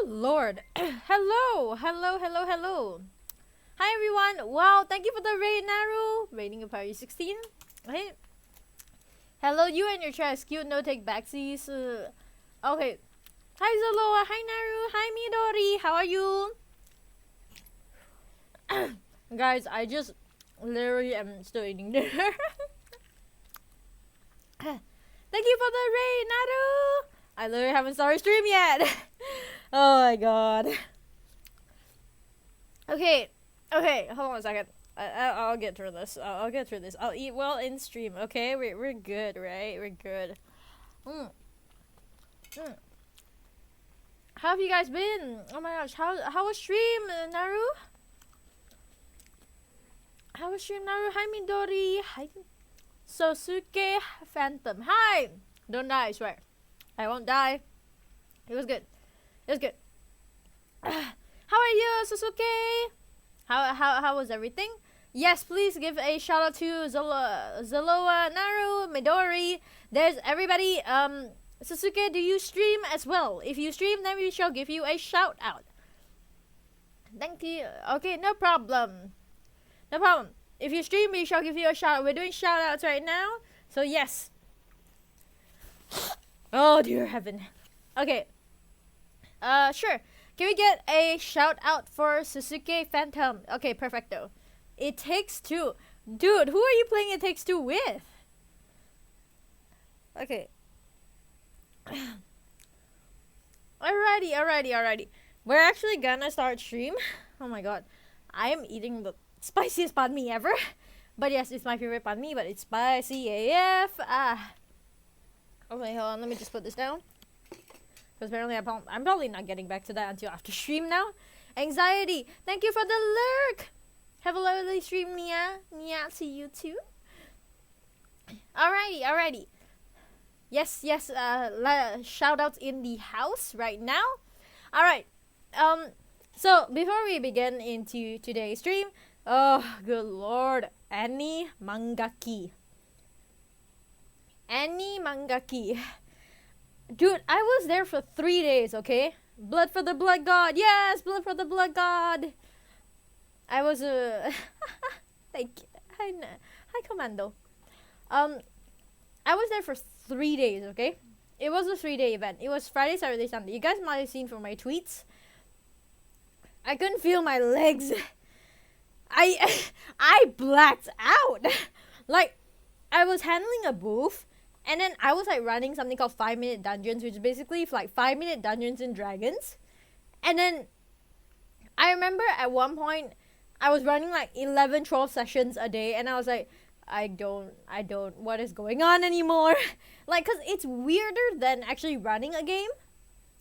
Good lord. Hello, hello, hello, hello. Hi everyone. Wow, thank you for the raid, Naru. Rating of Party 16. Hey. Hello, you and your chest. Cute, no take backsies. Okay. Hi Zoloa. Hi Naru. Hi Midori. How are you? Guys, I just literally am still eating dinner. Thank you for the raid, Naru. I literally haven't started stream yet. Oh my god. Okay, hold on a second. I'll get through this. I'll get through this. I'll eat well in stream. Okay, we're good, right? We're good. How have you guys been? Oh my gosh, how was stream, Naru? How was stream, Naru? Hi Midori. Hi Sosuke Phantom. Hi. Don't die, I swear. I won't die. It was good. It was good. How are you, Susuke? How was everything? Yes, please give a shout out to Zoloa, Naru, Midori. There's everybody. Susuke, do you stream as well? If you stream, then we shall give you a shout out. Thank you. Okay, no problem. No problem. If you stream, we shall give you a shout out. We're doing shout outs right now. So yes. Oh dear heaven. Okay. Sure. Can we get a shout out for Susuke Phantom? Okay, perfecto. It Takes Two. Dude, who are you playing It Takes Two with? Okay. Alrighty. We're actually gonna start stream. Oh my god. I am eating the spiciest banh mi ever. But yes, it's my favorite banh mi, but it's spicy AF. Okay, hold on. Let me just put this down. Because apparently I'm probably not getting back to that until after stream now. Anxiety. Thank you for the lurk. Have a lovely stream, Nia. Nia, to you too. Alrighty. Yes. Shout outs in the house right now. Alright. So before we begin into today's stream, oh good lord, Annie Mangaki. Dude, I was there for 3 days, okay? Blood for the blood god. Yes, blood for the blood god. I was thank you. Hi Commando. I was there for 3 days, okay? It was a 3-day event. It was Friday, Saturday, Sunday. You guys might have seen from my tweets. I couldn't feel my legs. I blacked out. Like, I was handling a booth, and then I was like running something called 5-minute dungeons, which is basically like 5-minute Dungeons and Dragons. And then I remember at one point I was running like 11, 12 sessions a day, and I was like, I don't what is going on anymore? Like, cause it's weirder than actually running a game.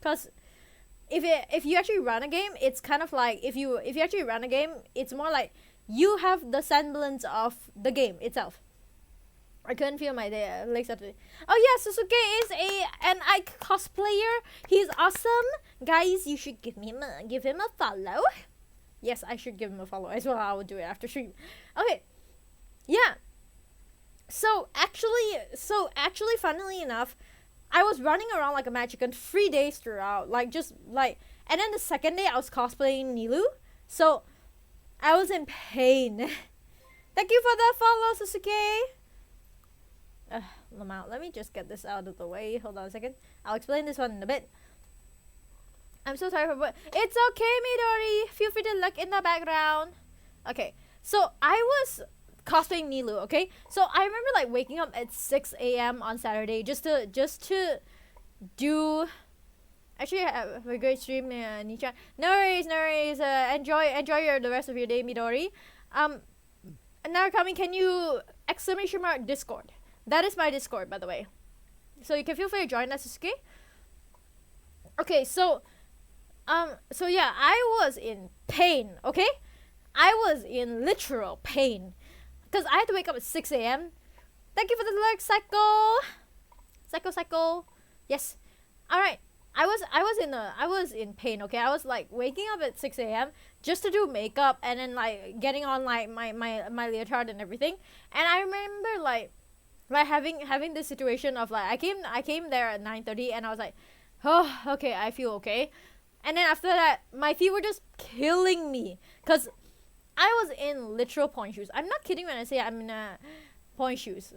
Cause if you actually run a game, it's kind of like if you actually run a game, it's more like you have the semblance of the game itself. I couldn't feel my legs after. Oh yeah, Susuke is an Ike cosplayer. He's awesome, guys. You should give him a follow. Yes, I should give him a follow as well. I will do it after stream. Okay, yeah. So actually, funnily enough, I was running around like a magican 3 days throughout, like just like, and then the second day I was cosplaying Nilu, so I was in pain. Thank you for the follow, Susuke. Lamau, let me just get this out of the way. Hold on a second. I'll explain this one in a bit. I'm so sorry for what. It's okay, Midori. Feel free to look in the background. Okay, so I was cosplaying Nilu, okay? So I remember like waking up at 6 a.m. on Saturday just to do. Actually, have a great stream, Nichan. No worries. Enjoy the rest of your day, Midori. Now coming, can you ! Discord? That is my Discord, by the way. So you can feel free to join us, Susuke. Okay, so yeah, I was in pain, okay? I was in literal pain. Because I had to wake up at 6 a.m. Thank you for the lurk, Psycho. Yes. Alright. I was in pain, okay? I was like waking up at 6 a.m. just to do makeup and then like getting on like my leotard and everything. And I remember like having this situation of like I came there at 9:30 and I was like, oh, okay, I feel okay. And then after that, my feet were just killing me. Because I was in literal point shoes. I'm not kidding when I say I'm in point shoes.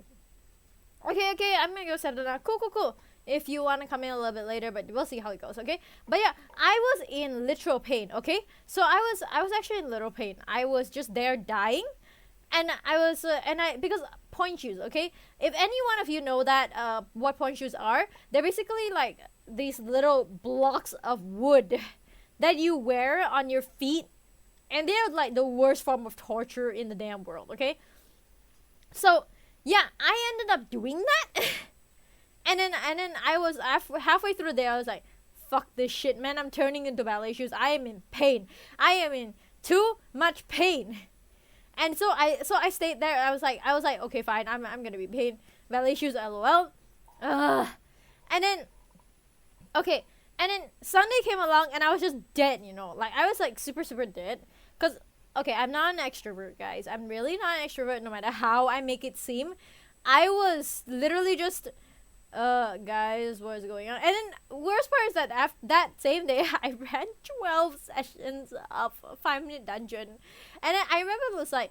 Okay, I'm gonna go settle down. Cool. If you want to come in a little bit later, but we'll see how it goes, okay? But yeah, I was in literal pain, okay? So I was actually in literal pain. I was just there dying. And I was, because point shoes, okay? If any one of you know that, what point shoes are, they're basically like these little blocks of wood that you wear on your feet. And they're like the worst form of torture in the damn world, okay? So, yeah, I ended up doing that. and then I was, halfway through there, I was like, fuck this shit, man. I'm turning into ballet shoes. I am in pain. I am in too much pain. And so I stayed there. I was like, okay, fine. I'm gonna be pain. Ballet shoes, lol. And then, okay. And then Sunday came along, and I was just dead. You know, like I was like super dead. Cause okay, I'm not an extrovert, guys. I'm really not an extrovert, no matter how I make it seem. I was literally just, guys, what is going on? And then worst part is that after that same day, I ran 12 sessions of a 5-minute dungeon, and then I remember it was like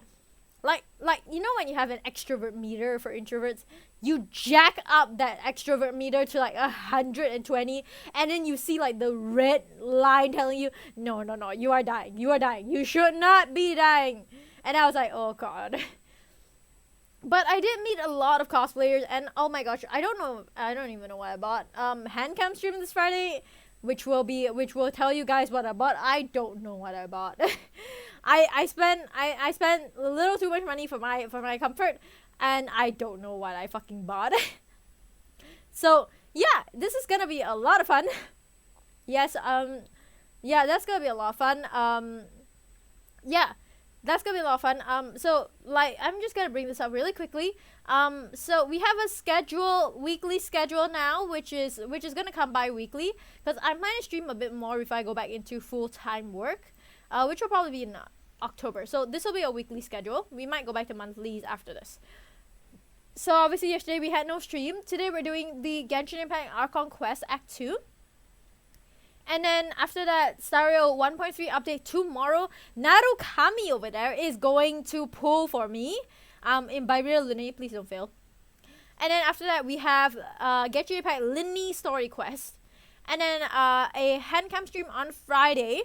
you know when you have an extrovert meter for introverts, you jack up that extrovert meter to like 120, and then you see like the red line telling you, no, you are dying, you should not be dying. And I was like, oh god. But I did meet a lot of cosplayers, and oh my gosh, I don't even know what I bought. Handcam stream this Friday, which will tell you guys what I bought. I don't know what I bought. I spent a little too much money for my comfort, and I don't know what I fucking bought. So yeah, this is gonna be a lot of fun. Yes, yeah, that's gonna be a lot of fun. Yeah. That's gonna be a lot of fun. So like I'm just gonna bring this up really quickly. So we have a weekly schedule now, which is gonna come bi-weekly, because I might stream a bit more if I go back into full-time work, which will probably be in October. So this will be a weekly schedule. We might go back to monthlies after this. So obviously yesterday we had no stream. Today we're doing the Genshin Impact Archon Quest Act 2. And then after that, Stario 1.3 update tomorrow. Narukami over there is going to pull for me. In Byreal Lineage, please don't fail. And then after that, we have Genshin Impact Lineage Story Quest. And then a handcam stream on Friday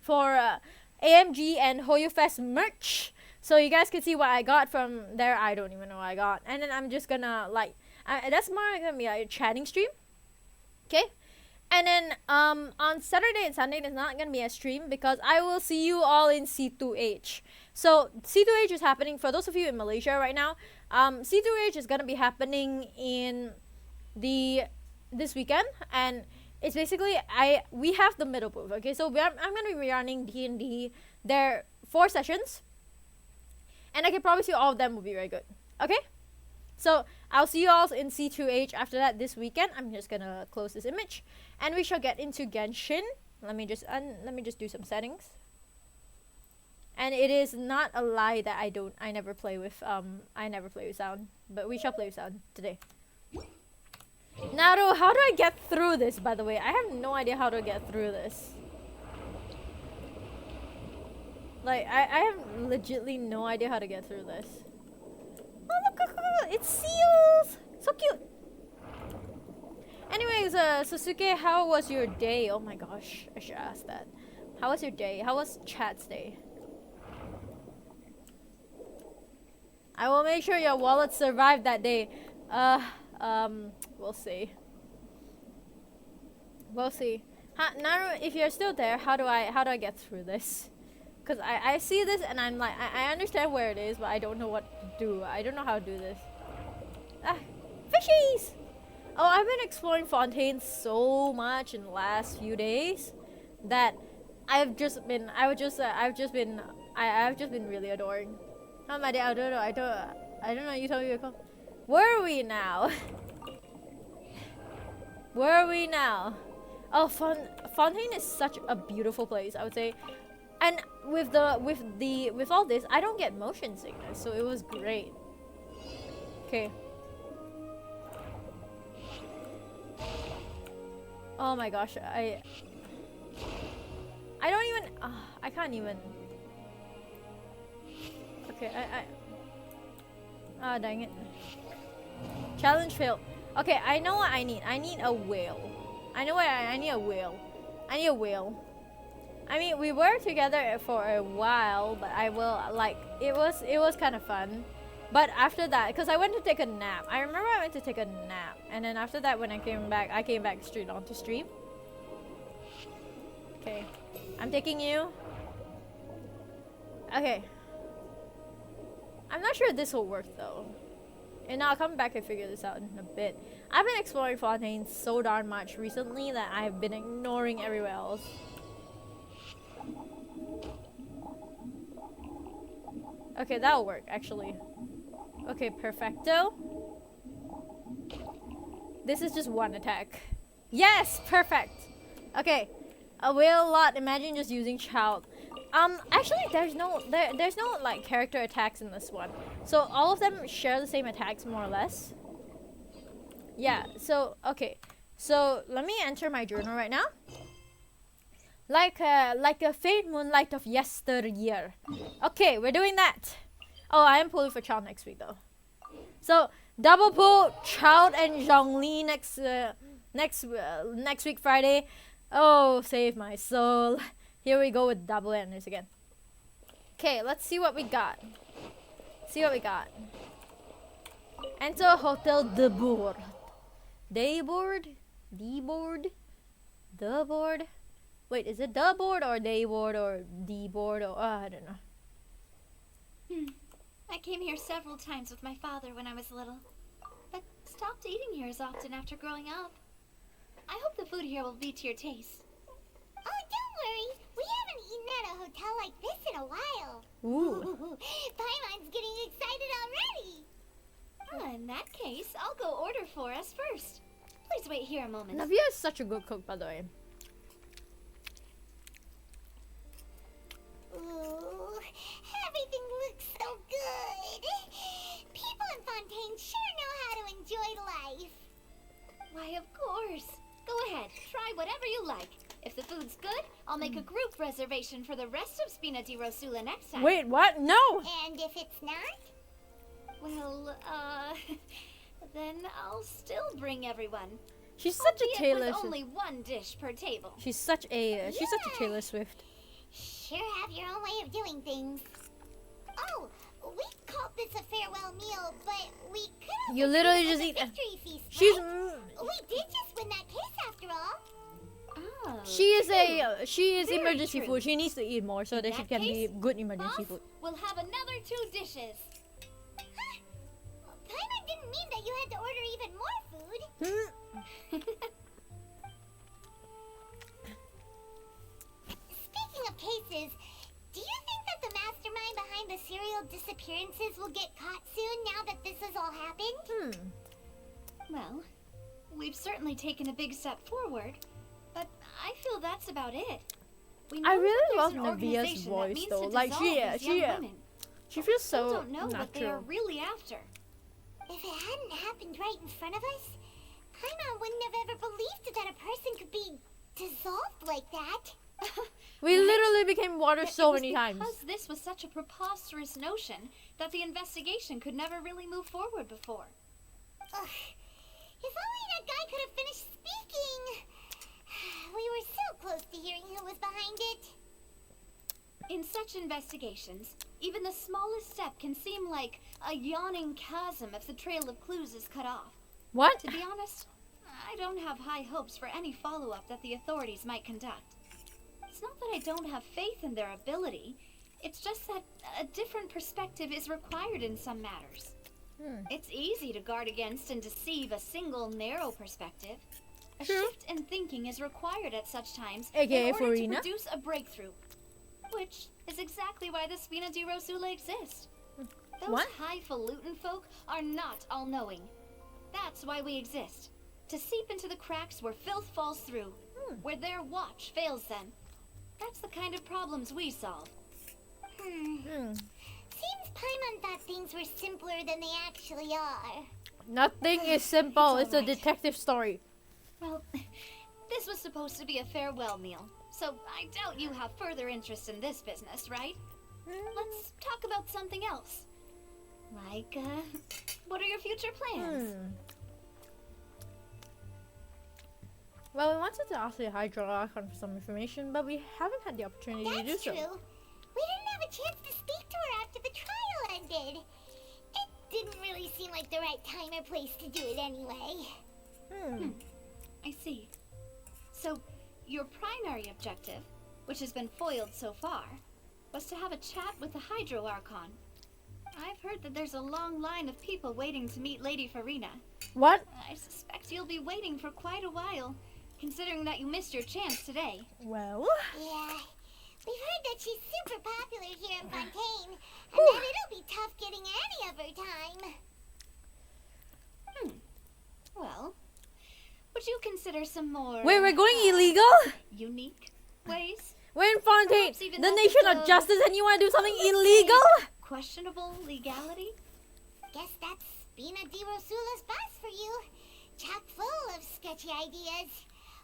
for AMG and HoYoFest merch. So you guys can see what I got from there. I don't even know what I got. And then I'm just gonna that's more gonna be like a chatting stream. Okay? And then on Saturday and Sunday there's not gonna be a stream because I will see you all in C2H. So C2H is happening for those of you in Malaysia right now. C2H is gonna be happening in this weekend, and it's basically we have the middle booth. Okay, so I'm gonna be running D&D. There are 4 sessions, and I can promise you all of them will be very good. Okay. So I'll see you all in C2H after that this weekend. I'm just gonna close this image, and we shall get into Genshin. Let me just do some settings. And it is not a lie that I never play with sound, but we shall play with sound today. Naru, how do I get through this? By the way, I have no idea how to get through this. Like I have legitly no idea how to get through this. Oh look, it's seals! So cute! Anyways, Sasuke, how was your day? Oh my gosh, I should ask that. How was your day? How was chat's day? I will make sure your wallet survived that day. We'll see. We'll see. Naru, if you're still there, how do I get through this? Cause I see this and I'm like, I understand where it is, but I don't know what to do. I don't know how to do this. Ah, fishies! Oh, I've been exploring Fontaine so much in the last few days that I've just been really adoring. Oh my dear, I don't know. You tell me your call. Where are we now? Where are we now? Oh, Fontaine is such a beautiful place, I would say. And with all this, I don't get motion sickness, so it was great. Okay. Oh my gosh, I don't even. I can't even. Okay, dang it. Challenge failed. Okay, I know what I need. I need a whale. I know what I need a whale. I need a whale. I mean, we were together for a while, but I will like it was kind of fun. But after that, because I went to take a nap. I remember I went to take a nap, and then after that, when I came back straight onto stream. Okay, I'm taking you. Okay. I'm not sure this will work though. And I'll come back and figure this out in a bit. I've been exploring Fontaine so darn much recently that I've been ignoring everywhere else. Okay, that'll work actually. Okay, perfecto. This is just one attack. Yes, perfect. Okay, a whale lot. Imagine just using child. Actually, there's no like character attacks in this one. So all of them share the same attacks more or less. Yeah. So okay. So let me enter my journal right now. Like a faint moonlight of yesteryear. Okay, we're doing that. Oh, I am pulling for Child next week though. So double pull Child and Zhongli next week Friday. Oh, save my soul. Here we go with double enders again. Okay, let's see what we got. Enter Hotel de Bourg. Day board? D board? The board? Wait, is it the board or day board or D board or I don't know. I came here several times with my father when I was little, but stopped eating here as often after growing up. I hope the food here will be to your taste. Oh, don't worry. We haven't eaten at a hotel like this in a while. Ooh. Paimon's getting excited already. In that case, I'll go order for us first. Please wait here a moment. Navia is such a good cook, by the way. Ooh, everything looks so good. People in Fontaine sure know how to enjoy life. Why, of course. Go ahead, try whatever you like. If the food's good, I'll make a group reservation for the rest of Spina di Rosula next time. Wait, what? No! And if it's not? Well, then I'll still bring everyone. She's such a Albeit Taylor with Swift. only one dish per table. She's such a Taylor Swift. Sure have your own way of doing things. Oh, we called this a farewell meal, but we could have You literally just a eat. victory feast, She's. right? We did just win that case after all. Oh, She is Very emergency true. food. She needs to eat more so that she that can be case, good emergency Boss, food. we'll have another 2 dishes. Huh? Paimon didn't mean that you had to order even more food. Speaking of cases, do you think that the mastermind behind the serial disappearances will get caught soon now that this has all happened? Well, we've certainly taken a big step forward, but I feel that's about it. We know I that really there's love an Navia's organization that voice means though. to Like dissolve these young women. she feels Still so don't know what they are natural. really after. If it hadn't happened right in front of us, Paimon wouldn't have ever believed that a person could be dissolved like that. We literally became water It so was many times. because this was such a preposterous notion that the investigation could never really move forward before. Ugh. If only that guy could have finished speaking. We were so close to hearing who was behind it. In such investigations, even the smallest step can seem like a yawning chasm if the trail of clues is cut off. What? To be honest, I don't have high hopes for any follow-up that the authorities might conduct. It's not that I don't have faith in their ability. It's just that a different perspective is required in some matters. It's easy to guard against and deceive a single narrow perspective. A True. shift in thinking is required at such times AKA in order to Farina. produce a breakthrough. Which is exactly why the Spina di Rosula exists. Those What? highfalutin folk are not all-knowing. That's why we exist. To seep into the cracks where filth falls through, where their watch fails them. That's the kind of problems we solve. Seems Paimon thought things were simpler than they actually are. Nothing is simple. It's a alright. detective story. Well, this was supposed to be a farewell meal, so I doubt you have further interest in this business, right? Let's talk about something else. Like, what are your future plans? Well, we wanted to ask the Hydro Archon for some information, but we haven't had the opportunity to do That's so. true. We didn't have a chance to speak to her after the trial ended. It didn't really seem like the right time or place to do it anyway. I see. So, your primary objective, which has been foiled so far, was to have a chat with the Hydro Archon. I've heard that there's a long line of people waiting to meet Lady Farina. What? I suspect you'll be waiting for quite a while, considering that you missed your chance today. Well? Yeah. We've heard that she's super popular here in Fontaine, and that it'll be tough getting any of her time. Well, would you consider some more... Wait, we're going illegal? unique ways? We're in Fontaine, Perhaps even the methods nation of of- justice, and you want to do something illegal? Questionable legality? Guess that's Spina di Rosula's boss for you. Chock full of sketchy ideas.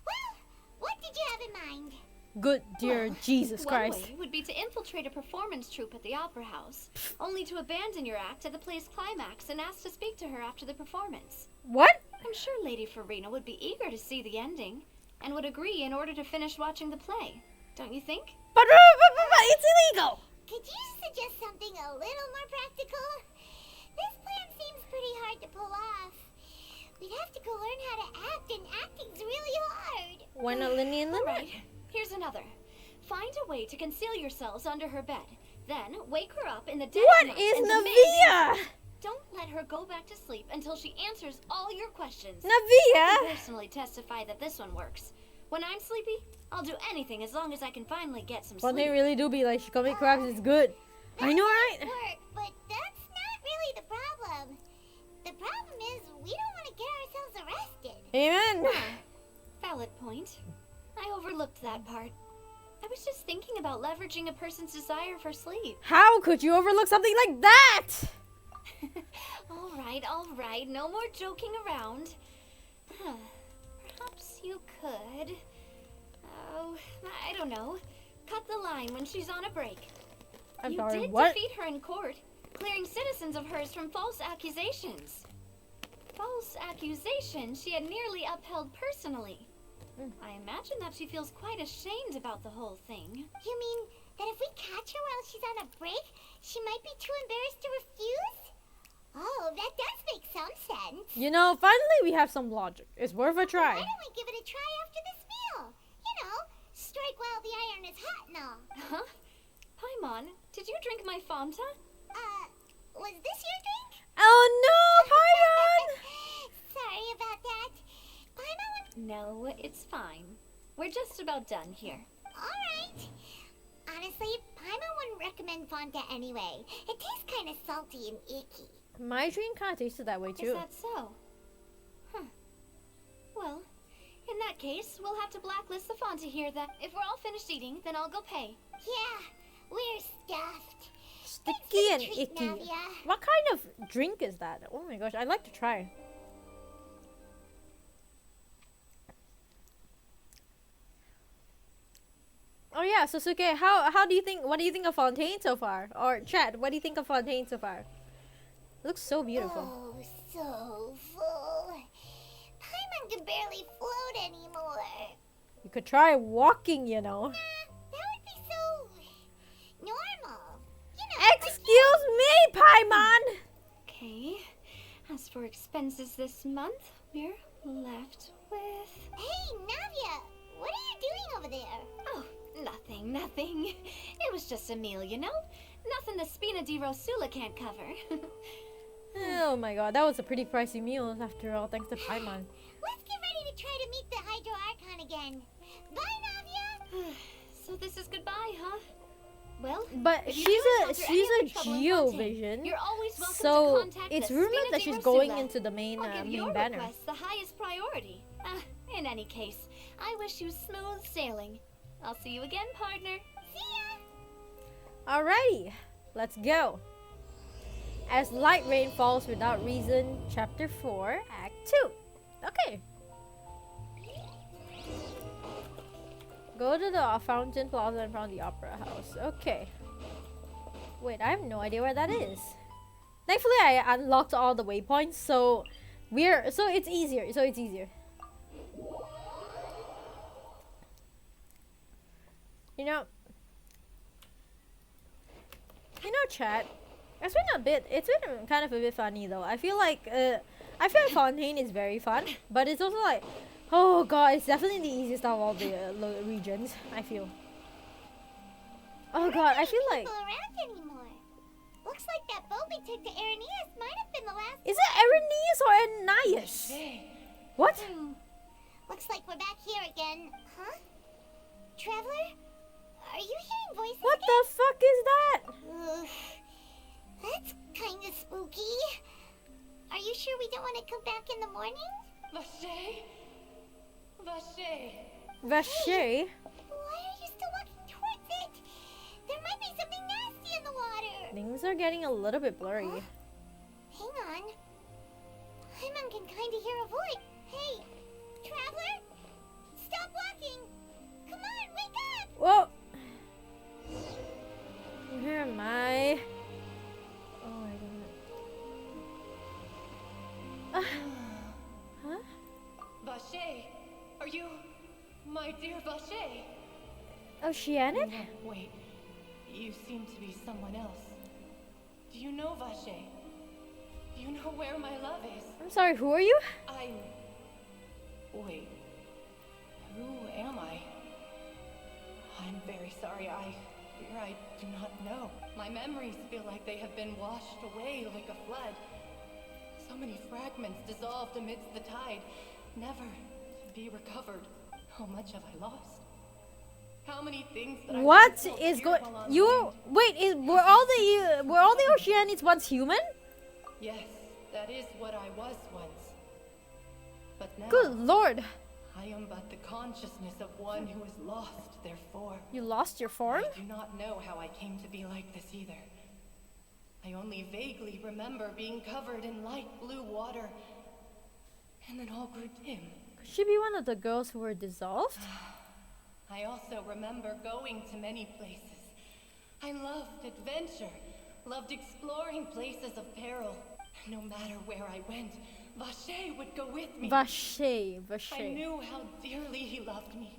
Well, what did you have in mind? Good dear Well, Jesus one Christ. way would be to infiltrate a performance troupe at the Opera House, only to abandon your act at the play's climax and ask to speak to her after the performance. What? I'm sure Lady Farina would be eager to see the ending, and would agree in order to finish watching the play. Don't you think? But it's illegal. Could you suggest something a little more practical? This plan seems pretty hard to pull off. We'd have to go learn how to act, and acting's really hard. Why not Linny and Limerick? Right. Here's another. Find a way to conceal yourselves under her bed. Then wake her up in the dead What of night is and demand Navia? answers. Don't let her go back to sleep until she answers all your questions. I Navia? can personally testify that this one works. When I'm sleepy, I'll do anything as long as I can finally get some Well, they sleep. really do be like, she commit crimes, it's good. I know, right? Work, but that's not really the problem. The problem is we don't want to get ourselves arrested. Amen. Valid point. I overlooked that part. I was just thinking about leveraging a person's desire for sleep. How could you overlook something like that? All right. No more joking around. Perhaps you could. Oh, I don't know. Cut the line when she's on a break. I'm you sorry, did what? defeat her in court, clearing citizens of hers from false accusations. False accusations she had nearly upheld personally. I imagine that she feels quite ashamed about the whole thing. You mean that if we catch her while she's on a break, she might be too embarrassed to refuse? Oh, that does make some sense. You know, finally we have some logic. It's worth a try. Why don't we give it a try after this meal? You know, strike while the iron is hot and all. Huh? Paimon, did you drink my Fanta? Was this your drink? Oh no, Paimon! Sorry about that. Paimon, No, it's fine. We're just about done here. alright. Honestly, Paimon wouldn't recommend Fonta anyway. It tastes kind of salty and icky. My dream kind of tasted that way Is too. that so? Huh. Well, in that case, we'll have to blacklist the Fanta here then. If we're all finished eating, then I'll go pay. Yeah, we're stuffed. Sticky and Treat, icky. Navia. What kind of drink is that? Oh my gosh, I'd like to try. Oh yeah, Sasuke, how do you think, what do you think of Fontaine so far? Or Chad, what do you think of Fontaine so far? Looks so beautiful. Oh, so full. Paimon can barely float anymore. You could try walking, you know. That would be so normal. You know, Excuse me, Paimon! Okay. As for expenses this month, we're left with... Hey, Navia, what are you doing over there? Oh, nothing. It was just a meal, you know? Nothing the Spina di Rosula can't cover. Oh my god, that was a pretty pricey meal after all, thanks to Paimon. Let's get ready to try to meet the Hydro Archon again. Bye, Navia. So this is goodbye, huh? Well, But if you she's do a encounter any other trouble in Fontaine, Geovision, you're always welcome so to contact it's the rumored Spina that di she's Rosula. going into the main I'll give main your banner. request the highest priority. In any case, I wish you smooth sailing. I'll see you again, partner. See ya. Alrighty, let's go. As light rain falls without reason, Chapter 4, Act 2. Okay. Go to the Fountain Plaza in front of the Opera House. Okay. Wait, I have no idea where that is. Thankfully, I unlocked all the waypoints, so it's easier. You know, chat. It's been kind of a bit funny though. I feel like Fontaine is very fun, but it's also like, oh god, it's definitely the easiest of all the regions. I feel. Oh god, I feel like. People around anymore. Looks like that boat we took to Aranias might have been the last. Is it Aranias or Ananias? What? Looks like we're back here again, huh? Traveler, are you hearing voices? What the fuck is that? That's kind of spooky. Are you sure we don't want to come back in the morning? Vache? Vache? Why are you still walking towards it? There might be something nasty in the water. Things are getting a little bit blurry. Huh? Hang on. Paimon can kind of hear a voice. Hey, traveler, stop walking. Come on, wake up. Whoa! Where am I? Oh my god. Huh? Vache, are you my dear Vache? Oceanic? No, wait, you seem to be someone else. Do you know Vache? Do you know where my love is? I'm sorry, who are you? Wait, who am I? I'm very sorry, I fear I do not know. My memories feel like they have been washed away like a flood. So many fragments dissolved amidst the tide, never to be recovered. How much have I lost? How many things that What is going? You wait? Were all the Oceanics once human? Yes, that is what I was once. But now, Good lord! I am but the consciousness of one who is lost. Therefore, You lost your form? I do not know how I came to be like this either. I only vaguely remember being covered in light blue water, and then all grew dim. Could she be one of the girls who were dissolved? I also remember going to many places. I loved adventure, loved exploring places of peril. No matter where I went, Vache would go with me. Vache. I knew how dearly he loved me.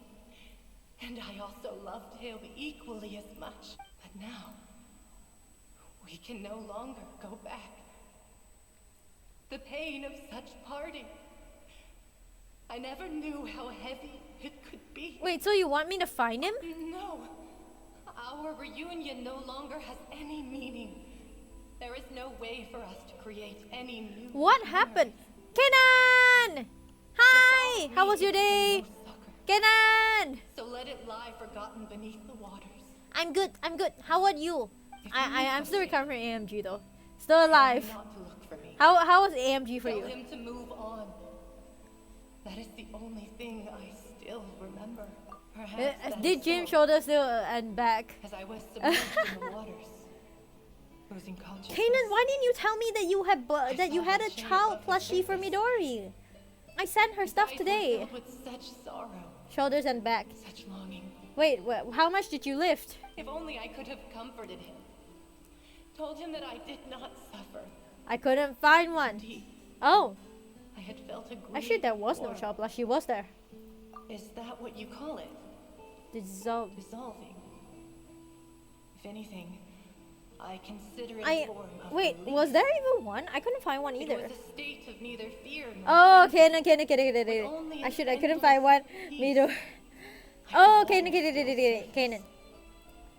And I also loved him equally as much. But now, we can no longer go back. The pain of such parting. I never knew how heavy it could be. Wait, so you want me to find him? No. Our reunion no longer has any meaning. There is no way for us to create any new. What happened? Kenan! Hi! How was your day? Kenan! So let it lie forgotten beneath the waters. I'm good. How are you? I'm still recovering from AMG though. Still Try alive. not to look for me. How was AMG for Tell you? him to move on. That is the only thing I still remember. Perhaps that Did is Jim so, shoulder still and back? as I was submerged in the waters, losing consciousness. Kanan, why didn't you tell me that you had a child plushie for Midori? I sent her stuff Eyes were today. filled with such sorrow, Shoulders and back. such longing. Wait, how much did you lift? If only I could have comforted him. Told him that I did not suffer. I couldn't find one. Indeed, Oh, I had felt a grief actually there was no for- child plushie, was there? Is that what you call it? Dissolved. Dissolving. If anything, I consider it I a form of wait. relief. Was there even one? I couldn't find one It either. was a state of neither fear nor Oh, frenzy. Kanan. only I an couldn't endless find one. peace. Midori. I Oh, could Kanan.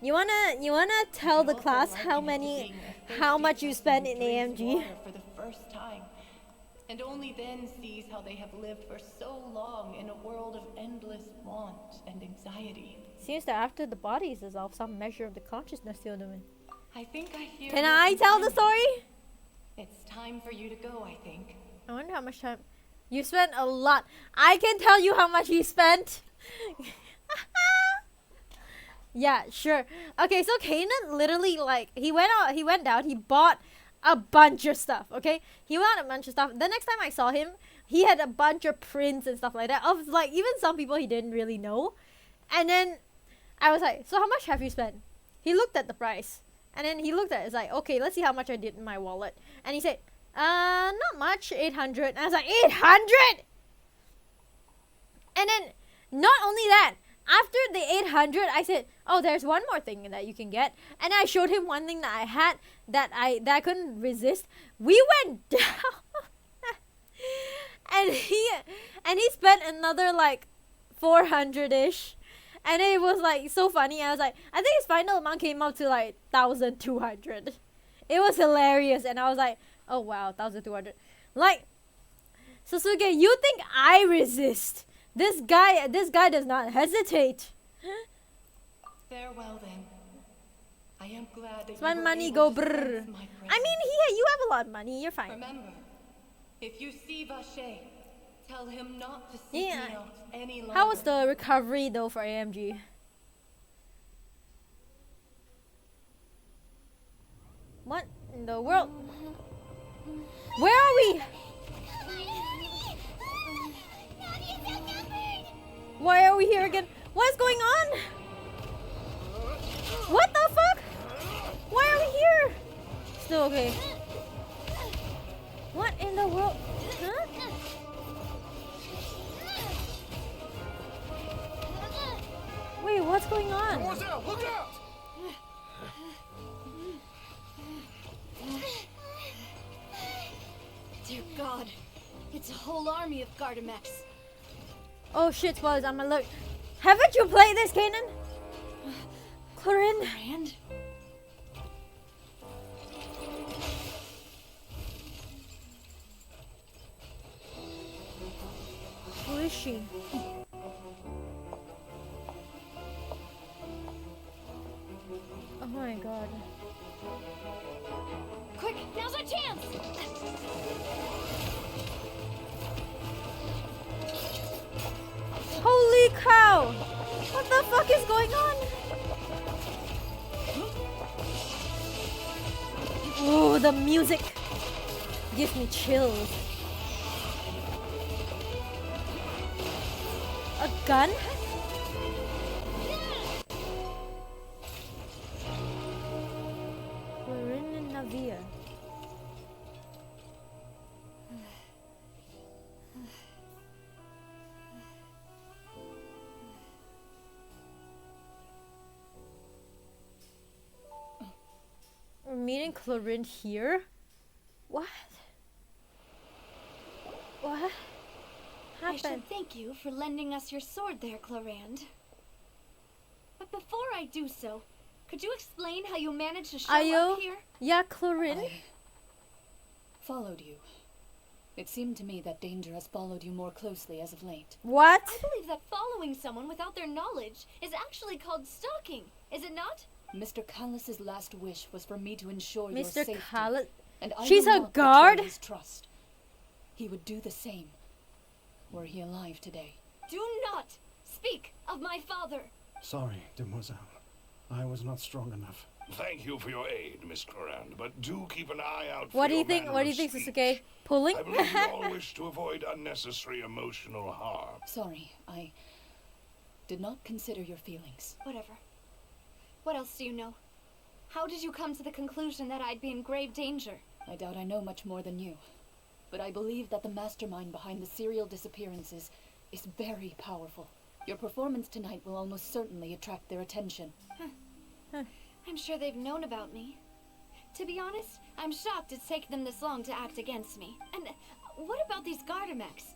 You wanna tell I the also class liken how it to many, being a how thirsty much you person spent who in drinks AMG? water for the first time, and only then sees how they have lived for so long in a world of endless want and anxiety. Seems that after the body is dissolved, some measure of the consciousness still doing. I think I hear. Can your I tell the companion. story? It's time for you to go, I think. I wonder how much time. You spent a lot. I can tell you how much he spent. Yeah, sure. Okay, so Kanan literally he went down, he bought a bunch of stuff, okay? He bought a bunch of stuff. The next time I saw him, he had a bunch of prints and stuff like that of even some people he didn't really know. And then I was like, so how much have you spent? He looked at the price. And then he looked at it. It's like, okay, let's see how much I did in my wallet. And he said, not much, 800. And I was like, 800? And then, not only that, after the 800, I said, oh, there's one more thing that you can get. And I showed him one thing that I had that I couldn't resist. We went down. and he spent another like 400-ish. And it was like so funny. I was like, I think his final amount came up to like 1,200. It was hilarious. And I was like, oh wow, 1,200. Like, Sasuke, you think I resist? This guy does not hesitate. Farewell then. I am glad that My you were money able go to brr. sense my I mean, presence. you have a lot of money. You're fine. Remember, if you see Vache, tell him not to seek Yeah. me out any longer. How was the recovery though for AMG? What in the world? Where are we? Why are we here again? What is going on? What the fuck? Why are we here? Still okay. What in the world? Huh? Wait, what's going on? Look out! Dear God, it's a whole army of Gardamex. Oh shit, spoilers, I'm alert. Haven't you played this, Kanan? Corinne? And Who is she? Oh my god. quick, now's our chance! Holy cow! What the fuck is going on? Oh, the music gives me chills. A gun? Corinne and Navia. We're meeting Corinne here? What? What I happened? should thank you for lending us your sword there, Clarand. But before I do so, could you explain how you managed to show Ayo? up here? Yeah, Corinne? I followed you. It seemed to me that danger has followed you more closely as of late. What? I believe that following someone without their knowledge is actually called stalking, is it not? Mr. Callus's last wish was for me to ensure your Mr. safety. Callis? And I She's will a not betray guard? his trust. He would do the same were he alive today. Do not speak of my father. Sorry, demoiselle. I was not strong enough. Thank you for your aid, Miss Corand, but do keep an eye out for What do you your think? manner What do you of think, speech. Sasuke? Pulling? I believe you all wish to avoid unnecessary emotional harm. Sorry, I did not consider your feelings. Whatever. What else do you know? How did you come to the conclusion that I'd be in grave danger? I doubt I know much more than you. But I believe that the mastermind behind the serial disappearances is very powerful. Your performance tonight will almost certainly attract their attention. I'm sure they've known about me. To be honest, I'm shocked it's taken them this long to act against me. And what about these Gardamex?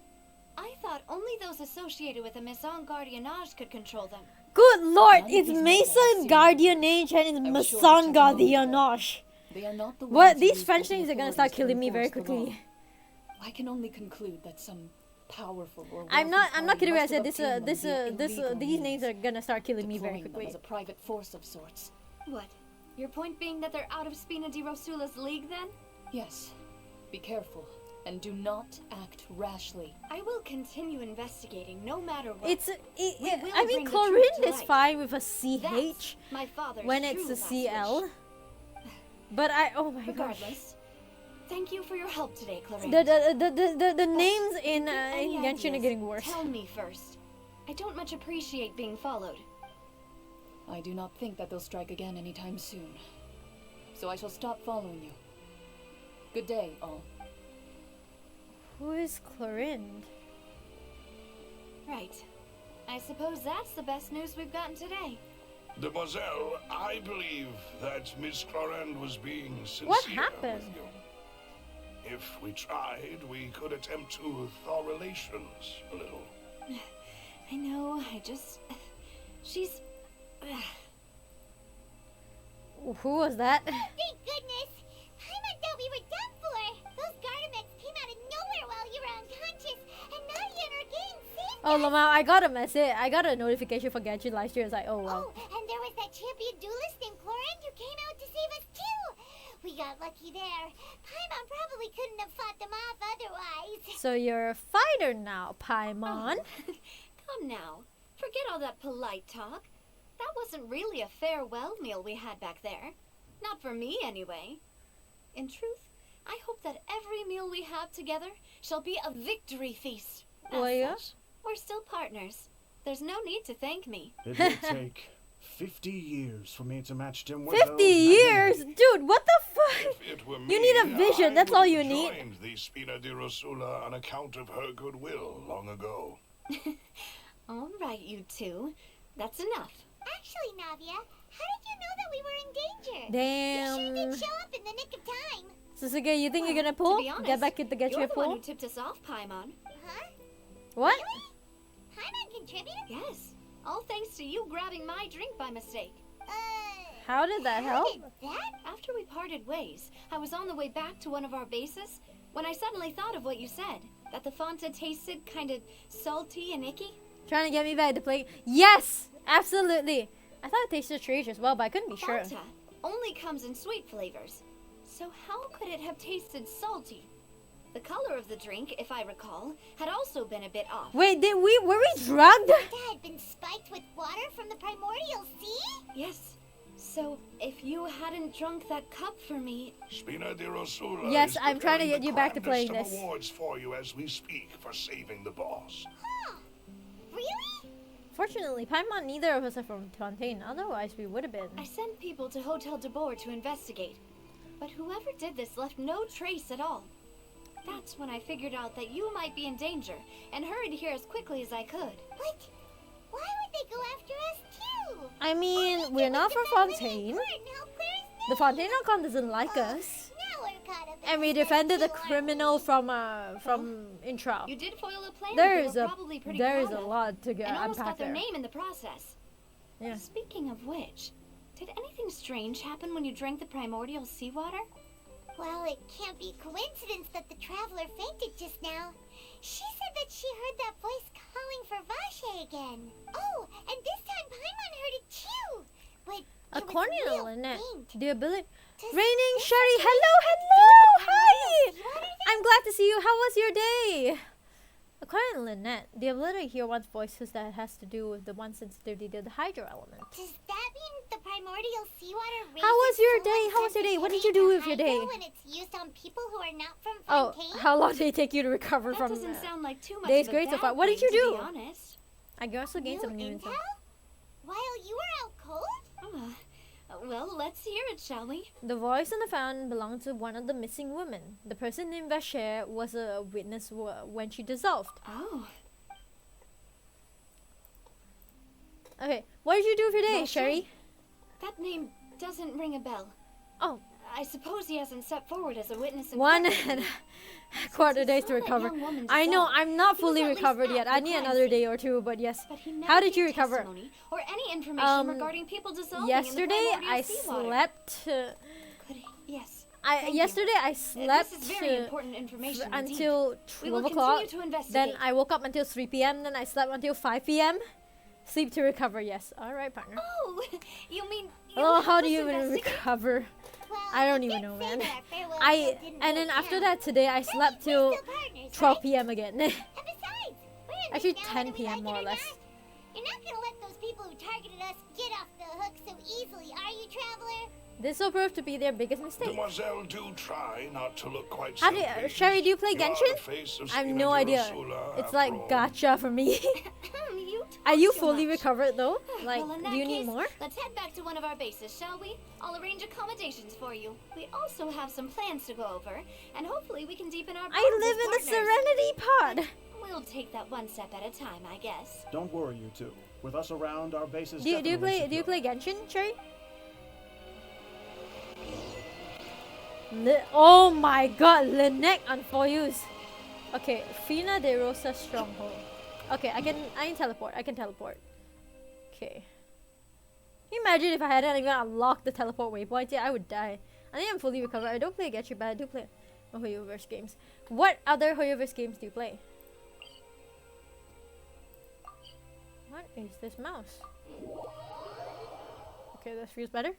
I thought only those associated with the Maison Gardiennage could control them. Good lord, None of it's these Mason methods are Guardianage and it's I was sure Mason to know Gardiennage. They are not the ones What? who These use French the names are gonna start authorities to killing me very enforce the law. quickly. I can only conclude that some powerful or I'm wealthy not kidding when I party said must this. have obtained them via illegal These names means, are gonna start killing me very deploying them quickly. as a private force of sorts. What? Your point being that they're out of Spina di Rosula's league then? Yes. Be careful and do not act rashly. I will continue investigating no matter what. It's We will I mean bring the truth Corinne to is light. fine with a That's CH my father's when it's true a last CL. wish. But oh my gosh. Regardless, thank you for your help today, Clarence. The names in Get any Genshin are ideas, getting worse. Tell me first. I don't much appreciate being followed. I do not think that they'll strike again anytime soon. So I shall stop following you. Good day, all. Who is Clorind? Right. I suppose that's the best news we've gotten today. Demoiselle, I believe that Miss Clorand was being sincere What happened? with you. If we tried, we could attempt to thaw relations a little. I know, she's... Who was that? Thank goodness! Paimon thought we were done for! Those Gardamex came out of nowhere while you were unconscious, and Nadia and her gang saved Oh, us! Lamau, I got a message. I got a notification for Genshin last year. It's like, oh wow. Oh, and there was that champion duelist named Clorand who came out to save us too! We got lucky there. Paimon probably couldn't have fought them off otherwise. So you're a fighter now, Paimon. Come now. Forget all that polite talk. That wasn't really a farewell meal we had back there. Not for me, anyway. In truth, I hope that every meal we have together shall be a victory feast. As Oh, yeah? such, we're still partners. There's no need to thank me. It will take 50 years for me to match Demoiselle 50 years? Dude, what the fuck? If it were You me, need a vision, I that's all would you have need. joined the Spina di Rosula on account of her goodwill long ago. All right, you two. That's enough. Actually, Navia, how did you know that we were in danger? Damn. You sure did show up in the nick of time. Susuke, you think you're gonna To pull? be honest, Get back in the you're Getcha the one pool? who tipped us off, Paimon. Huh? What? Paimon contributed? Yes. All thanks to you grabbing my drink by mistake. How did that How help? did that? After we parted ways, I was on the way back to one of our bases when I suddenly thought of what you said. That the Fanta tasted kind of salty and icky. Trying to get me back to play? Yes! Absolutely! I thought it tasted strange as well, but I couldn't be sure. Fanta only comes in sweet flavors. So how could it have tasted salty? The color of the drink, if I recall, had also been a bit off. Wait, were we drugged? Fanta had been spiked with water from the primordial sea? Yes. So if you hadn't drunk that cup for me, Spina di Rosula Yes, is I'm trying to preparing get the you back to grandest playing of this. awards for you as we speak for saving the boss. Huh. Really? Fortunately, Paimon, neither of us are from Fontaine. Otherwise, we would have been. I sent people to Hotel de Boer to investigate. But whoever did this left no trace at all. That's when I figured out that you might be in danger and hurried here as quickly as I could. But why would they go after us too? I mean, we're not from Fontaine. The Fontaine Archon doesn't like us. Now we're caught up in And we this defended a mess, criminal from intro. You did foil a plan There they is were a probably pretty there is proud a of, lot to and almost unpack got their there. name in the process. Yeah. Speaking of which, did anything strange happen when you drank the primordial seawater? Well, it can't be coincidence that the traveler fainted just now. She said that she heard that voice calling for Vache again. Oh, and this time Paimon heard it too. But A it was corneal real Lynette. faint. The ability. Does Raining this Sherry, have hello, anything to do with hello, hi. primordial seawater? I'm glad to see you. How was your day? According to Lynette, the ability to hear one's voices that has to do with the one sensitivity to the hydro element. Does that mean the primordial seawater raises How was your day? someone's How was your day? What did you sensitivity do to with your hydro day? when it's used on people who are not from Oh, Fontaine? how long did it take you to recover That from doesn't sound like too much day's of a great so bad far. What did thing, you to do? be honest. I also gained some new intel? info. While you were out cold? Well, let's hear it, shall we? The voice on the phone belonged to one of the missing women. The person named Vacher was a witness when she dissolved. Oh, Okay, what did you do with your day, Vacher? Sherry? that name doesn't ring a bell. Oh, I suppose he hasn't stepped forward as a witness in one court and lately. a quarter he days saw to that recover. young woman I know, dissolve, I'm not he was fully at least recovered at yet. the I need crime another scene. day or two, but yes. But he never How did you gave recover? testimony or any information regarding people dissolving in the Yesterday primordial I seawater. slept. Could he? Yes. I Thank you. yesterday I slept This is very important information indeed. until We will 12 o'clock. continue to investigate. Then I woke up until 3 p.m. Then I slept until 5 p.m. Sleep to recover. Yes. All right, partner. Oh, you mean? Oh, how helped do you us even investigate? recover? Well, I don't you even did know, say man. that our farewell I meal didn't and go then after down. that today I slept We're till still partners, 12 right? p.m. again. And besides, we're in Actually, this now 10 whether we p.m. like more it or less. not. You're not gonna let those people who targeted us get off the hook so easily, are you, traveler? This will prove to be their biggest mistake. Demoiselle, do try not to look quite How so do pleased. Sherry, do you play You are Genshin? the face of I have Spina no di idea. Rosula, It's after like all. gotcha for me. You Are you too fully much. recovered though? Like, Well, in do that you need case, more? let's head back to one of our bases, shall we? I'll arrange accommodations for you. We also have some plans to go over, and hopefully we can deepen our bonds I live as in the partners. Serenity Pod. We'll take that one step at a time, I guess. Don't worry, you two. With us around, our base is Do you definitely play secure. Genshin, Cherry? Oh my god, Linek on 4 use. Okay, Fina de Rosa Stronghold. Okay, I can teleport. I can teleport. Okay. Can you imagine if I hadn't even unlocked the teleport waypoint yet? I would die. I think I'm fully recovered. I don't play Genshin, but I do play Hoyoverse games. What other Hoyoverse games do you play? What is this mouse? Okay, that feels better.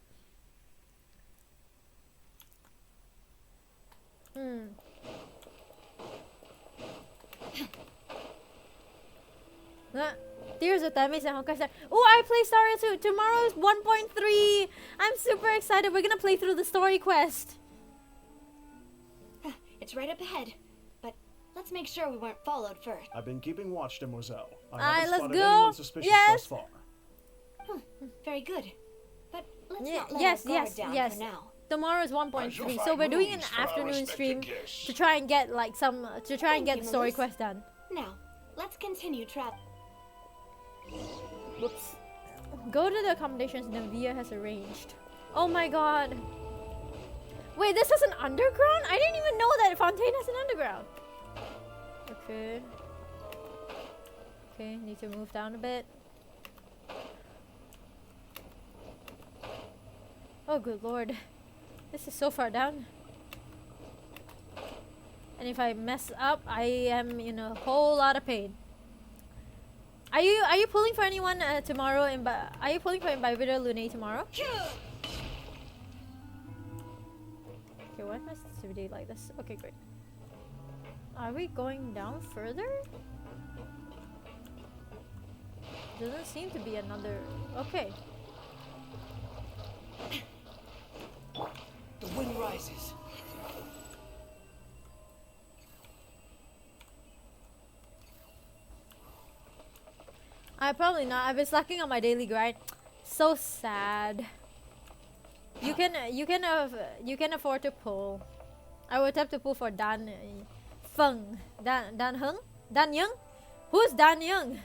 Tears of Tamis and Honkai Star. Oh, I play Star Rail 2. Tomorrow's 1.3. I'm super excited. We're gonna play through the story quest. It's right up ahead, but let's make sure we weren't followed first. I've been keeping watch, Demoiselle. I Alright, haven't let's spotted go. anyone suspicious Yes. thus far. Very good. But let's Yeah, not let yes, our guard yes, down yes. for now. Tomorrow is I shall 1.3, so find we're doing an rooms for our afternoon respected stream guests. to try and get like some Thank you, the story Melissa. quest done. Now, let's continue travel. Whoops. Go to the accommodations Navia has arranged. Oh my god. Wait, this has an underground? I didn't even know that Fontaine has an underground. Okay. Okay, need to move down a bit. Oh good lord. This is so far down. And if I mess up, I am in a whole lot of pain. Are you pulling for anyone tomorrow? Are you pulling for Imbibitor Lune tomorrow? Okay, why is my sensitivity like this? Okay, great. Are we going down further? Doesn't seem to be another. Okay. The wind rises. Probably not. I've been slacking on my daily grind. So sad. You can afford to pull. I would have to pull for Dan Feng. Dan Heng? Dan Young? Who's Dan Young?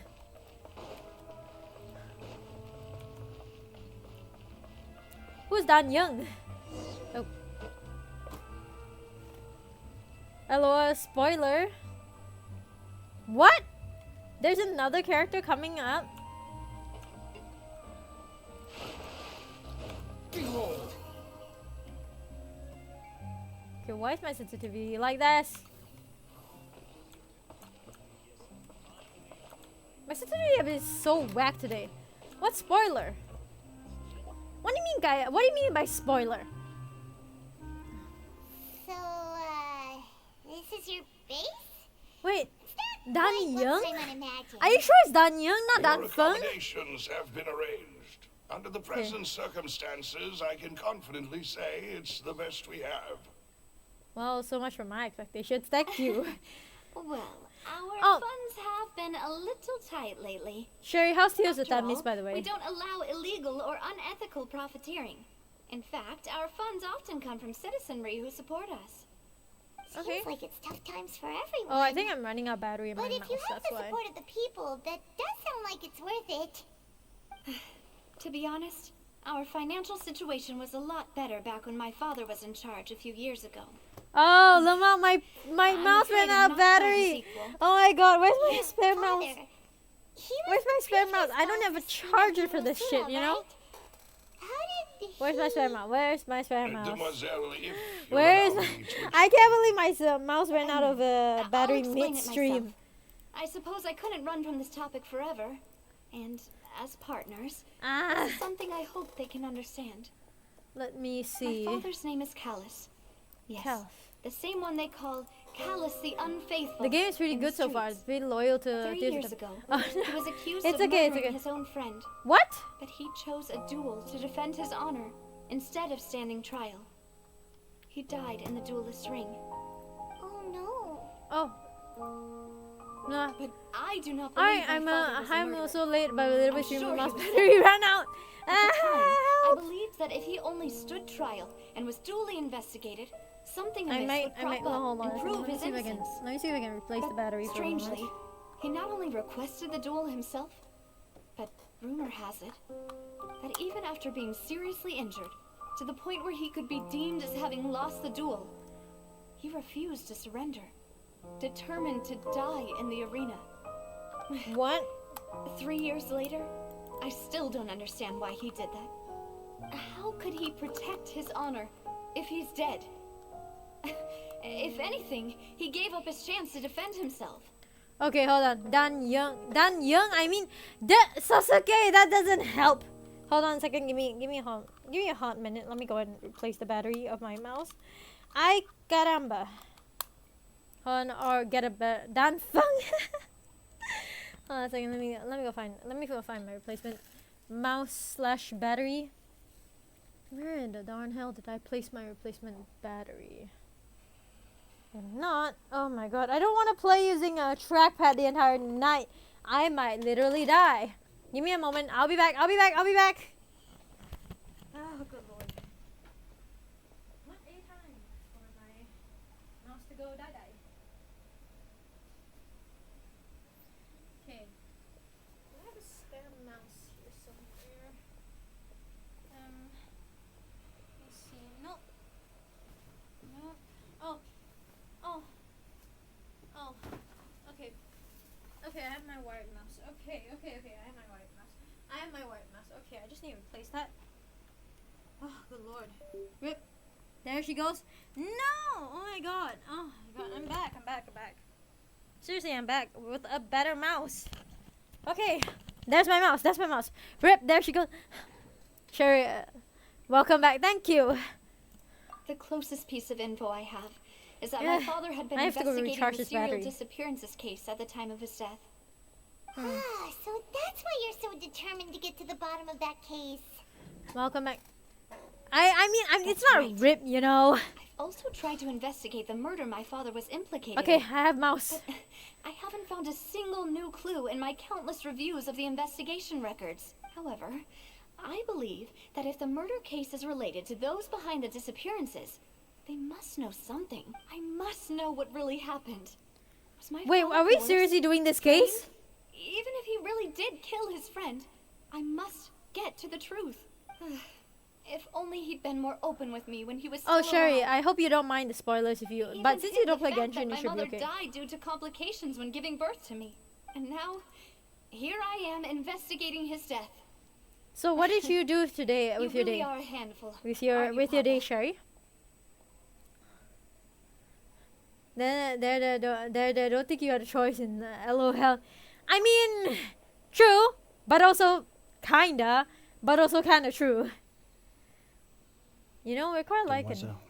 Who's Dan Young? Oh. Hello, spoiler. What? There's another character coming up. Behold. Okay, why is my sensitivity like this? My sensitivity is so whack today. What spoiler? What do you mean, guy? What do you mean by spoiler? So, this is your base? Wait, It's not Dan quite what Young? Simon imagined. Are you sure it's Dan Young, not Your Dan Feng? accommodations have been arranged. Under the present circumstances, I can confidently say it's the best we have. Well, so much for my expectations. Thank you. Well, our Oh. funds have been a little tight lately. Sherry, how's Tears of After Tamis, all, by the way? We don't allow illegal or unethical profiteering. In fact, our funds often come from citizenry who support us. Seems Okay. like it's tough times for everyone. Oh, I think I'm running out of battery in my But if mouse, you have that's the why. support of the people, that does sound like it's worth it. To be honest, our financial situation was a lot better back when my father was in charge a few years ago. Oh, Lama, my I'm mouse afraid ran I'm out of not quite a battery. sequel. Oh my god, where's my Yeah, spare Father, mouse? he Where's was my the spare mouse? previous I don't have a boss of charger for Sina this shit, you know? right? How did Where's my spare mouse? Where's my spare mouse? Mademoiselle, if you'll Where is allow me to I can't believe my mouse ran out of I'll battery explain it midstream. myself. I suppose I couldn't run from this topic forever. And as partners, this Ah, is something I hope they can understand. let me My see. father's name is Callus. Yes, Calf. the same one they call Callus the Unfaithful. The game is pretty in the good so far. streets. It's been loyal to 3 Tears years of ago, Oh, he was accused It's of okay, it's murdering okay. his own friend, What? but he chose a duel to defend his honor instead of standing trial. He died in the duelist's ring. Oh no. Oh, No. But I do not believe Alright, my father was a I'm murderer. also late, but a little bit I'm streaming sure mouse he was battery ran out. At the time, I Help! believed that if he only stood trial and was duly investigated, something I amiss might, would crop well, hold up on. and prove Let me his see if I can. innocence. Let me see if I can replace the But battery for a strangely, moment. he not only requested the duel himself, but rumor has it that even after being seriously injured, to the point where he could be deemed as having lost the duel, he refused to surrender, determined to die in the arena. What? 3 years later, I still don't understand why he did that. How could he protect his honor if he's dead? If anything, he gave up his chance to defend himself. Okay, hold on. Dan Young. I mean, Sasuke. That doesn't help. Hold on a second. Give me a hot minute. Let me go ahead and replace the battery of my mouse. Ay caramba. Hold on, or get a Dan Feng. Hold on a second. Let me go find my replacement mouse / battery. Where in the darn hell did I place my replacement battery? Not. Oh my god. I don't want to play using a trackpad the entire night. I might literally die. Give me a moment. I'll be back. Oh, good lord. What a time for my mouse to go die. Okay. Do I have a spare mouse here somewhere? Let's see. Nope. Okay. Okay, I have my wired mouse. Okay, I have my wired mouse. Okay, I just need to replace that. Oh, good lord. Rip. There she goes. No! Oh my god. Oh my god, I'm back. Seriously, I'm back with a better mouse. Okay, that's my mouse. Rip, there she goes. Sherry, welcome back. Thank you. The closest piece of info I have is that my father had been I have to go investigating recharge the this serial battery. disappearances case at the time of his death. Ah, so that's why you're so determined to get to the bottom of that case. Welcome back. I mean, it's That's not right. Rip, you know. I've also tried to investigate the murder my father was implicated Okay, I in. have mouse. But I haven't found a single new clue in my countless reviews of the investigation records. However, I believe that if the murder case is related to those behind the disappearances, they must know something. I must know what really happened. Was my Wait, father are we coerced, seriously doing this framed? case? Even if he really did kill his friend, I must get to the truth. If only he'd been more open with me when he was still Oh, Sherry, alive. I hope you don't mind the spoilers if you. Even But since you hid don't the play fact Genshin, that you my should be mother okay. died due to complications when giving birth to me. And now, here I am investigating his death. So what did you do today with You your really day? are a handful. With your aren't you, day, Papa? Sherry? There, don't think you had a choice in LOL. I mean, true, but also kinda, true. You know, we're quite like it. Mademoiselle,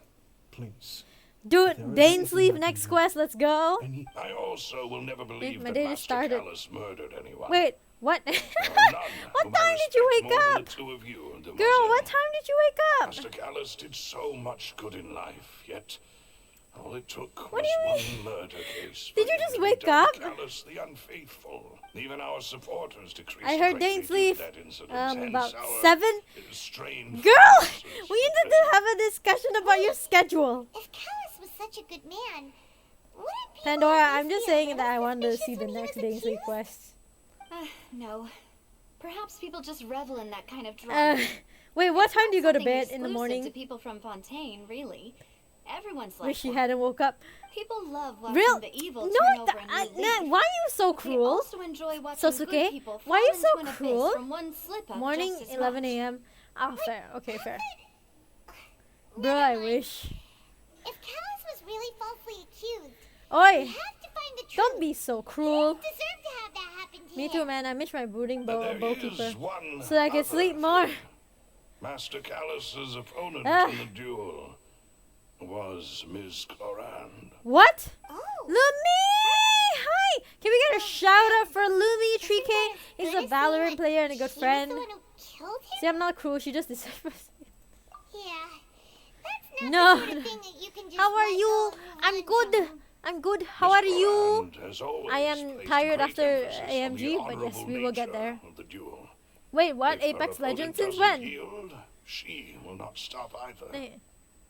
please. Dude, If there is Dane's anything leave I next can do- quest, let's go. Any I also will never believe my that day just Master started. Callus murdered anyone. Wait, what? There are none What whom I time did you respect wake more than up? the two of you, Girl, demoiselle. what time did you wake up? Master Callus did so much good in life, yet all it took What was do you one murder case. Did for you him just to wake be dubbed up? Callus the Unfaithful. Even our supporters decreased I heard greatly Dane's due to leave that incident, about hence our 7. strange Girl, differences we at need to have a discussion about your schedule. If Callus was such a good man, wouldn't people Pandora, at I'm least just be a saying little that I wanted to suspicious see the when he next was Dane's leave accused? quest. No. Perhaps people just revel in that kind of drama. Wait, what time do you go to Something bed in the exclusive morning? to people from Fontaine, really. Everyone's like Wish she that. hadn't woke up. People love watching Real? the evil No, turn over a new Nat, leaf. why are you so They cruel? also enjoy watching Sasuke, good people why are you fall so into an abyss cruel? from one slip up Morning, just as 11 much. a.m. Oh, fair. Okay, fair. Bro, Never I mind. wish. If Callus was really falsely accused, we Oi, have to find the truth. don't be so He cruel. doesn't deserve to have that happen to Me him. too, man. I miss my brooding But there bowkeeper. is one So I can other sleep more. thing. Master Callus's opponent Ah. in the duel was Ms. Clorand. What? Oh. Lumi! Hi! Can we get a shout out for Lumi? 3K is a Valorant player and a good She friend. was the one who killed him? See, I'm not cruel. She just deserves. Yeah. That's not No. the sort of thing that you can just How are let you? go of I'm one good. time. I'm good. How are you? And, as always, I am placed tired great after emphasis on the AMG, but yes, honorable we will get nature there. of the duel. Wait, what? If her Apex Legends opponent since doesn't when? yield, she will not stop either.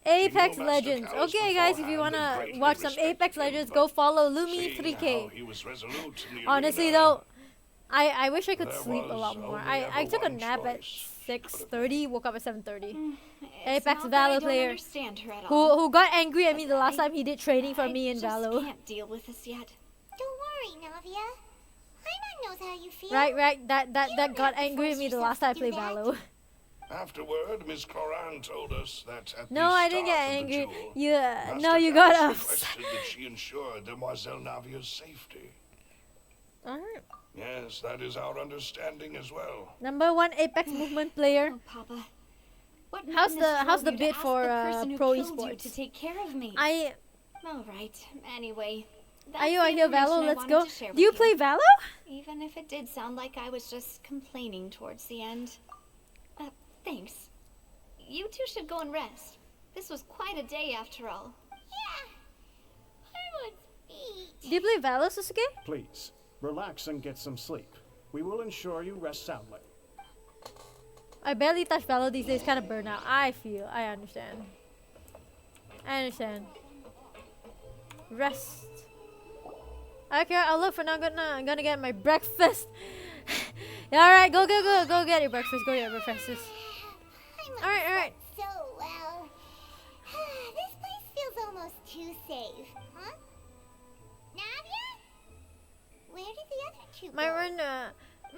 Apex She knew Master Legends. Cal's Okay, guys, if you beforehand and wanna greatly watch some respected Apex him, Legends, but go follow seeing how Lumi3K. he was resolute in the Honestly, arena, though, I wish I could there sleep a was lot more. only I ever took a one nap at choice. 6:30, woke up at 7:30. It's Apex not that I Valo don't player understand her at all. who got angry at me the last I- time he did training for me in I just Valo. can't deal with this yet. Don't worry, Navia. Paimon knows how you feel. Right. That You don't got have to angry at force me the yourself last time I to played do that. Valo. Afterward, Miss Cloran told us that at No, the I start didn't get of the angry. duel, Yeah, Master no, you got Calus upset. requested that she ensure Demoiselle Navia's safety. Alright. Yes, that is our understanding as well. Number 1 Apex movement player. Oh, Papa. What How's madness the- how's drove the you bid to ask for, the person who pro killed you esports? to take care of me? All right. Anyway, that's Are you the out here, information Valo? I Let's wanted go. to share Do you with play Valo? Even if it did sound like I was just complaining towards the end. Thanks. You two should go and rest. This was quite a day after all. Yeah. Paimon's feet. Do you play Valo, Sasuke? Please, relax and get some sleep. We will ensure you rest soundly. I barely touch Valo these days, kind of burnout. I understand. Rest. Okay, I'll look for now. I'm gonna get my breakfast. Alright, go get your breakfast. Go get your breakfast. Paimon Alright. slept so well. This place feels almost too safe, huh? Navia? Where did the other two My go? run,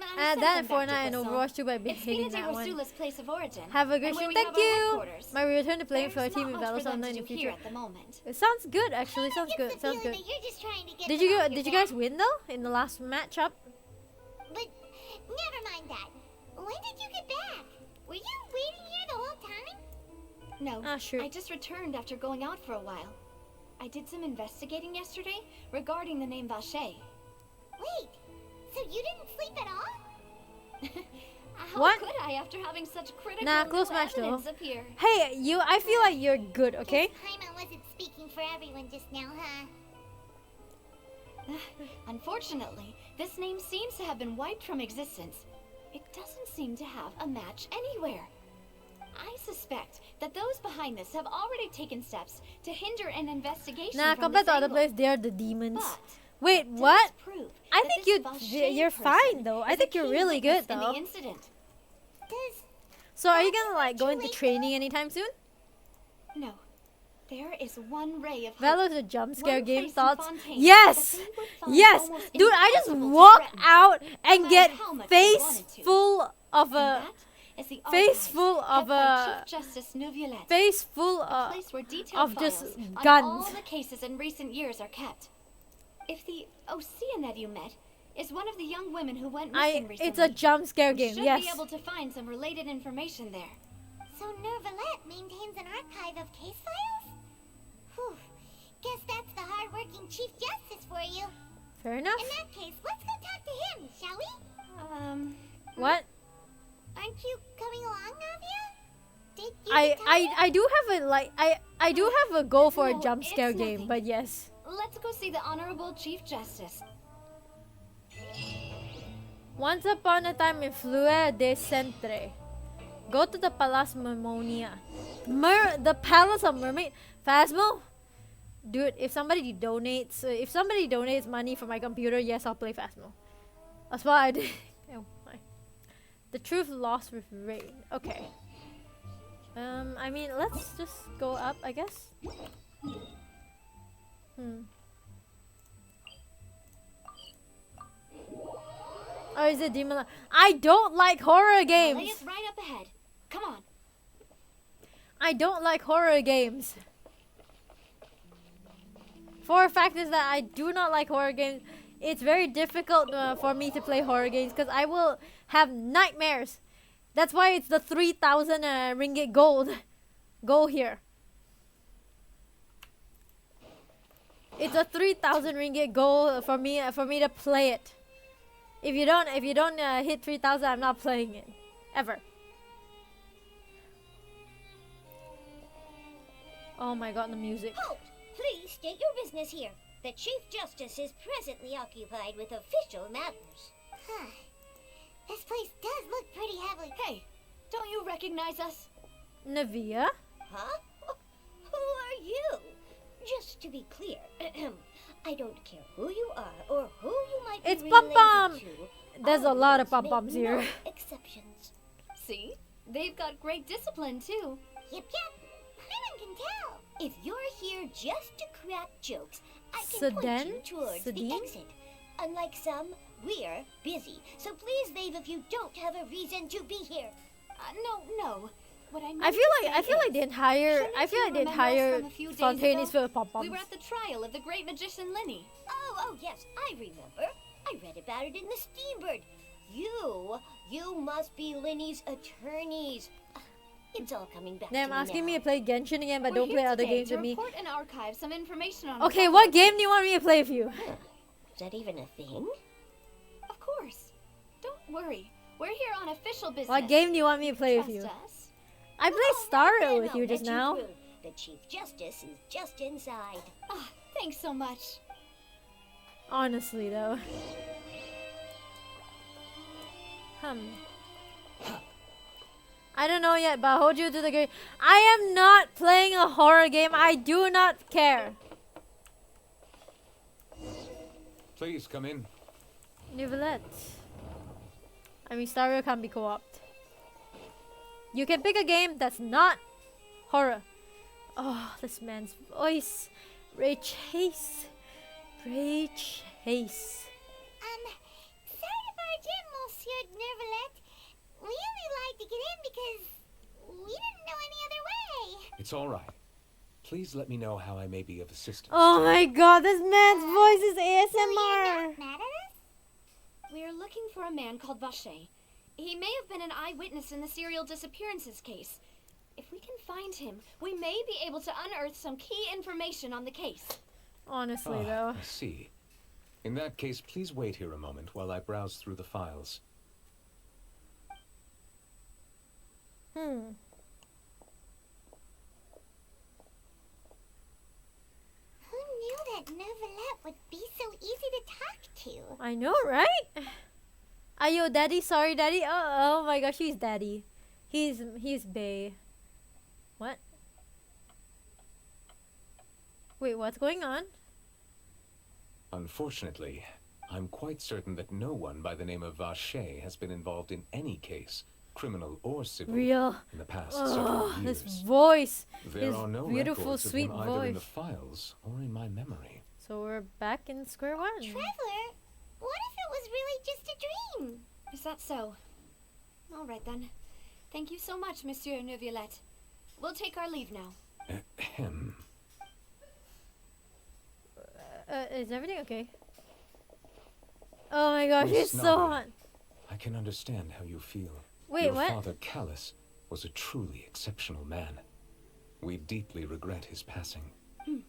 I sent that them and back to Fortnite and Brazil. Overwatch 2 by It's hitting Venus that one. Rosula's place of origin. Have a good and where stream. we Thank have our you. headquarters. My return to playing for a There's team not in much Valo for them Online to in do the here future. at the moment. It sounds good, actually. Sounds Kinda good. gets the Sounds feeling good. that you're just trying to get Did them you off did your you guys back. win though in the last matchup? But never mind that. When did you get back? Were you waiting here the whole time? No, Ah, sure. I just returned after going out for a while. I did some investigating yesterday regarding the name Vache. Wait, so you didn't sleep at all? How What? could I after having such critical Nah, new close match, though. evidence appear? Hey, you. I feel like you're good. Okay. Guess Paimon wasn't speaking for everyone just now, huh? Unfortunately, this name seems to have been wiped from existence. It doesn't seem to have a match anywhere. I suspect that those behind this have already taken steps to hinder an investigation Nah, from compared this to other angle. players, they're the demons. But Wait, does what? prove I that think this you Vache you're person fine though. I is a think you're key really witness good in though. the incident. Does So are you gonna like go into training anytime soon? No. There is one ray of hope. Valo's a jump scare One game. place in Thoughts? Fontaine Yes, that they would find yes, almost dude. I just impossible to walk threaten, out and no get matter how much they face wanted to. full of And a that is the face archives full of kept by a Chief Justice Neuvillette, face full a place where detailed of just files on guns. all the cases in recent years are kept. If the Ocean that you met is one of the young women who went missing recently, It's a jump scare we game. should Yes. be able to find some related information there. so Neuvillette maintains an archive of case files? Whew. Guess that's the hard-working Chief Justice for you. Fair enough. In that case, let's go talk to him, shall we? What? Aren't you coming along, Navia? Did you get tired? I do have a like I do have a goal for a No, jump it's scare game, nothing. but yes. Let's go see the Honorable Chief Justice. Once upon a time in Fleur de Centre. Go to the Palace Mermonia. The Palace of Mermaid. Phasmo? Dude, if somebody donates money for my computer, yes, I'll play Phasmo. That's what I did. Oh my. The truth lost with rain. Okay. I mean, let's just go up, I guess. Or is it Demon? I don't like horror Lay games. it right up ahead. Come on. I don't like horror games. For a fact is that I do not like horror games. It's very difficult for me to play horror games because I will have nightmares. That's why it's the 3,000 ringgit gold. Go here. It's a 3,000 ringgit goal for me to play it. If you don't hit 3,000, I'm not playing it ever. Oh my god, the music. Halt! Please state your business here. the Chief Justice is presently occupied with official matters. Huh. This place does look pretty heavily. Hey, don't you recognize us? Navia? Huh? Who are you? Just to be clear, I don't care who you are or who you might It's be Pom related Pom! to. There's a All lot of rules Pom Poms make here. no exceptions. See? They've got great discipline, too. Yep. Paimon can tell. If you're here just to crack jokes, I can point Sedan? you towards Sedin? the exit. Unlike some, we're busy. So please leave if you don't have a reason to be here. No. What I meant I to feel say like is, the entire shouldn't you remember us from a few days Fontaine ago? is full of pom we poms. were at the trial of the great magician Linny. Oh, yes, I remember. I read about it in the Steambird. You must be Linny's attorneys. It's all coming back Damn, to me asking now. me to play Genshin again, but We're don't here play other today games to with me. report and archive some information on Okay, the what game do you want me to play with you? Is that even a thing? Of course. Don't worry. We're here on official business. What game do you want me to play with Trust you? us. I played Then Stario with I'll you let just now. through. The Chief Justice is just inside. Ah, thanks so much. Honestly, though. I don't know yet, but hold you to the game. I am not playing a horror game. I do not care. Please come in. Nivelette. I mean, Stario can't be co-opted. You can pick a game that's not horror. Oh, this man's voice. Ray Chase. Ray Chase. Sorry to barge in, Monsieur Nervalette. We only lied to get in because we didn't know any other way. It's all right. Please let me know how I may be of assistance. Oh my god, this man's voice is Will you ASMR. not mad at us? We're looking for a man called Vache. He may have been an eyewitness in the serial disappearances case. If we can find him, we may be able to unearth some key information on the case. Honestly, though. I see. In that case, please wait here a moment while I browse through the files. Hmm. Who knew that Nervalette would be so easy to talk to? I know, right? Ayo, daddy. Sorry, daddy. Oh my gosh, he's daddy. He's bae. What? Wait, what's going on? Unfortunately, I'm quite certain that no one by the name of Vache has been involved in any case, criminal or civil, Real. in the past Oh, several his years. voice. There his are no beautiful, records of sweet him either in the voice. files or in my memory. So we're back in square one. Traveler, what if it was really just a dream? Is that so? All right then. Thank you so much, Monsieur Neuvillette. We'll take our leave now. Ahem. Is everything okay? Oh my gosh, Miss he's so Nobby, hot. I can understand how you feel. Wait, Your what? father, Callus, was a truly exceptional man. We deeply regret his passing. And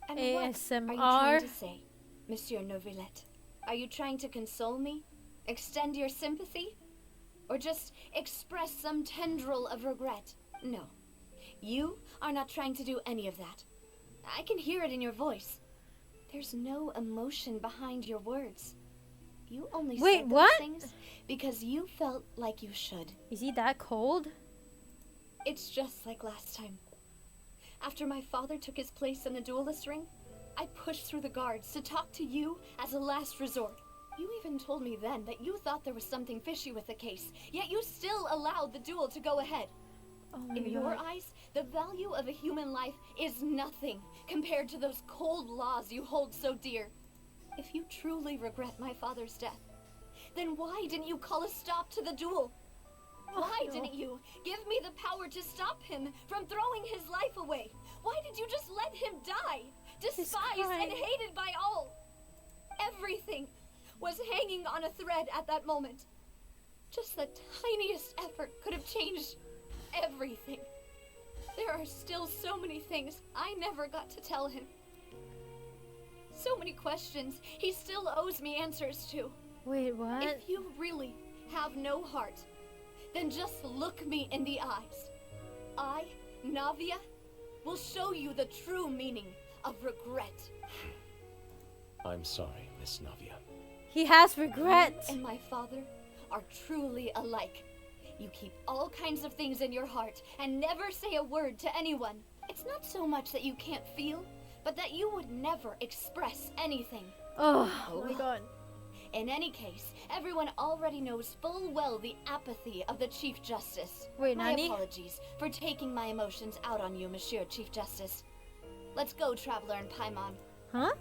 what are you ASMR. trying to say, Monsieur Neuvillette? Are you trying to console me? Extend your sympathy? Or just express some tendril of regret? No. You are not trying to do any of that. I can hear it in your voice. There's no emotion behind your words. You only Wait, said those what? things because you felt like you should. Is he that cold? It's just like last time. After my father took his place in the duelist ring, I pushed through the guards to talk to you as a last resort. You even told me then that you thought there was something fishy with the case, yet you still allowed the duel to go ahead. Oh my In your god. eyes, the value of a human life is nothing compared to those cold laws you hold so dear. If you truly regret my father's death, then why didn't you call a stop to the duel? Why no. didn't you give me the power to stop him from throwing his life away? Why did you just let him die? Despised crying. and hated by all. Everything was hanging on a thread at that moment. Just the tiniest effort could have changed everything. There are still so many things I never got to tell him. So many questions he still owes me answers to. Wait, what? If you really have no heart, then just look me in the eyes. I, Navia, will show you the true meaning of regret. I'm sorry, Miss Navia. He has regret. You and my father are truly alike. You keep all kinds of things in your heart and never say a word to anyone. It's not so much that you can't feel, but that you would never express anything. Oh my god. In any case, everyone already knows full well the apathy of the Chief Justice. Wait, my Nani? apologies for taking my emotions out on you, Monsieur Chief Justice. Let's go, Traveler and Paimon. Huh?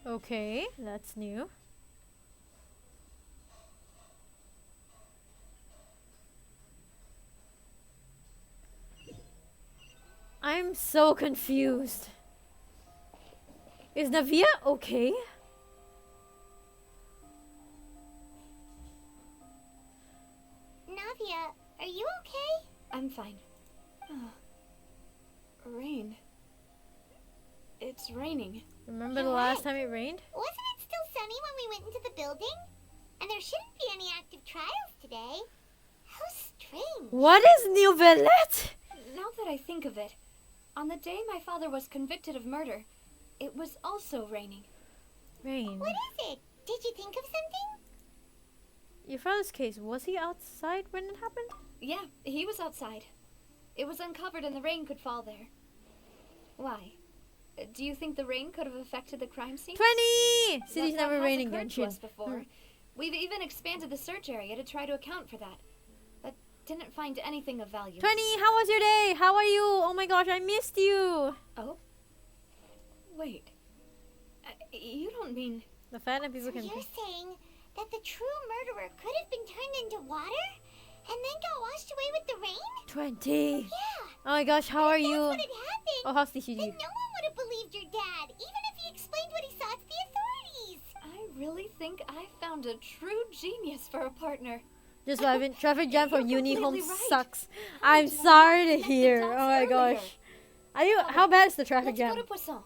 Okay, that's new. I'm so confused. Is Navia okay? Navia, are you okay? I'm fine. Rain. It's raining. Remember the You're last right. time it rained? Wasn't it still sunny when we went into the building? And there shouldn't be any active trials today. How strange. What is Nouvellette? Now that I think of it, on the day my father was convicted of murder, it was also raining. Rain. What is it? Did you think of something? Your father's case, was he outside when it happened? Yeah, he was outside. It was uncovered and the rain could fall there. Why? Do you think the rain could have affected the crime scene? 20! City's That never has raining, occurred to Genshin. us before. We've even expanded the search area to try to account for that, but didn't find anything of value. 20, how was your day? How are you? Oh my gosh, I missed you. Oh? Wait. You don't mean... The Phantom people So can... you're saying that the true murderer could have been turned into water and then got washed away with the rain? 20. Yeah. Oh my gosh, how are If you? that's what had happened, Oh, how's the then CG? no one would have believed your dad, even if he explained what he saw to the authorities. I really think I found a true genius for a partner. Just driving traffic jam for You're uni home completely right. sucks. I'm sorry to Left the hear. dots Oh my earlier. gosh. Are you? How bad is the traffic Let's jam? go to Poisson.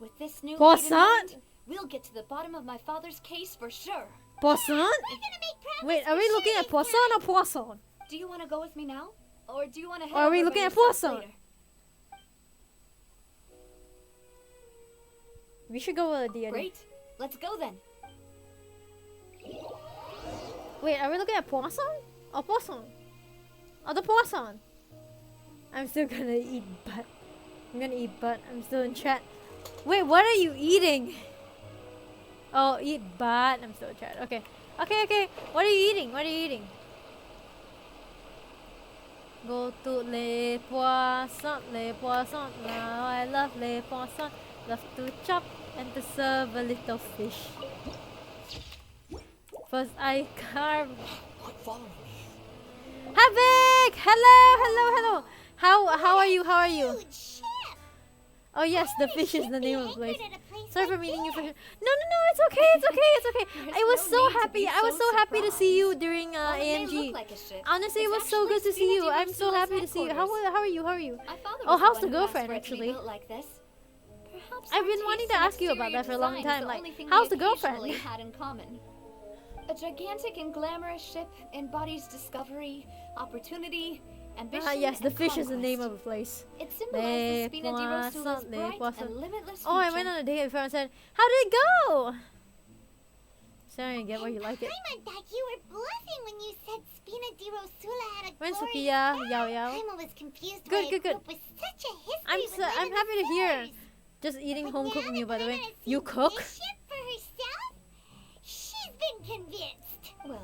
With this new Poisson? lead in mind, we'll get to the bottom of my father's case for sure. Poisson? We're gonna make progress. Wait, are for we sure looking at this Poisson time. or Poisson? Do you want to go with me now? Or do you want to head Or are we over looking by at yourself Poisson? later? We should go with the other. Great. Let's go then. Wait, are we looking at Poisson? Or Poisson? Oh, the Poisson. I'm still gonna eat butt. I'm gonna eat butt. I'm still in chat. Wait, what are you eating? Oh, eat butt. I'm still in chat. Okay. Okay. What are you eating? What are you eating? Go to les poissons, les poissons. Now I love les poissons. Love to chop and to serve a little fish. First I carve. Quit following me. Havoc! Hello. How are you? How are you? Huge ship. Oh yes, the Why would a fish is ship the be name of the place. anchored at a place Sorry for like meeting you for. this? No, it's okay. There's I was no so need to happy. be I was so so happy to see you surprised. during While it may AMG. look like a ship, Honestly, it it's was so actually good to see you. Spina I'm so Dirosula's happy to see you. How headquarters. are you? How are you? My father Oh, was how's the the one who asked girlfriend, for it to be actually? built like this. Perhaps I've our been wanting taste to in ask you about exterior that for a long design is time, the like, only thing how's we the girlfriend? occasionally had in common. A gigantic and glamorous ship embodies discovery, opportunity, ambition, Yes, the and fish is the name conquest. of a place. It symbolizes Les Spina Dirosula's poissons, les bright poissons. and limitless Oh, I future. went on a date before and said, "How did it go?" Sorry, I get why you like it. Paimon thought you were bluffing when you said Spina Dirosula had a When's glorious Sophia? past. Yao Yao? Paimon was confused Good, why good, a good. group with such a history I'm happy to hear. Just eating home cooked meal, by the way. You cook? This ship for herself? She's been convinced. Well,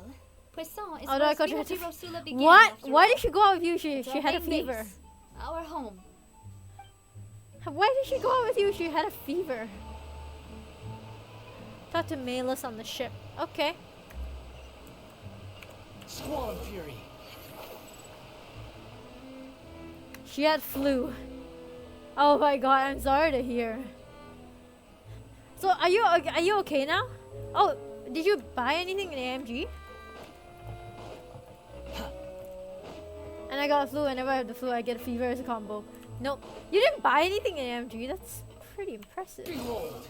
Poisson is Although I where got Spina to- Dirosula began. What? after Why all. did she go out with you? She It's our had a main fever. base, our home. Why did she go out with you? She had a fever. Thought to mail us on the ship. Okay. Squall and Fury. She had flu. Oh my god, I'm sorry to hear. So are you okay now? Oh, did you buy anything in AMG? And I got a flu. Whenever I have the flu, I get a fever as a combo. Nope. You didn't buy anything in AMG. That's pretty impressive. Behold.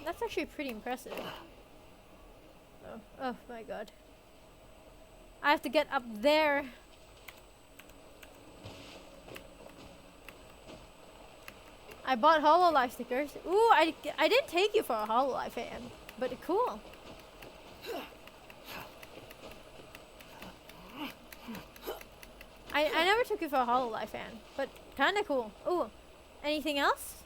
That's actually pretty impressive. Oh my god. I have to get up there. I bought HoloLive stickers. Ooh, I didn't take you for a HoloLive fan, but cool. I never took you for a HoloLive fan, but kinda cool. Ooh, anything else?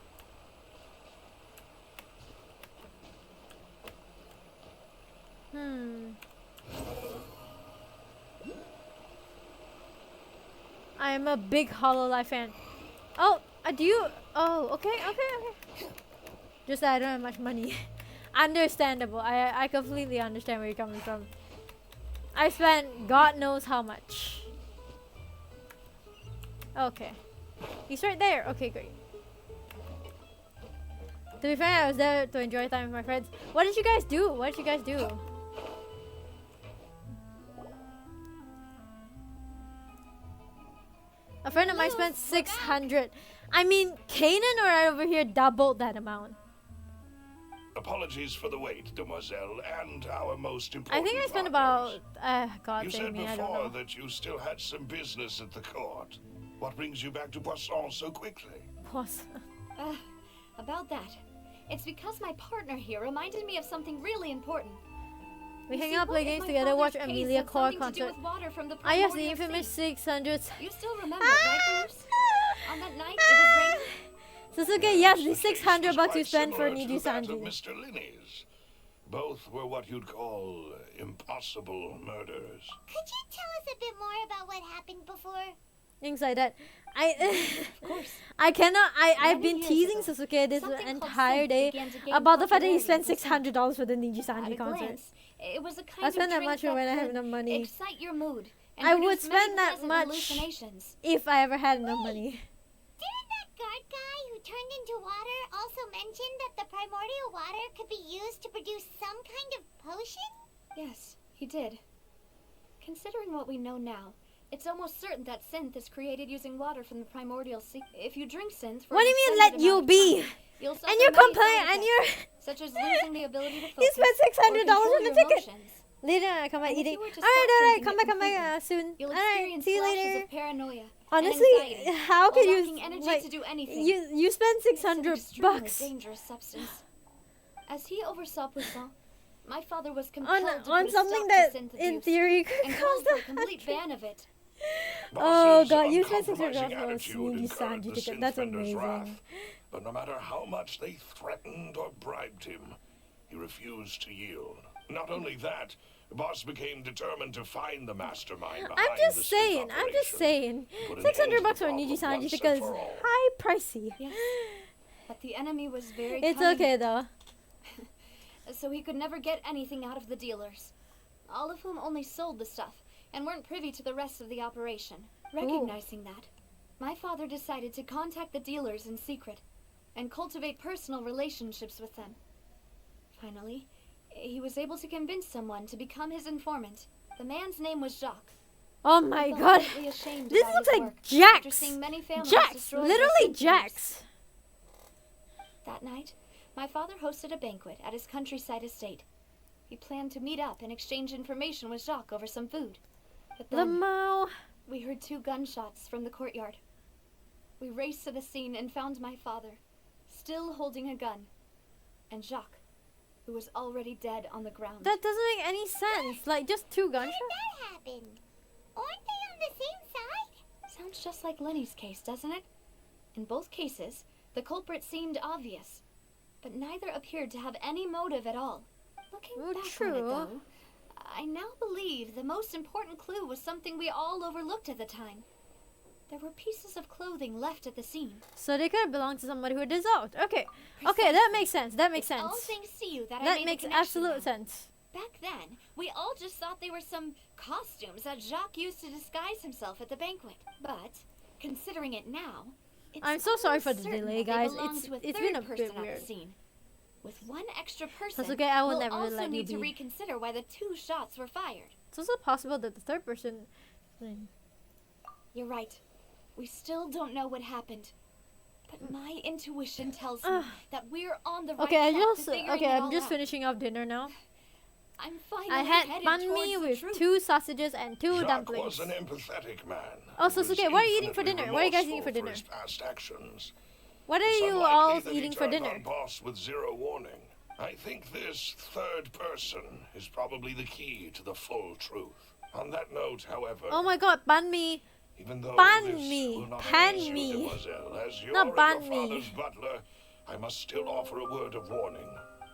I am a big HoloLive fan. Oh, do you? Oh, okay. Just that I don't have much money. Understandable. I completely understand where you're coming from. I spent God knows how much. Okay. He's right there. Okay, great. To be fair, I was there to enjoy time with my friends. What did you guys do? A friend of mine spent 600. I mean, Kanan or I over here doubled that amount. Apologies for the wait, demoiselle, and our most important I think I spent partners. about, God You save said me, I don't before know. that you still had some business at the court. What brings you back to Poisson so quickly? Pause. About that. It's because my partner here reminded me of something really important. We You hang see, out, play what if games my together, watch father's case Amelia had Core something to do concert. with water from the Ah yes, the primordial infamous sea? 600. You still remember, right, Bruce? On that night, it was raining. Sasuke, yes, the The case 600 was bucks you quite spent for similar to Niji that of Sanji. Mr. Linney's. Both were what you'd call impossible murders. Could you tell us a bit more about what happened before? Things like that. Of course. I cannot. I've Many been years teasing ago, Sasuke this something called entire synth day began to gain about the fact that he spent popularity in $600 for the Niji At Sanji a concert. glance, it was a kind I of spend that drink much when I have could enough money. excite your mood and I would produce many spend that pleasant much hallucinations. if I ever had enough money. Didn't that guard guy who turned into water also mention that the primordial water could be used to produce some kind of potion? Yes, he did. Considering what we know now, it's almost certain that synth is created using water from the primordial sea. If you drink synth for What do an you mean extended let you amount of be? time, you'll suffer And you're many complaining, side and effects, you're such as losing the ability to focus. you spent $600 or on the control your ticket. emotions. Later, I come back And if eating. you were to Alright, stop alright, drinking come it back soon. You'll Alright, experience see you flashes later. of paranoia Honestly, and anxiety, how could while you lacking energy like to do anything. you spend It's an 600 extremely bucks dangerous substance. As he oversaw Poisson, my father was compelled to put on a something stop that to synth in abuse theory could and cost called for a a complete hundred. ban of it. Oh Boss's god, you spent $600 uncompromising for a attitude Niji incurred Sanji the ticket. That's Synthbender's amazing. wrath. But no matter how much they threatened or bribed him, he refused to yield. Not only that, Boss became determined to find the mastermind behind I'm just the synth saying, operation. Put an 600 end to bucks the for a Niji problem Sanji once ticket and is for all. high pricey. Yes, but the enemy was very It's cunning, okay though. so he could never get anything out of the dealers, all of whom only sold the stuff and weren't privy to the rest of the operation. Recognizing that, my father decided to contact the dealers in secret and cultivate personal relationships with them. Finally, he was able to convince someone to become his informant. The man's name was Jacques. Oh He my felt god. greatly ashamed This about looks his like work after Jax. seeing many families Jax, destroyed by literally synth Jax. That night, my father hosted a banquet at his countryside estate. He planned to meet up and exchange information with Jacques over some food. But The then Mao. we heard 2 gunshots from the courtyard. We raced to the scene and found my father, still holding a gun, and Jacques, who was already dead on the ground. That doesn't make any sense. Like just 2 How did gunshots. that happen? Aren't they on the same side? Sounds just like Lenny's case, doesn't it? In both cases, the culprit seemed obvious, but neither appeared to have any motive at all. Looking Oh, back on true. it, though, I now believe the most important clue was something we all overlooked at the time. There were pieces of clothing left at the scene. So they could have belonged to somebody who dissolved. Okay. Okay, that makes sense. That makes It's all sense. thanks to you that I That made makes the connection absolute now. sense. Back then, we all just thought they were some costumes that Jacques used to disguise himself at the banquet. But, considering it now, it's I'm so sorry almost for the certain delay, that they guys. belonged It's- to a it's third been a person bit at weird. the scene. With one extra person, Sasuke, I will we'll never also let you need to be. reconsider why the 2 shots were fired. It's also possible that the third person. You're right. We still don't know what happened. But my intuition tells me that we're on the right Okay, track to figuring it I'm all just out. finishing off dinner now. I'm finally I had headed banh mi towards the with truth. 2 sausages and 2 Jacques dumplings. was an empathetic man. Oh, who was Sasuke, what are you eating for infinitely dinner? What are you guys eating remorseful for dinner? his past actions. What are It's you unlikely all that he eating for turned dinner? on Boss with zero warning. I think this third person is probably the key to the full truth. On that note, however, Oh my god, banh mi. even though Banh this mi. will not Pan please you, mi. Demoiselle, as you're Not your banh mi. father's butler, I must still offer a word of warning.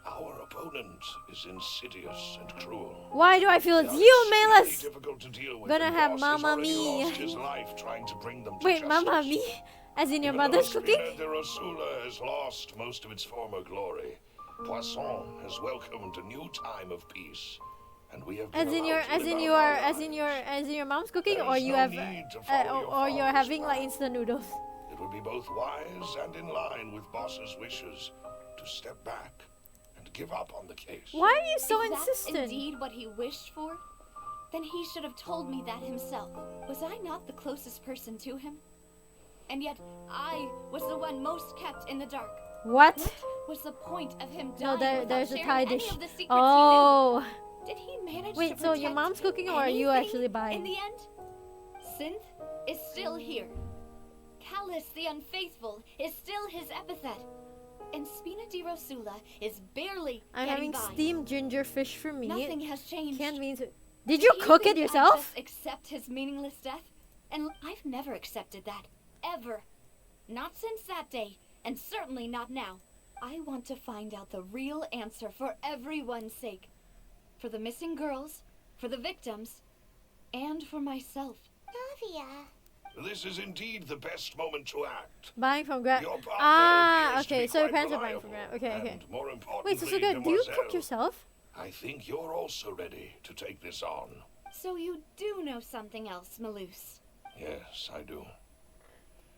Our opponent is insidious and cruel. Why do I feel They it's are you, extremely Melis? difficult to deal with, Gonna and have Boss has Mamma already Mia. lost his life trying to bring them to Wait, justice. Mamma mi? As in your Even mother's though cooking? Spina de Rosula has lost most of its former glory, Poisson has welcomed a new time of peace, and we have been As in your, allowed to as live in out your, our as in your, lives. as in your mom's cooking, There or is you no have, need to follow your or you're father's having like plan. instant noodles. It would be both wise and in line with Boss's wishes to step back and give up on the case. Why are you so Is that insistent? indeed what he wished for? Then he should have told me that himself. Was I not the closest person to him? And yet, I was the one most kept in the dark. What? What was the point of him No, dying without there's a sharing Thai any dish. of the secrets Oh. he knew? Did he manage to Wait, so your protect mom's cooking or are you anything actually buying? in the end? Synth is still here. Callus the Unfaithful is still his epithet. And Spina di Rosula is barely I'm getting having by. steamed ginger fish for me. Nothing has changed. Can't mean to. Did you Do cook it think I yourself? just accept his meaningless death? And I've never accepted that. Ever. Not since that day. And certainly not now. I want to find out the real answer for everyone's sake. For the missing girls, for the victims, and for myself. Navia. This is indeed the best moment to act. Buying from Grab. Your partner Ah, appears to okay. be So your quite parents are buying from reliable, Grab. Okay, okay. and more Wait, so importantly, good. Do you cook Demoiselle, yourself? I think you're also ready to take this on. So you do know something else, Maloose. Yes, I do.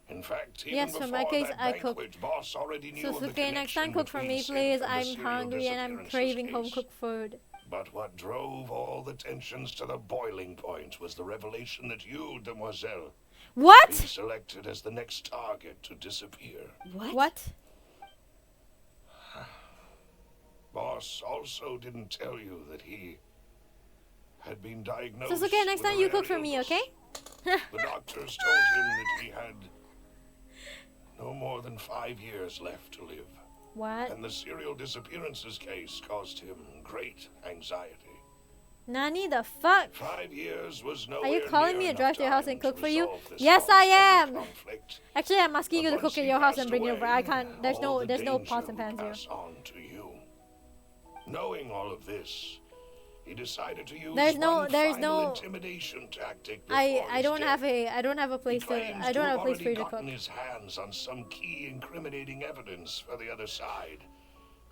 In fact, even Yes, for before my case, that I cook. banquet, Boss already knew So of the Susuke, next time connection cook for between me, Synth please. and the I'm serial hungry and I'm disappearances craving home case. cooked food. But what drove all the tensions to the boiling point was the revelation that you, Demoiselle, What? been selected as the next target to disappear. What? Boss also didn't tell you that he had been diagnosed. Susuke, next with time a you rare cook for me, illness. okay? The doctors told him that he had no more than 5 years left to live. What? And the serial disappearances case caused him great anxiety. Nani the fuck? 5 years was no. Are you calling me to drive to your house and cook for you? Yes, Yes, I am. Actually, I'm asking you to cook at your house and bring it over. I can't. There's no pots and pans here. On to you. Knowing all of this, he decided to use There's no- one there's final no- intimidation tactic. I before his don't death. have a place He to. claims I don't to have a place already for you to cook. gotten his hands on some key incriminating evidence for the other side,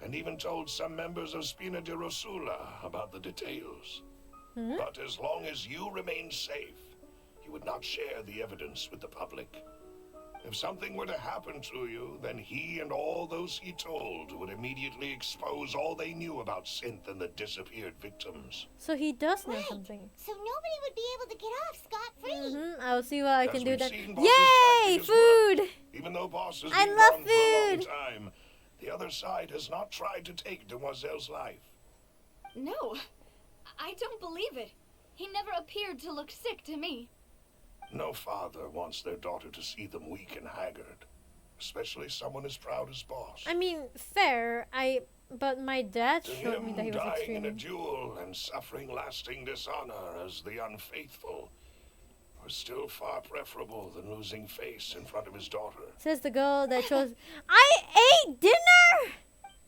and even told some members of Spina de Rosula about the details. Hmm? But as long as you remain safe, he would not share the evidence with the public. If something were to happen to you, then he and all those he told would immediately expose all they knew about Synth and the disappeared victims. So he does know Right. something. So nobody would be able to get off scot-free. I'll see what I As can do we've then. seen, Boss's Yay! tactic has worked. Food! Even though Boss has I been love gone for a long food. time, the other side has not tried to take Demoiselle's life. No, I don't believe it. He never appeared to look sick to me. No father wants their daughter to see them weak and haggard, especially someone as proud as Boss. I mean, fair. But my dad To showed me him, that he was dying in a extremely. duel and suffering lasting dishonor as the unfaithful was still far preferable than losing face in front of his daughter. Says the girl that chose. I ate dinner.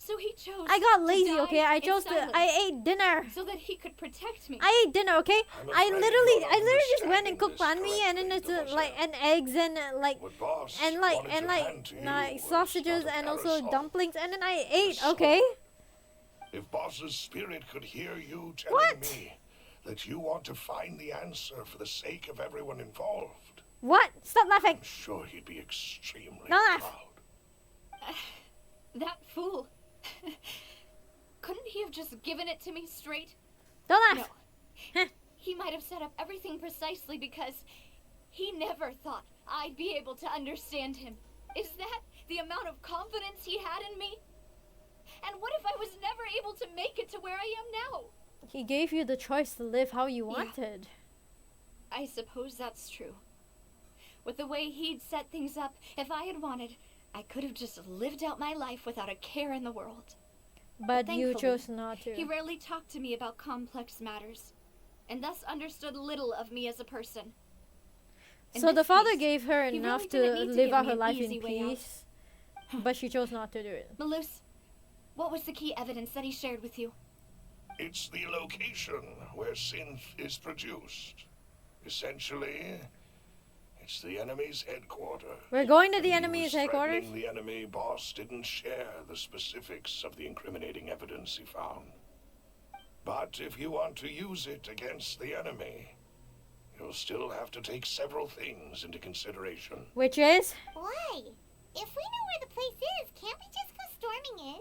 So he chose. I got to lazy. die Okay, I in chose to. silence I ate dinner. so that he could protect me. I ate dinner, okay? I'm I afraid literally you're just went and understanding cooked this banh mi and then it's correctly, like and eggs and What Boss wanted to hand to you was sausages not a and also parasol. dumplings and then I ate, soul. okay? If Boss's spirit could hear you telling What? me that you want to find the answer for the sake of everyone involved, What? Stop laughing. I'm sure he'd be extremely Don't laugh. proud. That fool. Couldn't he have just given it to me straight? Don't No. laugh. Huh. He might have set up everything precisely because he never thought I'd be able to understand him. Is that the amount of confidence he had in me? And what if I was never able to make it to where I am now? He gave you the choice to live how you Yeah. wanted. I suppose that's true. With the way he'd set things up, if I had wanted, I could have just lived out my life without a care in the world. But you thankfully, chose not to. He rarely talked to me about complex matters, and thus understood little of me as a person. In So the this father case, gave her he enough really to didn't need to live give out me her an life in easy way out. peace, but she chose not to do it. Malus, what was the key evidence that he shared with you? It's the location where synth is produced. Essentially, it's the enemy's headquarters. We're going to the When he enemy's was headquarters? threatening the enemy, boss didn't share the specifics of the incriminating evidence he found. But if you want to use it against the enemy, you'll still have to take several things into consideration. Which is? Why? If we know where the place is, can't we just go storming in?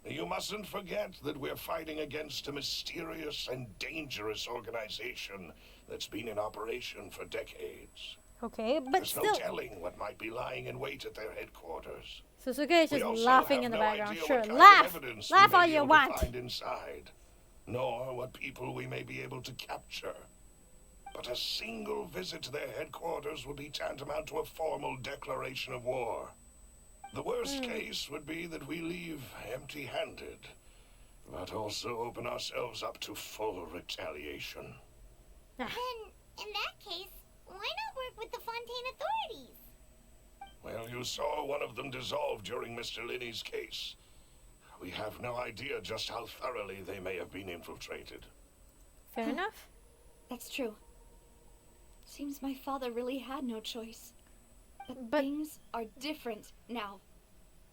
You mustn't forget that we're fighting against a mysterious and dangerous organization that's been in operation for decades. Okay, but There's still. no telling what might be lying in wait at their headquarters. Susuke is We just also laughing have in the no background. idea Sure, what kind laugh! of evidence Laugh we may all be you able to want! find inside, nor what people we may be able to capture. But a single visit to their headquarters would be tantamount to a formal declaration of war. The worst case would be that we leave empty-handed, but also open ourselves up to full retaliation. Then, in that case, why not work with the Fontaine authorities? Well, you saw one of them dissolve during Mr. Linney's case. We have no idea just how thoroughly they may have been infiltrated. Fair enough. That's true. Seems my father really had no choice. But- Things are different now.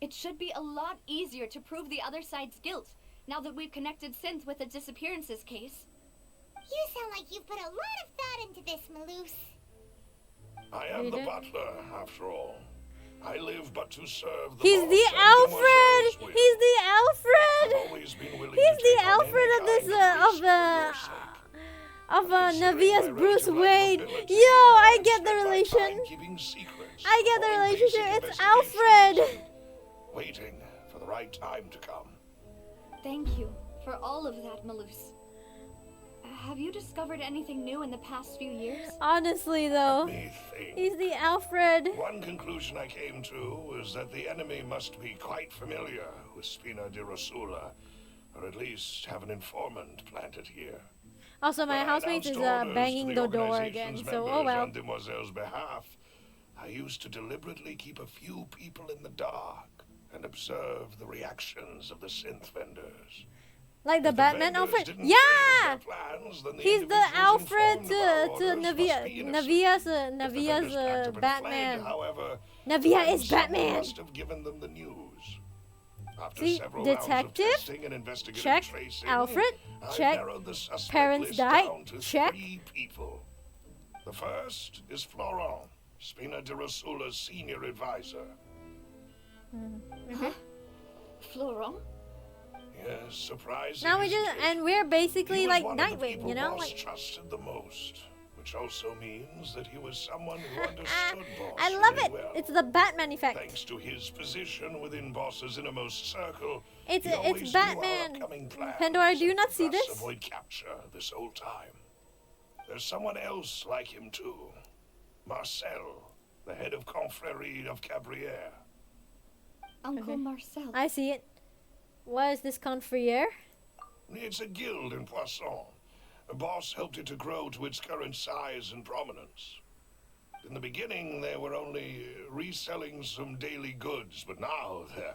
It should be a lot easier to prove the other side's guilt, now that we've connected Synth with the disappearances case. You sound like you've put a lot of thought into this, Malus. I am You the did? butler, after all. I live but to serve the He's boss the and Alfred! demoiselle's will. He's the I've Alfred! always been willing He's to the take on Alfred any of this, kind of risk for your sake. Considering Navia's my Bruce relative Wayne. mobility, Yo, I I've get spent the my relation. time keeping secrets, I get the performing relationship. basic It's investigations, Alfred. and waiting for the right time to come. Thank you for all of that, Malus. Have you discovered anything new in the past few years? Honestly, though, Let me think. he's the Alfred. One conclusion I came to was that the enemy must be quite familiar with Spina di Rosula, or at least have an informant planted here. Also, my When I housemate is announced orders to banging the door organization's again, so oh members well. on Demoiselle's behalf, I used to deliberately keep a few people in the dark and observe the reactions of the synth vendors. Like the If Batman vendors Alfred. didn't Yeah! change their plans, then He's the individuals Alfred informed of our to orders must be innocent. Navia's If the vendors packed up and fled, Batman. however, Navia then is someone Batman. must have given them the news. After See, several rounds of detective, testing and investigative check, tracing, Alfred, I check, narrowed the suspect parents list died, down to check. 3 people. The first is Florent, Spina di Rosula's senior advisor. Florent? Yes, surprising. Now we isn't just, it? and we're basically He was like one of the Nightwing, people you know? Boss Like, trusted the most, which also means that he was someone who understood Boss I love really it. well. It's the Batman effect. Thanks to his position within Boss's innermost circle, It's he always knew our Batman. upcoming plans, Pandora, do you not see thus this? avoid capture this whole time. There's someone else like him too, Marcel, the head of Confrérie of Cabrières. Uncle Okay. Marcel. I see it. What is this confriere? It's a guild in Poisson. Boss helped it to grow to its current size and prominence. In the beginning, they were only reselling some daily goods, but now they're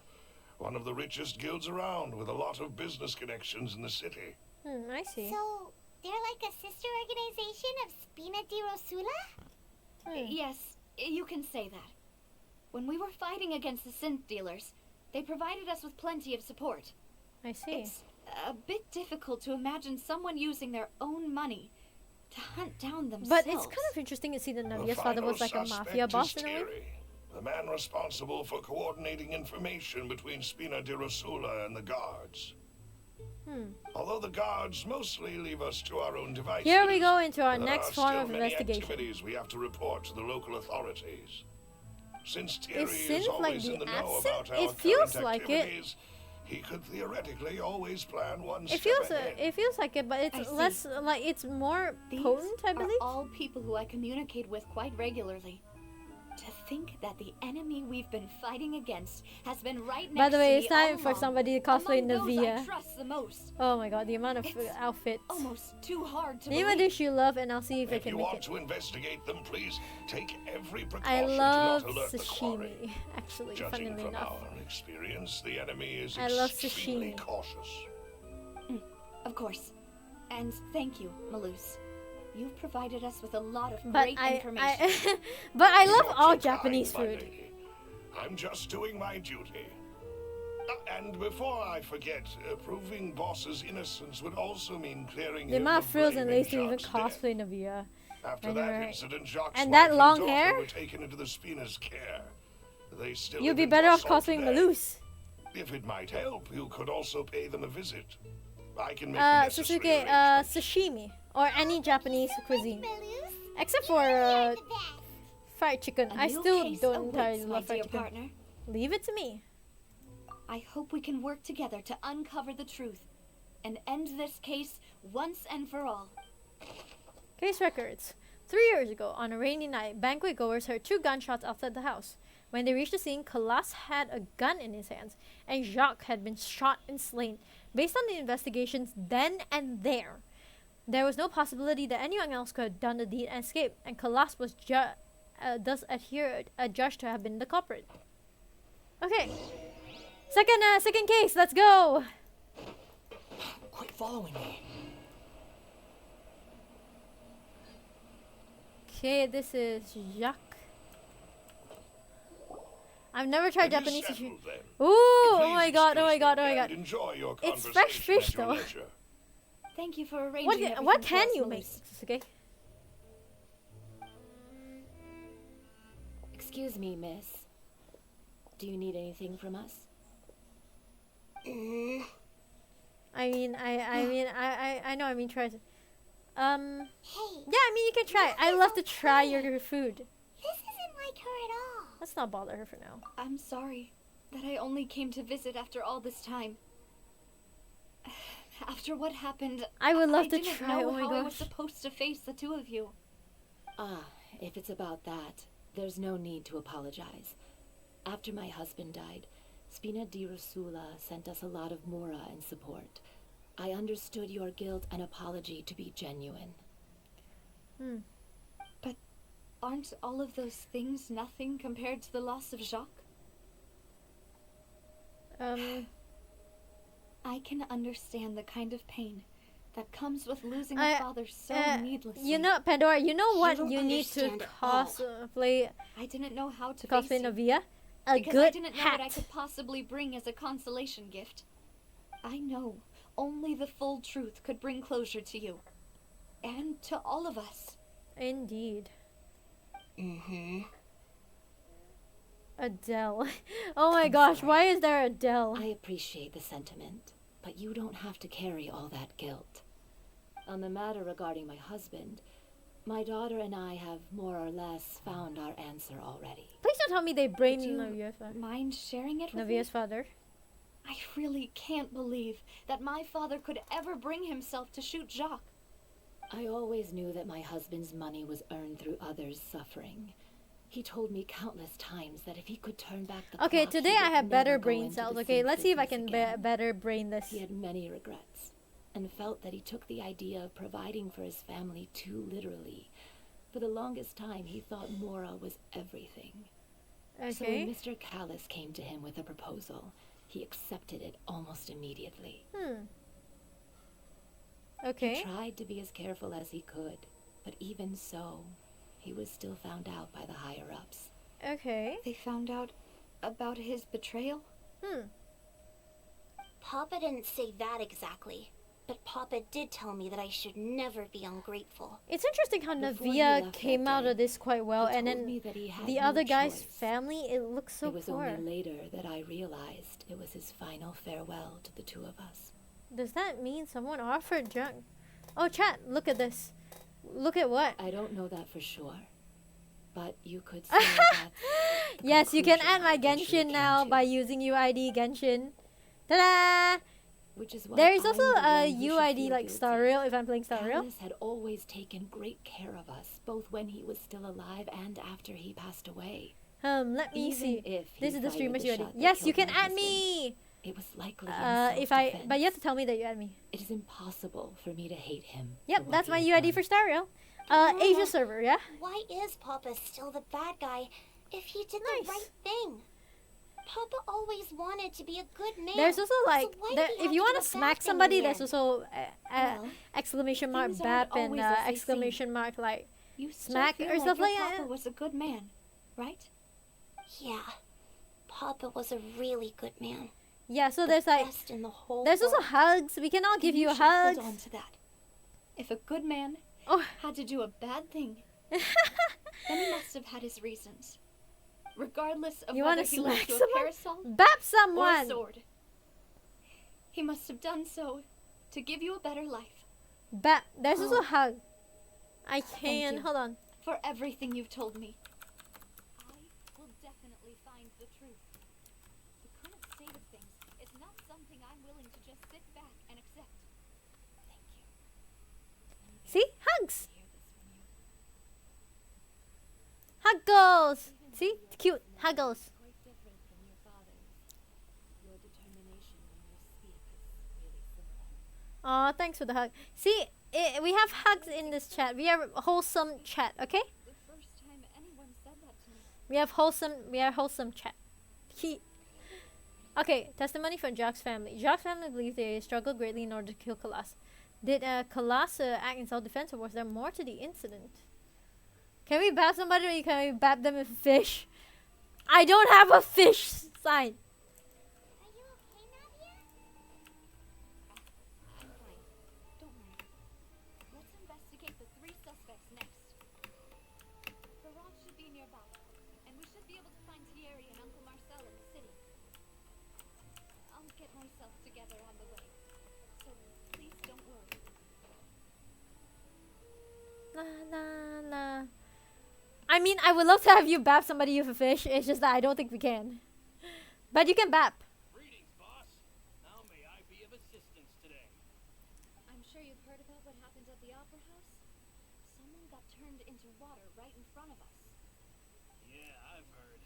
one of the richest guilds around, with a lot of business connections in the city. I see. So, they're like a sister organization of Spina di Rosula? Yes, you can say that. When we were fighting against the synth dealers, they provided us with plenty of support. I see. It's a bit difficult to imagine someone using their own money to hunt down themselves. But it's kind of interesting to see that The Navia's father was like a final mafia suspect boss is in a way. Thierry, the man responsible for coordinating information between Spina di Rosula and the guards. Although the guards mostly leave us to our own devices. Here we go into our there next are form still of many investigation. activities we have to report to the local authorities. Since Is Thierry is synth like always the in the know absent? about our It feels current like it. activities, he could theoretically always plan one It step feels ahead. it feels like it, but I it's see. less like it's more These potent, I are believe. all people who I communicate with quite regularly. To think that the enemy we've been fighting against has been right next By the way, to it's me all time for along. somebody to cosplay Among those I Navia. trust the most. Oh my god, the amount of It's outfits. Almost too hard to Name a believe. dish you love, and I'll see if I If can you make want it. to investigate them, please take every I precaution love to not alert the quarry. sashimi, actually, Judging funnily from enough. our experience, the enemy is I love extremely sashimi. cautious. Of course. And thank you, Malus. You've provided us with a lot of But great information. but I love Not all so Japanese kind, my food. lady. I'm just doing my duty. And before I forget, proving Boss's innocence would also mean clearing The him amount of of frills and blame in lace to even Jacques' death. cosplay Navia. After I know, that right? incident, Jacques' And wife that long daughter hair? were taken into the Spina's care. They still You'd live be in better off Bossall cosplaying today. Malus. If it might help, you could also pay them a visit. I can make the necessary Sasuke, arrangements. sashimi. Or any Japanese cuisine. Malus, Except for you're the best. fried chicken. A I new still case don't awaits, entirely my love fried dear chicken. partner. Leave it to me. I hope we can work together to uncover the truth and end this case once and for all. Case records. 3 years ago, on a rainy night, banquet goers heard 2 gunshots outside the house. When they reached the scene, Calas had a gun in his hands, and Jacques had been shot and slain. Based on the investigations then and there was no possibility that anyone else could have done the deed and escaped, and Calas was thus adjudged to have been the culprit. Okay. Second case, let's go! Quit following me. Okay, this is Jacques. I've never tried It is Japanese sushi. settled, then. Ooh, oh Please my god, oh my excuse god, me oh my and god. enjoy your It's fresh conversation fish, at your though. leisure. Thank you for arranging What everything can for us, you make, Malus. Sasuke? Excuse me, miss. Do you need anything from us? I know, try to. Hey, Yeah, you can try. I love to try your food. this isn't like her at all. Let's not bother her for now. I'm sorry that I only came to visit after all this time. After what happened, I would love I to didn't try. know Oh my how I was gosh. supposed to face the two of you. Ah, if it's about that, there's no need to apologize. After my husband died, Spina di Rosula sent us a lot of mora and support. I understood your guilt and apology to be genuine. But aren't all of those things nothing compared to the loss of Jacques? I can understand the kind of pain that comes with losing a father so needlessly. You know, Pandora, you know what don't you need to understand at all. cosplay I didn't know how to face cosplay you, Navia? A because good I didn't know what I hat. could possibly bring as a consolation gift. I know only the full truth could bring closure to you. And to all of us. Indeed. Adele. Oh my gosh, why is there Adele? I appreciate the sentiment, but you don't have to carry all that guilt. On the matter regarding my husband, my daughter and I have more or less found our answer already. Please don't tell me they brained Would you Navia's father. mind sharing it with me? Navia's father. I really can't believe that my father could ever bring himself to shoot Jacques. I always knew that my husband's money was earned through others' suffering. He told me countless times that if he could turn back the Okay, clock, he today I would have better never go brain into cells. the Okay, same let's see if I business can again. better brain this. He had many regrets, and felt that he took the idea of providing for his family too literally. For the longest time, he thought Mora was everything. So when Okay. Mr. Callis came to him with a proposal, he accepted it almost immediately. He Okay. tried to be as careful as he could, but even so, he was still found out by the higher-ups. Okay. They found out about his betrayal? Papa didn't say that exactly, but Papa did tell me that I should never be ungrateful. It's interesting how Before he Navia left came that out day, of this quite well, he and told then me that he had the no other guy's choice. family, it looks so It was poor. only later that I realized it was his final farewell to the two of us. Does that mean someone offered junk? Oh, chat, look at this. Look at what? I don't know that for sure, but you could say that. Yes, you can add my conclusion I eventually Genshin came now to. by using UID Genshin. Ta-da! Which is why There is I'm also the a one who should UID feel like guilty. Star Rail if I'm playing Star Rail. Callus had always taken great care of us, both when he was still alive and after he passed away. Let me Even see. if This he is the fired streamer's the UID. shot that Yes, you killed can my add me. It was likely in If I, self-defense. but you have to tell me that you add me. It is impossible for me to hate him. for Yep, what that's he my had UID done. for Star Rail. Asia server, yeah. Why is Papa still the bad guy if he did Nice. the right thing? Papa always wanted to be a good man. There's also like, so why there, did he if have you to want do to a bad smack thing somebody, in the there's end? also Well, exclamation mark things aren't BAP and always as they exclamation mark like You still smack feel or like stuff your like papa that. was a good man, right? Yeah. Papa was a really good man. Yeah, so The there's like, best in the whole there's also world. hugs. We can all give you should hold hugs. on to that. If a good man Oh. had to do a bad thing, then he must have had his reasons. Regardless of You whether wanna he smack left you a someone? parasol BAP or a someone. sword. He must have done so to give you a better life. BAP. There's also Oh. a hug. I can. you. Hold on. For everything you've told me. I will definitely find the truth. The current state of things is not something I'm willing to just sit back and accept. Thank you. See? Hugs. Huggles. See? It's cute. Huggles. Quite different from your father's. Your determination when you speak is really similar. Aw, thanks for the hug. See, we have hugs in this chat. We are a wholesome chat, okay? The first time anyone said that to me. We are wholesome chat. Okay, testimony from Jock's family. Jock's family believes they struggled greatly in order to kill Kalas. Did Kalas act in self-defense, or was there more to the incident? Can we bap somebody, or can we bap them with a fish? I don't have a fish sign. Are you okay, Nadia? I'm fine. Don't worry. Let's investigate the 3 suspects next. Garage should be nearby, and we should be able to find Thierry and Uncle Marcel in the city. I'll get myself together on the way, so please don't worry. La la la. I mean, I would love to have you bap somebody with a fish. It's just that I don't think we can. But you can bap. Greetings, boss. How may I be of assistance today? I'm sure you've heard about what happened at the Opera House. Someone got turned into water right in front of us. Yeah, I've heard.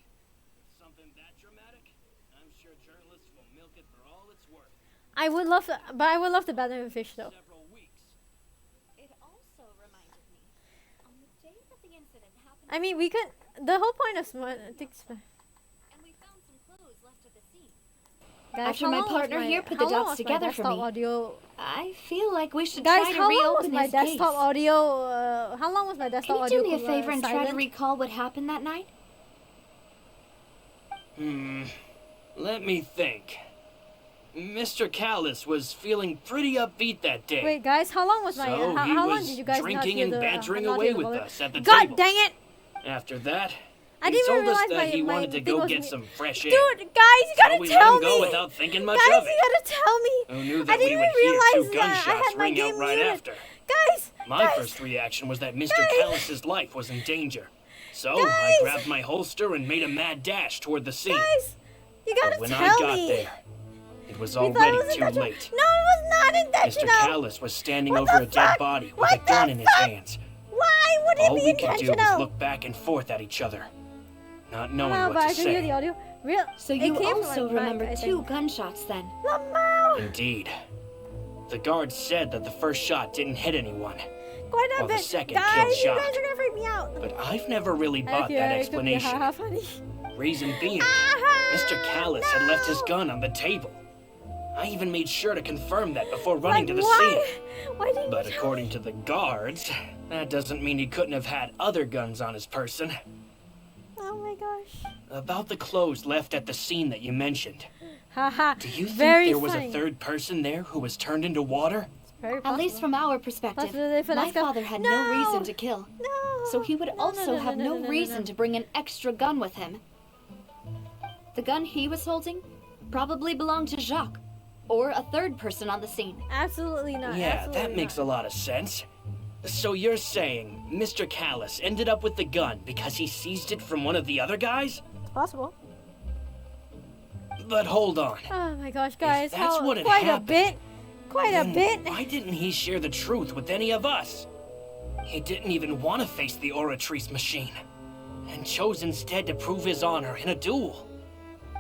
If something that dramatic, I'm sure journalists will milk it for all it's worth. I would love to, but I would love to bap them with a fish though. Several weeks. It also reminded me, on the day that the incident happened, I mean, we could. The whole point of smart. and we found some clothes left at the scene. how After my long was partner here put the how long dots was my together for desktop me. Audio? I feel like we should Guys, try to how long was reopen my his desktop case. audio? How long was my desktop Can you audio? do me a favor and try to silent? recall what happened that night? Let me think. Mr. Callus was feeling pretty upbeat that day. Wait, guys, how long was my? So How he long was did you guys not drinking hear and the? bantering not away hear the with volume? us at the God table. dang it! After that, I he didn't even told us realize that my he wanted to thing go was get mu- some fresh air. Dude, guys, you gotta So we tell let him me. go without thinking much Guys, of it. you gotta tell me. Who knew I that we didn't would even hear realize 2 that I gunshots had my ring game out right muted. after? Guys, My guys, first reaction was that Mr. Guys. Callus's life was in danger. So I Guys. grabbed my holster and made a mad dash toward the scene. guys, you gotta But when tell I got me. there, it was We thought it already was too intentional. late. No, it was not Mr. intentional. Callus was standing What over the a dead fuck? body with What a gun the in his fuck? hands. Why would it All be we could do was intentional? look back and forth at each other, not knowing No, what but to I can hear the say. audio. Real. So it you came from also my mic, remember I 2 think. gunshots then? Lamau. Indeed. The guards said that the first shot didn't hit anyone, Quite a while the bit. second Guys, killed you guys shot. are gonna freak me out. But I've never really I bought feel that it could be explanation. haha funny. Reason being, Aha, Mr. Callus had left his no. gun on the table. I even made sure to confirm that before running Like, to the why? scene. Why didn't But you tell according me? to the guards, that doesn't mean he couldn't have had other guns on his person. Oh my gosh. About the clothes left at the scene that you mentioned, Haha. do you think Very there was funny. a third person there who was turned into water? Very At least possible. from our perspective, Possibly for my Alaska. father had No. no reason to kill. No. So he would No, also have no reason no. to bring an extra gun with him. The gun he was holding probably belonged to Jacques, or a third person on the scene. Absolutely not. Yeah, absolutely that makes not. a lot of sense. So you're saying Mr. Callus ended up with the gun because he seized it from one of the other guys? It's possible. But hold on. Oh my gosh, guys! that's what had quite happened, quite a bit. Why didn't he share the truth with any of us? He didn't even want to face the Oratrice machine, and chose instead to prove his honor in a duel.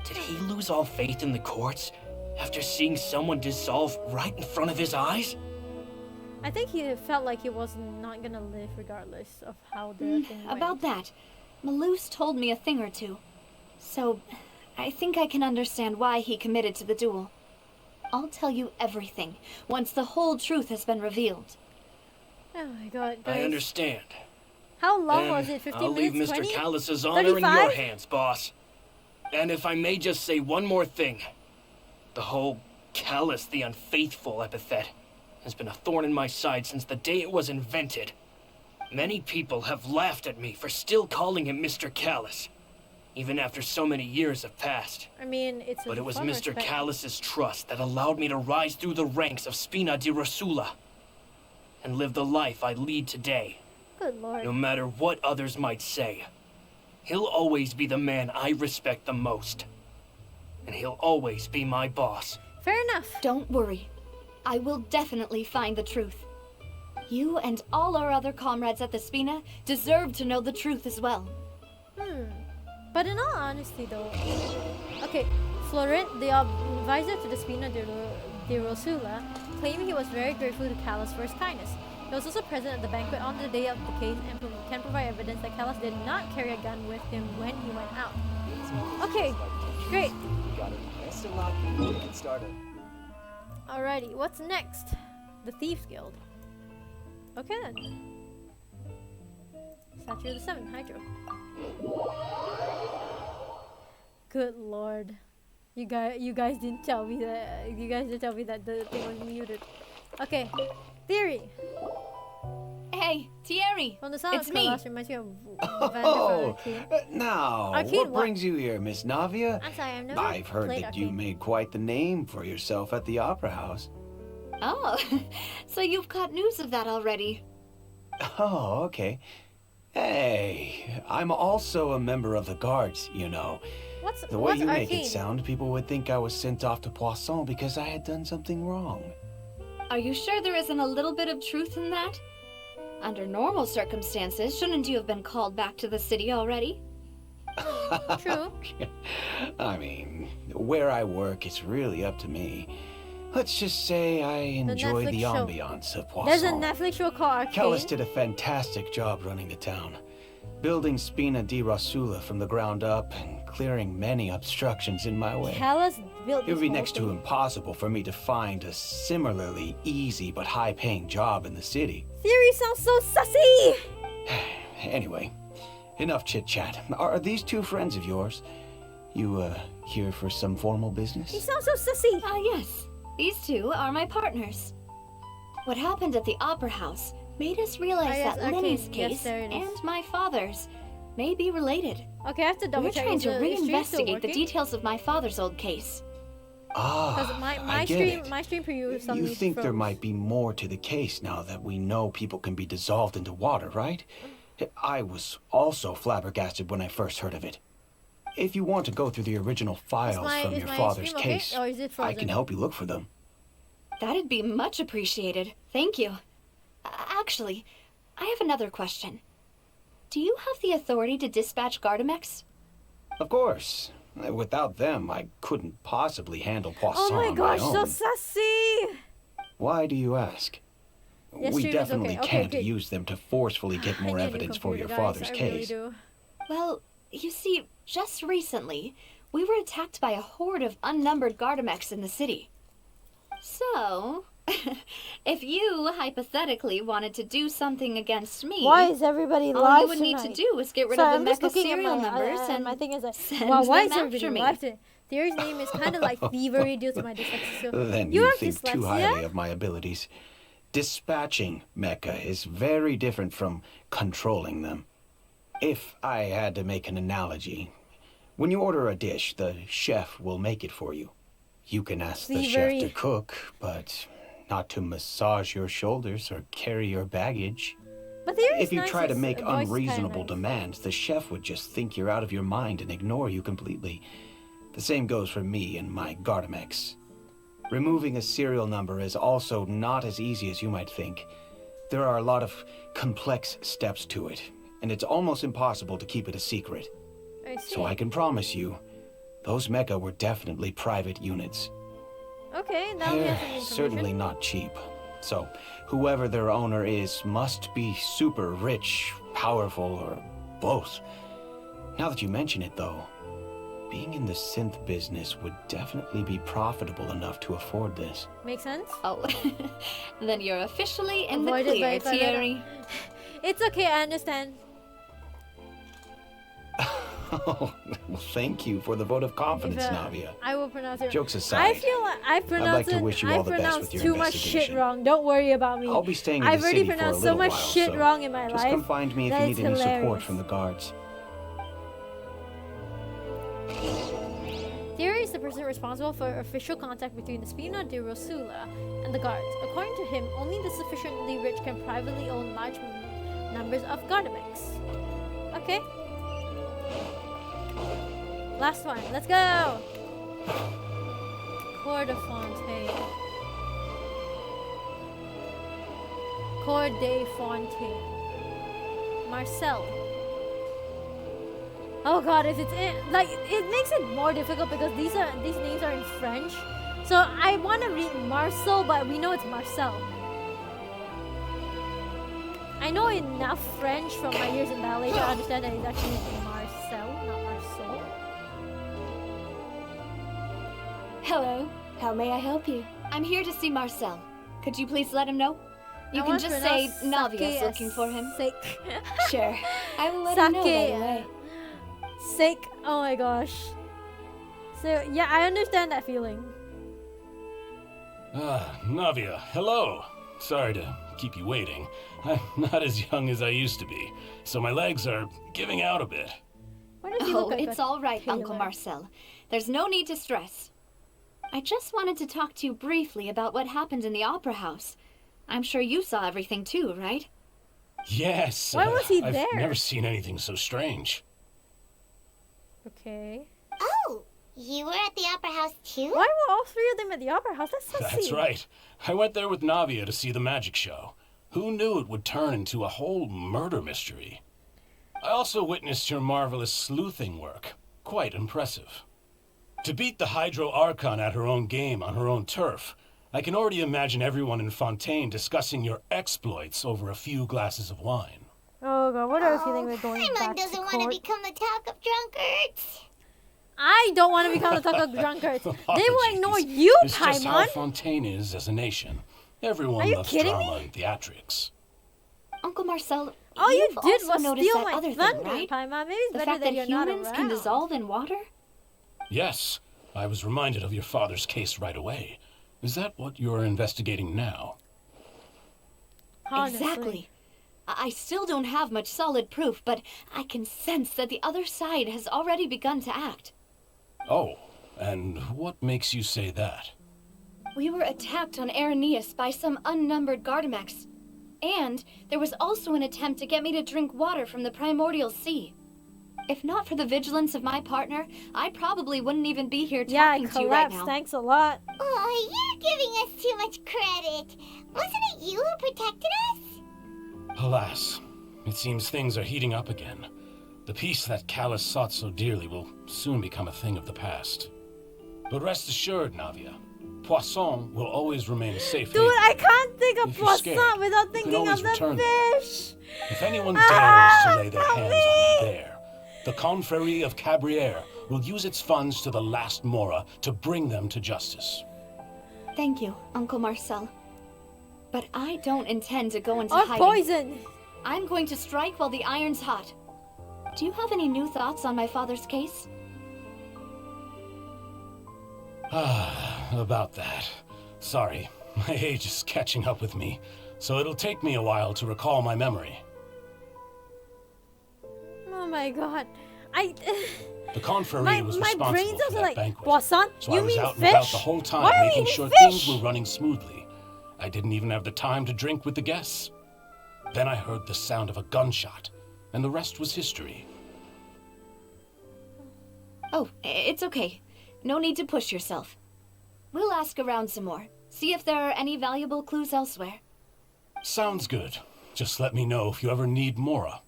Did he lose all faith in the courts after seeing someone dissolve right in front of his eyes? I think he felt like he was not gonna live regardless of how the thing went. About that, Malus told me a thing or two. So, I think I can understand why he committed to the duel. I'll tell you everything once the whole truth has been revealed. Oh my god, guys. I understand. How long Then was it? 15 I'll leave minutes? Mr. 20? Callus's honor in 35? your hands, boss. And if I may just say one more thing. The whole Callus the Unfaithful epithet has been a thorn in my side since the day it was invented. Many people have laughed at me for still calling him Mr. Callus, even after so many years have passed. I mean, it's a But it was fun Mr. respect. Callus's trust that allowed me to rise through the ranks of Spina di Rosula and live the life I lead today. Good lord. No matter what others might say, he'll always be the man I respect the most. And he'll always be my boss. Fair enough. Don't worry. I will definitely find the truth. You and all our other comrades at the Spina deserve to know the truth as well. But in all honesty though, okay, Florent, the advisor to the Spina di Rosula, claimed he was very grateful to Callus for his kindness. He was also present at the banquet on the day of the case and can provide evidence that Callus did not carry a gun with him when he went out. Okay, great. Got it. Best of luck. We can start it. Alrighty, what's next? The Thieves Guild. Okay then. Statue of the Seven, Hydro. Good lord. You guys didn't tell me that. You guys didn't tell me that the thing was muted. Okay. Theory. Hey, Thierry! From the sound It's of me. Kalash reminds me of Oh, Arcane. now, Arcane what what? brings you here, Miss Navia? I'm sorry, I've never I've heard played that you Arcane. made quite the name for yourself at the Opera House. Oh, so you've caught news of that already. Oh, okay. Hey, I'm also a member of the Guards, you know. The way what's you make Arcane? it sound, people would think I was sent off to Poisson because I had done something wrong. Are you sure there isn't a little bit of truth in that? Under normal circumstances, shouldn't you have been called back to the city already? True. I mean, where I work, it's really up to me. Let's just say I enjoy Netflix the show. ambiance of Poisson. There's a Netflix show called Arcane. Callus did a fantastic job running the town, building Spina di Rosula from the ground up and clearing many obstructions in my way. Callus built It would this be whole next to thing. impossible for me to find a similarly easy but high-paying job in the city. Theory sounds so sussy! Anyway, enough chit-chat. Are these two friends of yours? You, here for some formal He business? sounds so sussy! Ah, yes. These two are my partners. What happened at the Opera House made us realize Ah, yes, that Arcane. Lenny's Yes, case there it is. and my father's may be related. Okay, I have to double We're check. trying Is to the stream still reinvestigate the working? details of my father's old case. Ah, Because my I get stream, it. my stream preview You suddenly think there froze. might be more to the case now that we know people can be dissolved into water, right? I was also flabbergasted when I first heard of it. If you want to go through the original files from is your my father's stream okay? case, Or is it I frozen? can help you look for them. That'd be much appreciated. Thank you. Actually, I have another question. Do you have the authority to dispatch Gardamex? Of course. Without them, I couldn't possibly handle Poisson Oh my on gosh, my so own. sassy! Why do you ask? Yes, We stream is definitely okay. can't Okay, good. use them to forcefully get I more need a new evidence for your computer, guys. father's I case. Really do. Well, you see, just recently, we were attacked by a horde of unnumbered Gardamex in the city. So, if you hypothetically wanted to do something against me, Why is everybody all live you would need to tonight? do is get rid Sorry, of I'm the just mecha looking at serial my, numbers and my thing is like, send wow, why is them everybody after me. live tonight? Theory's name is kind of like thievery due to my dyslexia. So Then you you have think too dyslexia? highly of my abilities. Dispatching mecha is very different from controlling them. If I had to make an analogy, when you order a dish, the chef will make it for you. You can ask the chef Thievery. to cook, but not to massage your shoulders or carry your baggage. But Theory's If you nice, try to his make voice is kinda unreasonable nice. demands, the chef would just think you're out of your mind and ignore you completely. The same goes for me and my Gardamex. Removing a serial number is also not as easy as you might think. There are a lot of complex steps to it, and it's almost impossible to keep it a secret. I see. So I can promise you, those mecha were definitely private units. Okay, now we have some They're information. certainly not cheap. So, whoever their owner is must be super rich, powerful, or both. Now that you mention it, though, being in the synth business would definitely be profitable enough to afford this. Makes sense? Oh, then you're officially in Avoided the clear, by Thierry. It's okay, I understand. Oh, well, thank you for the vote of confidence, If, Navia. I will pronounce it. Jokes aside, I feel like I pronounce to wish you I all the best pronounce with your too much shit investigation. wrong. Don't worry about me. I'll be staying in I've the already city for a pronounced so little much while, shit so wrong in my just life. come find me if that you it's need any support hilarious. from the guards. Thierry is the person responsible for official contact between the Spina di Rosula and the guards. According to him, only the sufficiently rich can privately own large numbers of Gardamex. Okay. Last one. Let's go! Cour de Fontaine. Cour de Fontaine. Marcel. Oh god, if it's in, like, it makes it more difficult because these names are in French. So I want to read Marcel, but we know it's Marcel. I know enough French from my years in ballet to understand that it's actually Marcel, not Marcel. Hello, how may I help you? I'm here to see Marcel. Could you please let him know? You I can want just to say pronounce Navia's sake looking for him. Sake. Sure, I will let him know right away. Sake. Oh my gosh. So yeah, I understand that feeling. Navia, hello. Sorry to keep you waiting. I'm not as young as I used to be, so my legs are giving out a bit. Why does he look Oh, like it's a all right, tailor? Uncle Marcel. There's no need to stress. I just wanted to talk to you briefly about what happened in the Opera House. I'm sure you saw everything too, right? Yes. Why was he I've there? never seen anything so strange. Okay. Oh, you were at the Opera House too? Why were all three of them at the Opera House? That's so That's sweet. right. I went there with Navia to see the magic show. Who knew it would turn into a whole murder mystery? I also witnessed your marvelous sleuthing work. Quite impressive. To beat the Hydro Archon at her own game on her own turf, I can already imagine everyone in Fontaine discussing your exploits over a few glasses of wine. Oh god, what are we feeling we're going Paimon back doesn't to want to court? become the talk of drunkards. I don't want to become the talk of drunkards. They will Apologies. ignore you, It's just how Paimon. Fontaine is as a nation. Everyone Are you loves kidding drama me? and theatrics. Uncle Marcel, All you you've did also was noticed steal that my other thunder, thing, right? Paimon. Maybe it's The better fact that that you're not humans around. can dissolve in water? Yes, I was reminded of your father's case right away. Is that what you're investigating now? Honestly. Exactly. I still don't have much solid proof, but I can sense that the other side has already begun to act. Oh, and what makes you say that? We were attacked on Araneus by some unnumbered Gardamex. And there was also an attempt to get me to drink water from the primordial sea. If not for the vigilance of my partner, I probably wouldn't even be here Yeah, I talking to you right collapsed. now. Thanks a lot. Oh, you're giving us too much credit. Wasn't it you who protected us? Alas, it seems things are heating up again. The peace that Callus sought so dearly will soon become a thing of the past. But rest assured, Navia, Poisson will always remain a safe Dude, haven. I can't think of If you're Poisson scared, without you can thinking of always the return there. fish. If anyone dares to lay their help hands me! on you there, the Confrérie of Cabrières will use its funds to the last Mora to bring them to justice. Thank you, Uncle Marcel. But I don't intend to go into Or hiding. poison. I'm going to strike while the iron's hot. Do you have any new thoughts on my father's case? About that. Sorry, my age is catching up with me, so it'll take me a while to recall my memory. Oh my god. The Confrérie My- was my responsible brain's for also that like, banquet. Poisson? So You I was mean out and about fish? the whole time Why are we making eating sure fish? things were running smoothly. I didn't even have the time to drink with the guests. Then I heard the sound of a gunshot, and the rest was history. Oh, it's okay. No need to push yourself. We'll ask around some more. See if there are any valuable clues elsewhere. Sounds good. Just let me know if you ever need Mora.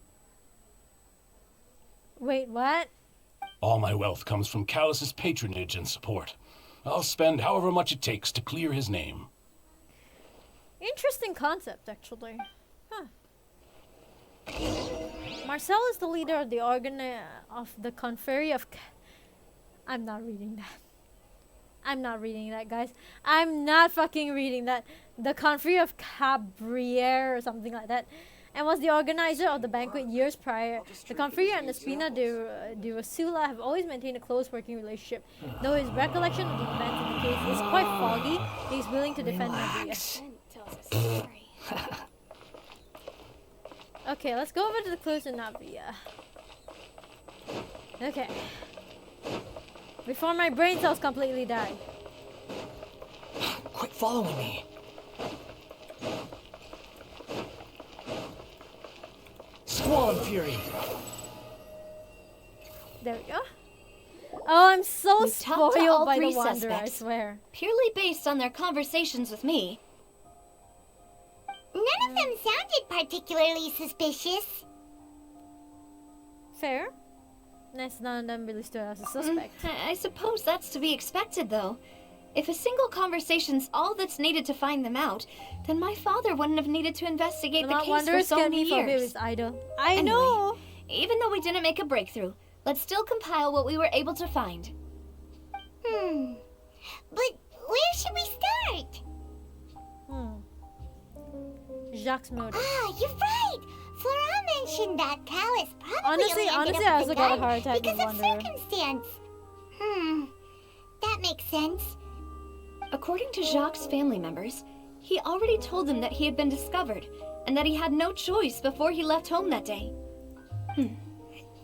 Wait, what? All my wealth comes from Callus's patronage and support. I'll spend however much it takes to clear his name. Interesting concept, actually. Huh. Marcel is the leader of the of the Confrérie of... I'm not reading that. I'm not reading that, guys. I'm not fucking reading that. The Confrérie of Cabriere or something like that. And was the organizer of the banquet years prior. The Confrérie and the Spina de Rosula have always maintained a close working relationship. Though his recollection of the events in the case is quite foggy, he is willing to defend Navia. Okay, let's go over to the clues in Navia. Okay. Before my brain cells completely die. Quit following me. Squall and Fury. There we go. Oh, I'm so We've talked to spoiled all by the three Wanderer, I suspects, swear. purely based on their conversations with me. None of them sounded particularly suspicious. Fair. Nice, none of them really stood out as a suspect. I suppose that's to be expected, though. If a single conversation's all that's needed to find them out, then my father wouldn't have needed to investigate the case for so many years. Idol. Anyway, know. Even though we didn't make a breakthrough, let's still compile what we were able to find. But where should we start? Jacques' motive. Ah, you're right! Flora mentioned that Callus probably Honestly, only ended I up also with the got a gun heart attack because with of Wanderer. circumstance. That makes sense. According to Jacques' family members, he already told them that he had been discovered, and that he had no choice before he left home that day.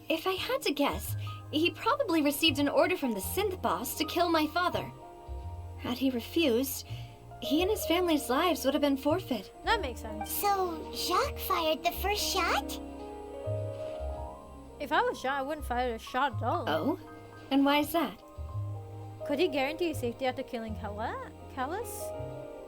If I had to guess, he probably received an order from the synth boss to kill my father. Had he refused, he and his family's lives would have been forfeit. That makes sense. So, Jacques fired the first shot? If I was shot, I wouldn't fire a shot at all. Oh? And why is that? Could he guarantee his safety after killing Callus?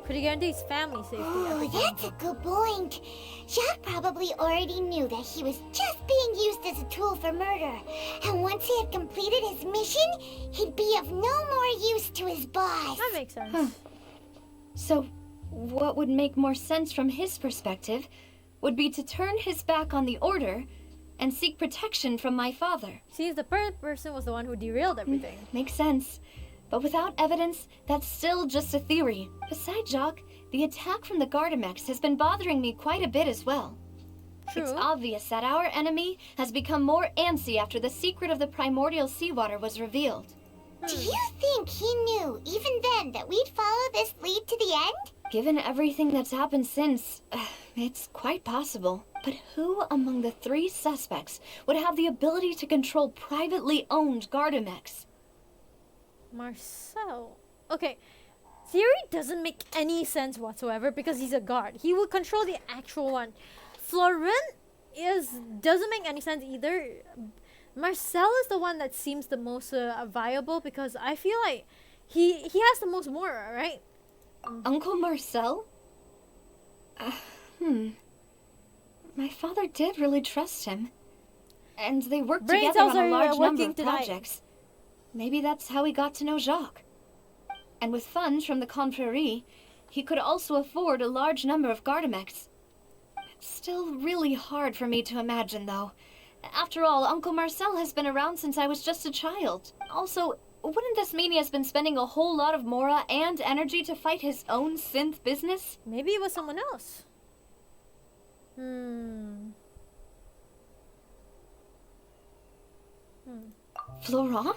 Could he guarantee his family safety after killing That's a good point. Jacques probably already knew that he was just being used as a tool for murder. And once he had completed his mission, he'd be of no more use to his boss. That makes sense. So, what would make more sense from his perspective would be to turn his back on the order and seek protection from my father. See, the person was the one who derailed everything. Makes sense. But without evidence, that's still just a theory. Besides Jacques, the attack from the Gardamex has been bothering me quite a bit as well. True. It's obvious that our enemy has become more antsy after the secret of the primordial seawater was revealed. Do you think he knew, even then, that we'd follow this lead to the end? Given everything that's happened since, it's quite possible. But who among the three suspects would have the ability to control privately owned Gardamex? Marcel. Okay, theory doesn't make any sense whatsoever because he's a guard. He would control the actual one. Florent doesn't make any sense either. Marcel is the one that seems the most viable because I feel like he has the most Mora, right? Uncle Marcel? My father did really trust him. And they worked Brain together cells on a large are number working of tonight. projects. Maybe that's how he got to know Jacques. And with funds from the Confrérie, he could also afford a large number of Gardamex. It's still really hard for me to imagine, though. After all, Uncle Marcel has been around since I was just a child. Also, wouldn't this mean he has been spending a whole lot of Mora and energy to fight his own synth business? Maybe it was someone else. Florent?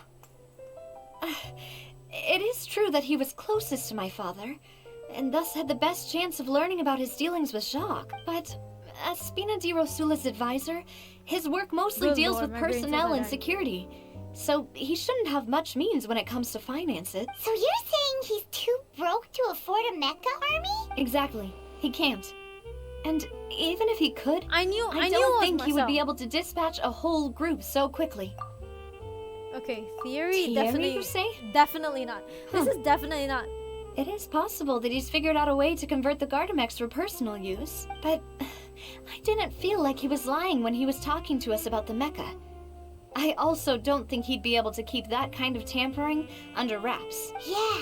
It is true that he was closest to my father, and thus had the best chance of learning about his dealings with Jacques. But as Spina di Rosula's advisor, his work mostly deals with personnel and security, so he shouldn't have much means when it comes to finances. So you're saying he's too broke to afford a mecha army? Exactly. He can't. And even if he could, I don't think he would be able to dispatch a whole group so quickly. Okay, theory, Theory, definitely. you say? Definitely not. This is definitely not. It is possible that he's figured out a way to convert the Gardamex for personal use, but I didn't feel like he was lying when he was talking to us about the mecha. I also don't think he'd be able to keep that kind of tampering under wraps. Yeah.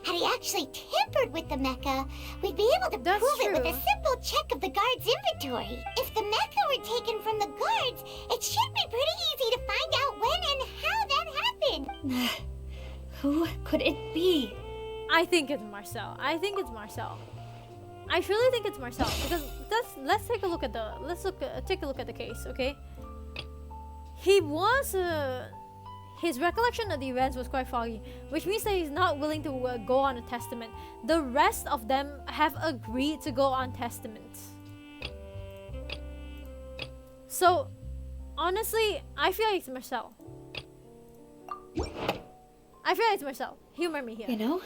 Had he actually tampered with the mecha, we'd be able to That's prove it with true. a simple check of the guard's inventory. If the mecha were taken from the guards, it should be pretty easy to find out when and how that happened. Who could it be? I think it's Marcel. I truly think it's Marcel because let's take a look at the case, okay? His recollection of the events was quite foggy, which means that he's not willing to go on a testament. The rest of them have agreed to go on testaments. So, honestly, I feel like it's Marcel. Humor me here. You know,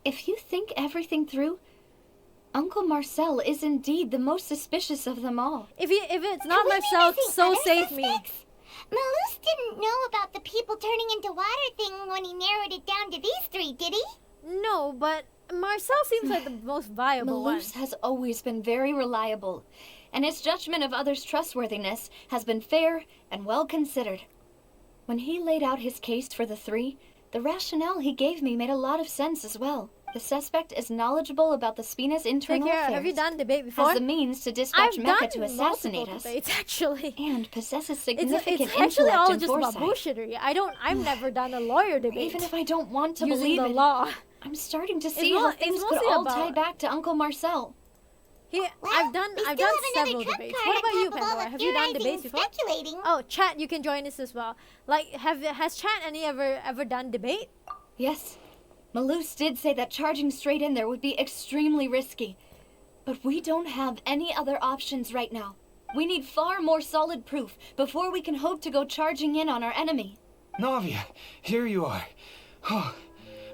if you think everything through, Uncle Marcel is indeed the most suspicious of them all. If it's not Could we be Marcel, missing so other save me. suspects? Malus didn't know about the people turning into water thing when he narrowed it down to these three, did he? No, but Marcel seems like the most viable one. Malus has always been very reliable, and his judgment of others' trustworthiness has been fair and well considered. When he laid out his case for the three, the rationale he gave me made a lot of sense as well. The suspect is knowledgeable about the Spina's internal affairs. Have you done debate before? Has the means to dispatch I've Mecha done to assassinate multiple us. debates, actually. And possesses It's significant actually intellect all and just foresight. about bullshittery. I've never done a lawyer debate. Even if I don't want to using believe the it, law. I'm starting to see mo- how it's things could mostly all about- tie back to Uncle Marcel. Here, Well, I've done we still several have another trump debates. card What on about you, top of all Pandora? the Have you done theorizing debates and before? speculating. Oh, chat, you can join us as well. Like, has chat ever done debate? Yes, Malus did say that charging straight in there would be extremely risky. But we don't have any other options right now. We need far more solid proof before we can hope to go charging in on our enemy. Navia, here you are. Oh,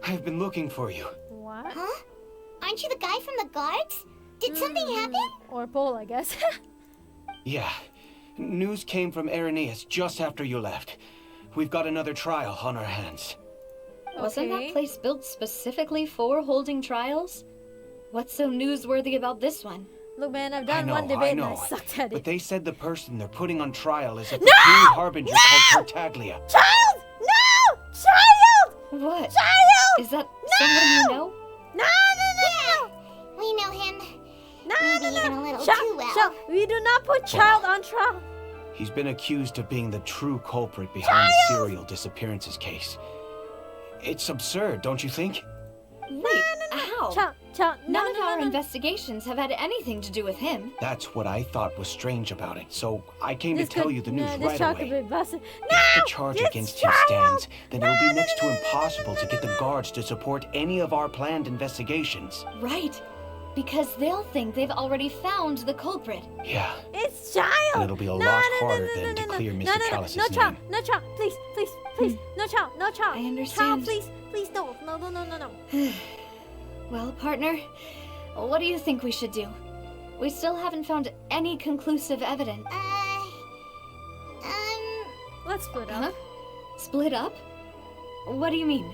I've been looking for you. What? Huh? Aren't you the guy from the guards? Did something happen? Or Paul, I guess. Yeah. News came from Irenaeus just after you left. We've got another trial on our hands. Wasn't Okay. that place built specifically for holding trials? What's so newsworthy about this one? Look, man, I've I done know, one I debate and know. I sucked at But it. they said the person they're putting on trial is a No! Supreme Harbinger called Tartaglia. Child! No! Child! What? Child! Is that someone you know? No! We know him. No, Maybe no, no, even no. a little Child, too well. child, we do not put child on trial. He's been accused of being the true culprit behind the serial disappearances case. It's absurd, don't you think? Wait, how? Child, no, None no, of our no, no. investigations have had anything to do with him. That's what I thought was strange about it, so I came This to tell could- you the no, news this right child could away. be busted. If No! the charge this against him child! stands, then it'll No, be no, next no, to no, impossible to get the guards to support any of our planned investigations. Right. Because they'll think they've already found the culprit. Yeah, It's child. and it'll be a No, lot no, no, harder no, than no, to no, clear no, Mr. no, no, Callus's no, child, name. no, child, please, no, child, no, child. I understand. Child, please, no. Well, partner, what do you think we should do? We still haven't found any conclusive evidence. Let's split Huh? up. Split up? What do you mean?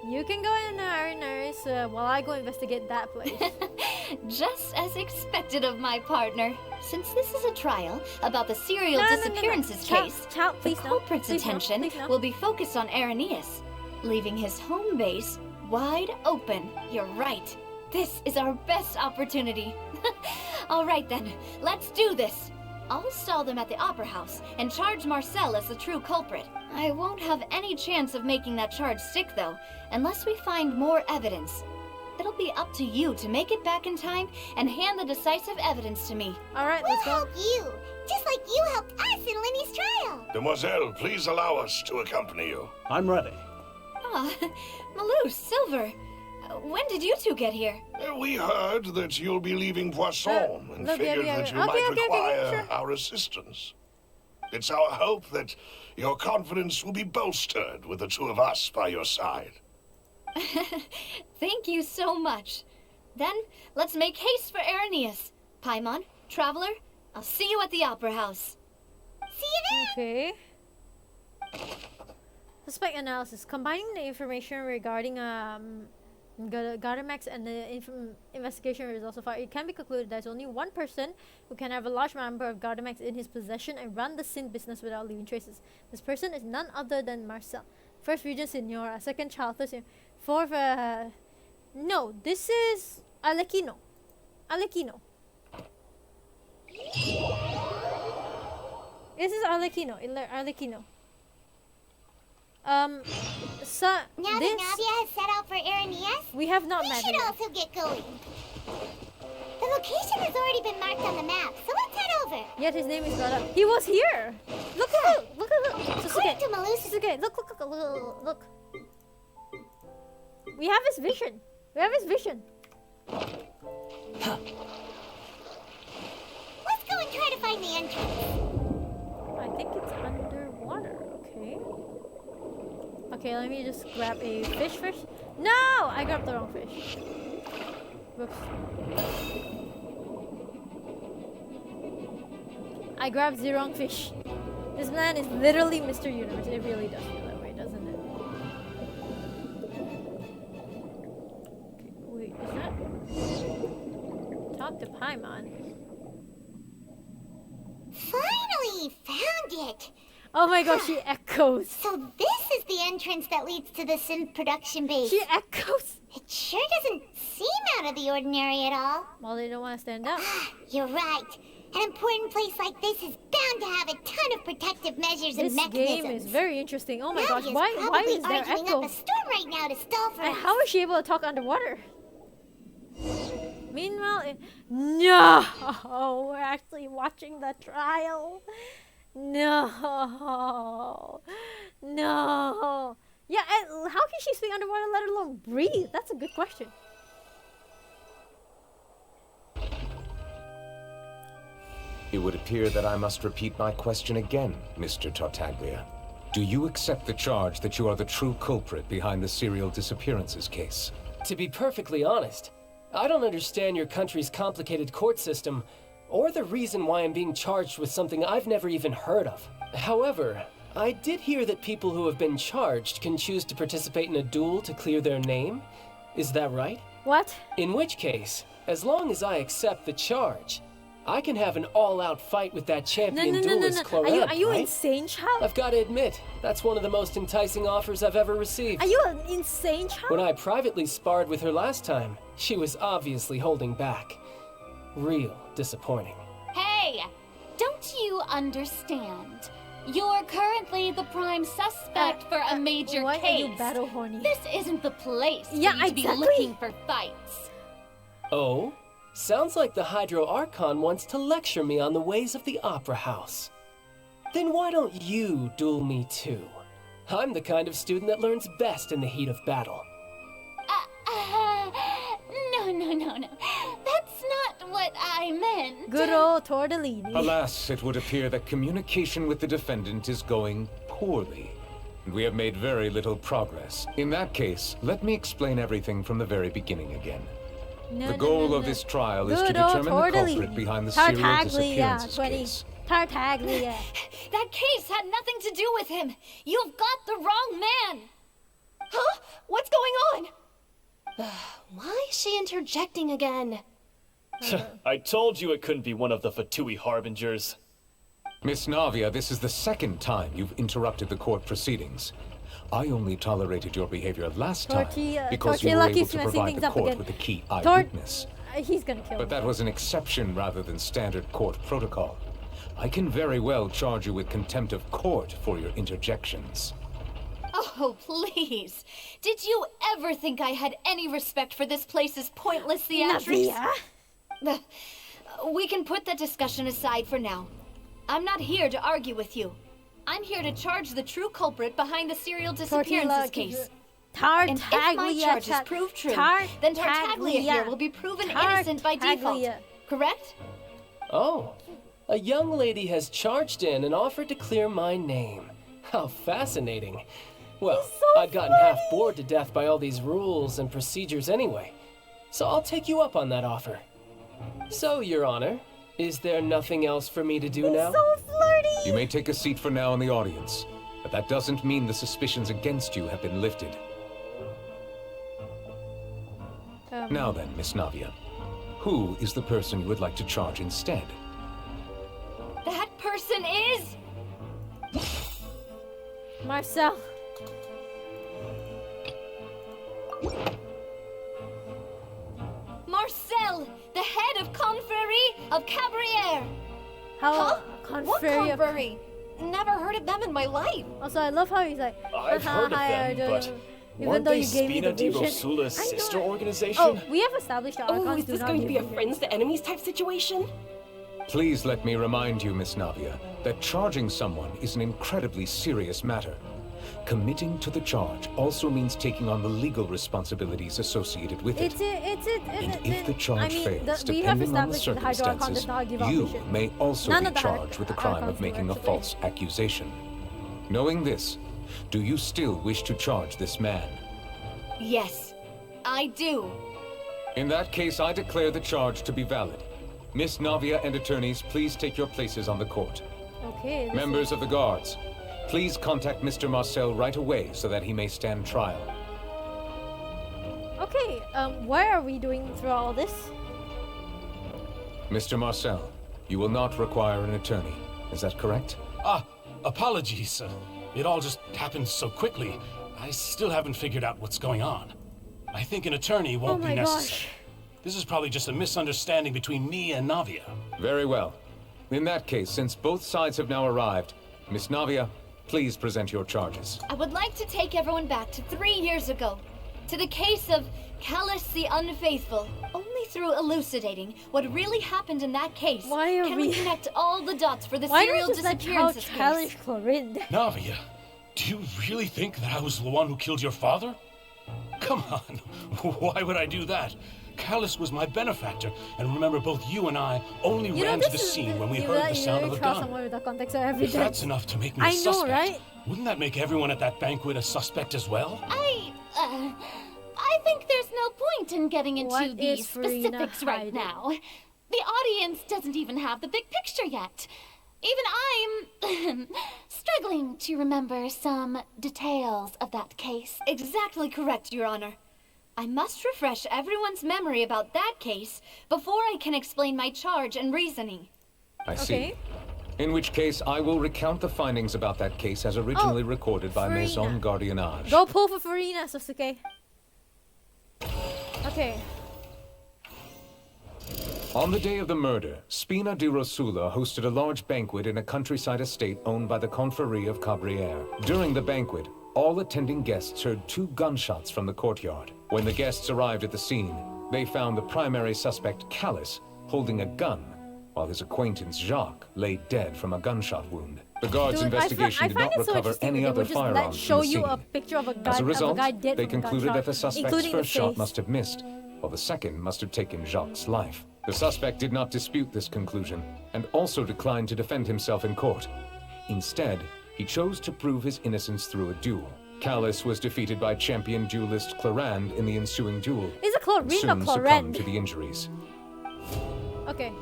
You can go in our nurse while I go investigate that place. Just as expected of my partner. Since this is a trial about the serial No, no, no, no. disappearances Child, case, child, the please no, culprit's please no, attention please no. will be focused on Irenaeus, leaving his home base wide open. You're right. This is our best opportunity. All right then, let's do this. I'll stall them at the Opera House and charge Marcel as the true culprit. I won't have any chance of making that charge stick, though, unless we find more evidence. It'll be up to you to make it back in time and hand the decisive evidence to me. All right, We'll let's go. help you, just like you helped us in Lenny's trial. Demoiselle, please allow us to accompany you. I'm ready. Ah, Malou, Silver, when did you two get here? We heard that you'll be leaving Poisson and look, figured yeah. that you Okay, might okay, require sure. our assistance. It's our hope that your confidence will be bolstered with the two of us by your side. Thank you so much. Then, let's make haste for Irenaeus. Paimon, Traveler, I'll see you at the Opera House. See you there. Okay. Suspect analysis. Combining the information regarding Gardemax and the investigation results so far, it can be concluded there's only one person who can have a large number of Gardemax in his possession and run the Sin business without leaving traces. This person is none other than Marcel. First Regent Signora, second child, third Signora, fourth, no, this is Alequino. Alequino. This is Arlecchino. Arlecchino. So now that Navia has set out for Araneas, we have not met. We should also get going. The location has already been marked on the map, so let's head over. Yet his name is brought up. He was here. Look. According to Malus, look. We have his vision. Let's go and try to find the entrance. I think it's underwater. Okay. Okay, let me just grab a fish first. No! I grabbed the wrong fish. Whoops. I grabbed the wrong fish. This man is literally Mr. Universe. It really does feel that way, doesn't it? Okay, wait, is that... Talk to Paimon. Finally found it! Oh my gosh, she echoes. So this is the entrance that leads to the synth production base. She echoes. It sure doesn't seem out of the ordinary at all. Well, they don't want to stand up. You're right. An important place like this is bound to have a ton of protective measures and mechanisms. This game is very interesting. Oh my gosh, why is there arguing echo? up a storm right now to stall for us. How is she able to talk underwater? Meanwhile, no, we're actually watching the trial. No. Yeah, and how can she speak underwater, let alone breathe? That's a good question. It would appear that I must repeat my question again, Mr. Tartaglia. Do you accept the charge that you are the true culprit behind the serial disappearances case? To be perfectly honest, I don't understand your country's complicated court system, or the reason why I'm being charged with something I've never even heard of. However, I did hear that people who have been charged can choose to participate in a duel to clear their name. Is that right? What? In which case, as long as I accept the charge, I can have an all-out fight with that champion duelist Clorette, Are you right? insane, child? I've got to admit, that's one of the most enticing offers I've ever received. Are you an insane child? When I privately sparred with her last time, she was obviously holding back. Real disappointing. Hey! Don't you understand? You're currently the prime suspect for a major why case. Are you battle horny? This isn't the place for you to be exactly. looking for fights. Oh? Sounds like the Hydro Archon wants to lecture me on the ways of the Opera House. Then why don't you duel me too? I'm the kind of student that learns best in the heat of battle. No. That's not what I meant. Good old Tortellini. Alas, it would appear that communication with the defendant is going poorly, and we have made very little progress. In that case, let me explain everything from the very beginning again. The goal of this trial is to determine the culprit behind the serial disappearances case. Tartaglia. That case had nothing to do with him. You've got the wrong man. Huh? What's going on? Why is she interjecting again? I told you it couldn't be one of the Fatui Harbingers. Miss Navia, this is the second time you've interrupted the court proceedings. I only tolerated your behavior last time because you were able to provide the court with a key eyewitness. He's gonna kill But that was an exception rather than standard court protocol. I can very well charge you with contempt of court for your interjections. Oh, please. Did you ever think I had any respect for this place's pointless theatrics? We can put that discussion aside for now. I'm not here to argue with you. I'm here to charge the true culprit behind the serial disappearances case. And if my charges prove true, then Tartaglia here will be proven innocent by default. Correct? Oh, a young lady has charged in and offered to clear my name. How fascinating. Well, I'd gotten half bored to death by all these rules and procedures anyway, so I'll take you up on that offer. So, Your Honor, is there nothing else for me to do now? So flirty! You may take a seat for now in the audience. At that doesn't mean the suspicions against you have been lifted. Now then, Miss Navia, who is the person you would like to charge instead? That person is... Marcel. Marcel, the head of Confrérie of Cabrières. How? What Confrérie of... Confrérie? Never heard of them in my life. Also, I love how he's like, I've heard of them, but even weren't though they you gave me the Spina di vision. Rosula's sister organization? Oh, we have established that Oh, Archons is do this not going to give be a vision. friends to enemies type situation? Please let me remind you, Miss Navia, that charging someone is an incredibly serious matter. Committing to the charge also means taking on the legal responsibilities associated with it. And if the charge fails, depending on the circumstances, you may also be charged with the crime of making a false accusation. Knowing this, do you still wish to charge this man? Yes, I do. In that case, I declare the charge to be valid. Miss Navia and attorneys, please take your places on the court. Okay. Members of the guards, please contact Mr. Marcel right away so that he may stand trial. Okay, why are we doing through all this? Mr. Marcel, you will not require an attorney. Is that correct? Apologies. It all just happened so quickly. I still haven't figured out what's going on. I think an attorney won't be necessary. This is probably just a misunderstanding between me and Navia. Very well. In that case, since both sides have now arrived, Miss Navia, please present your charges. I would like to take everyone back to 3 years ago, to the case of Callus the Unfaithful. Only through elucidating what really happened in that case can we connect all the dots for the serial disappearances case. Navia, do you really think that I was the one who killed your father? Come on, why would I do that? Callus was my benefactor, and remember, both you and I only ran to the scene when we heard the sound of a gun. If that's enough to make me a suspect, right? Wouldn't that make everyone at that banquet a suspect as well? I think there's no point in getting into the specifics right now. The audience doesn't even have the big picture yet. Even I'm struggling to remember some details of that case. Exactly correct, Your Honor. I must refresh everyone's memory about that case before I can explain my charge and reasoning. I see. In which case, I will recount the findings about that case as originally recorded by Maison Gardiennage. Go pull for Farina, Sasuke. Okay. On the day of the murder, Spina di Rosula hosted a large banquet in a countryside estate owned by the Confrérie of Cabrières. During the banquet, all attending guests heard 2 gunshots from the courtyard. When the guests arrived at the scene, they found the primary suspect, Callus, holding a gun, while his acquaintance, Jacques, lay dead from a gunshot wound. The guards' investigation did not recover any other firearms from the scene. A picture of a gun, As a result, of a guy dead they from a concluded gunshot, that the suspect's first shot face. must have missed, while the second must have taken Jacques' life. The suspect did not dispute this conclusion, and also declined to defend himself in court. Instead, he chose to prove his innocence through a duel. Callus was defeated by champion duelist Clarand in the ensuing duel. Is it Clarand or soon Clarand? succumbed to the injuries. Okay.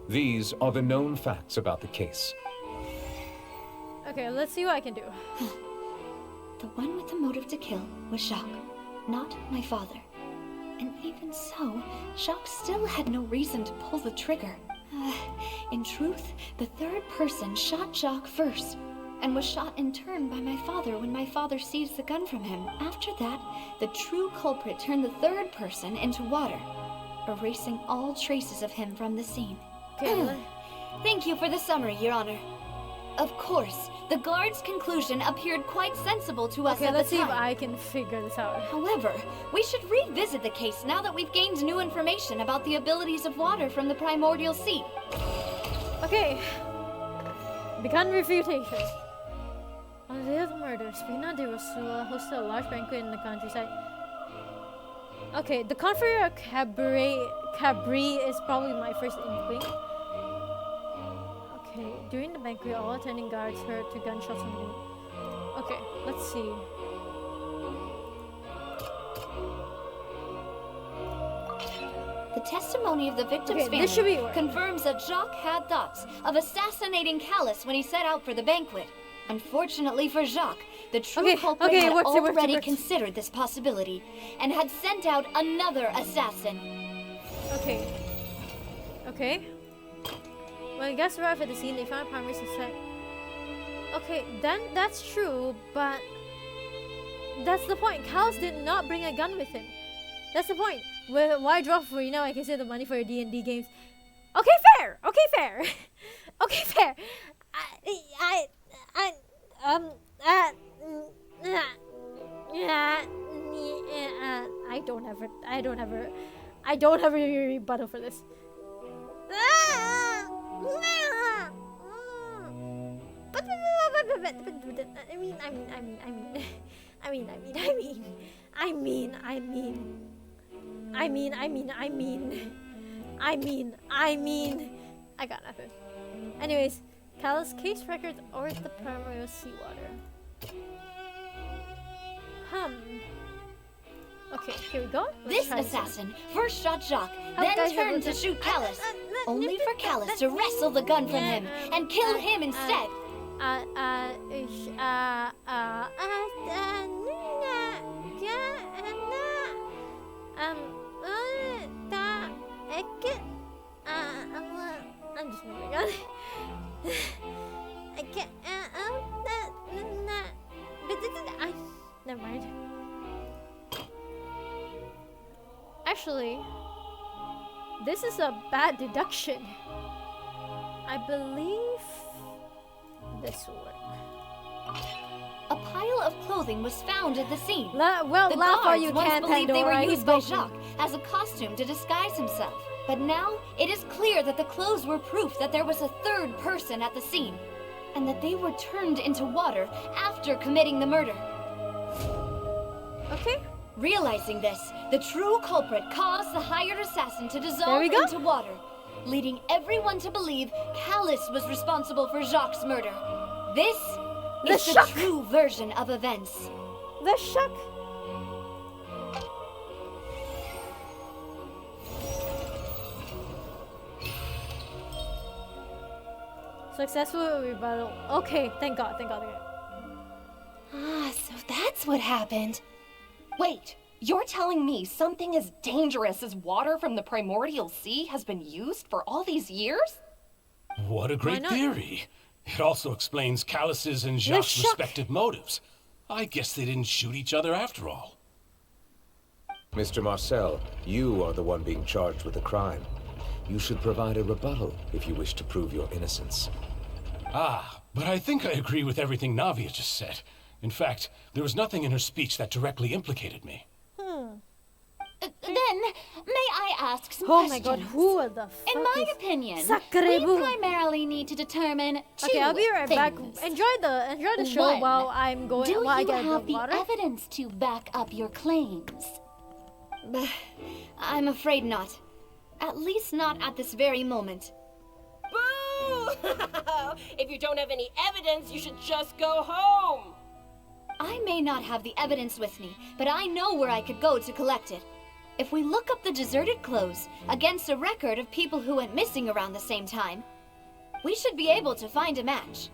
These are the known facts about the case. Okay, let's see what I can do. The one with the motive to kill was Jacques, not my father. And even so, Jacques still had no reason to pull the trigger. In truth, the third person shot Jacques first, and was shot in turn by my father when my father seized the gun from him. After that, the true culprit turned the third person into water, erasing all traces of him from the scene. Okay. Thank you for the summary, Your Honor. Of course, the guard's conclusion appeared quite sensible to us at the time. Let's see if I can figure this out. However, we should revisit the case now that we've gained new information about the abilities of water from the primordial sea. Okay. Begun refutation. On the day of the murder, Spina di Rosula hosted a large banquet in the countryside. Okay, the Confrérie of Cabrières is probably my first inkling. Okay, during the banquet, all attending guards heard 2 gunshots from the room. Okay, let's see. The testimony of the victim's this should be family confirms that Jacques had thoughts of assassinating Callus when he set out for the banquet. Unfortunately for Jacques, the true culprit had already considered this possibility and had sent out another assassin. Okay. Okay. When guests arrived at the scene, they found a primary suspect. Okay, then that's true, but that's the point. Callus did not bring a gun with him. That's the point. Why draw for you now? I can save the money for your D&D games. Okay, fair. Okay, fair. Okay, fair. I don't have a rebuttal for this. I got nothing. Anyways, Callus case records or the primordial seawater. Okay, here we go. This assassin first shot Jacques, then turned to shoot Callus, only for Callus to wrestle the gun from him and kill him instead. I'm just moving on. I can't. Never mind. Actually, this is a bad deduction. I believe this will work. A pile of clothing was found at the scene. The guards once believed they were used by spoken. Jacques as a costume to disguise himself. But now, it is clear that the clothes were proof that there was a third person at the scene, and that they were turned into water after committing the murder. Okay. Realizing this, the true culprit caused the hired assassin to dissolve into water, leading everyone to believe Callus was responsible for Jacques' murder. This is the true version of events. The shock. Successful rebuttal. Okay, thank God, thank God, thank God. Ah, so that's what happened. Wait, you're telling me something as dangerous as water from the primordial sea has been used for all these years? What a great theory. It also explains Callus's and Jacques' respective motives. I guess they didn't shoot each other after all. Mr. Marcel, you are the one being charged with the crime. You should provide a rebuttal if you wish to prove your innocence. Ah, but I think I agree with everything Navia just said. In fact, there was nothing in her speech that directly implicated me. Then, may I ask some questions? Oh my God, who the fuck In my opinion, we primarily need to determine two Okay, I'll be right back. Enjoy the show One, while I'm going. Do while I you get have the water. evidence to back up your claims? I'm afraid not. At least not at this very moment. Boo! If you don't have any evidence, you should just go home. I may not have the evidence with me, but I know where I could go to collect it. If we look up the deserted clothes against a record of people who went missing around the same time, we should be able to find a match.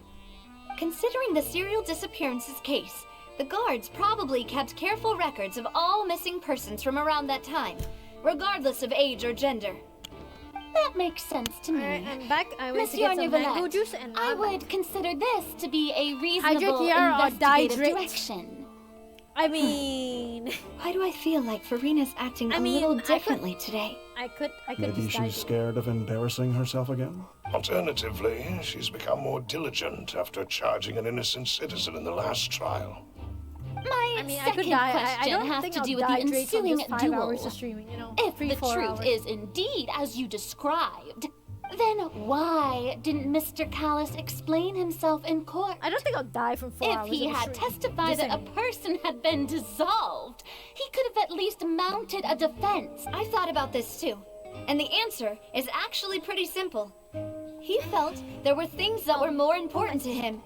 Considering the serial disappearances case, the guards probably kept careful records of all missing persons from around that time, regardless of age or gender. That makes sense to me. Alright, I'm back. I went to get some mango juice and I would consider this to be a reasonable investigative direction. I mean... Why do I feel like Farina's acting a little differently today? I could Maybe she's scared of embarrassing herself again? Alternatively, she's become more diligent after charging an innocent citizen in the last trial. My I could die. I don't has think to I'll do with the die from ensuing just 5 duel. hours of streaming, you know. If the truth is indeed as you described, then why didn't Mr. Callus explain himself in court? I don't think I'll die from 4 hours If he of had streaming. testified that a person had been dissolved, he could have at least mounted a defense. I thought about this too, and the answer is actually pretty simple. He felt there were things that were more important to him.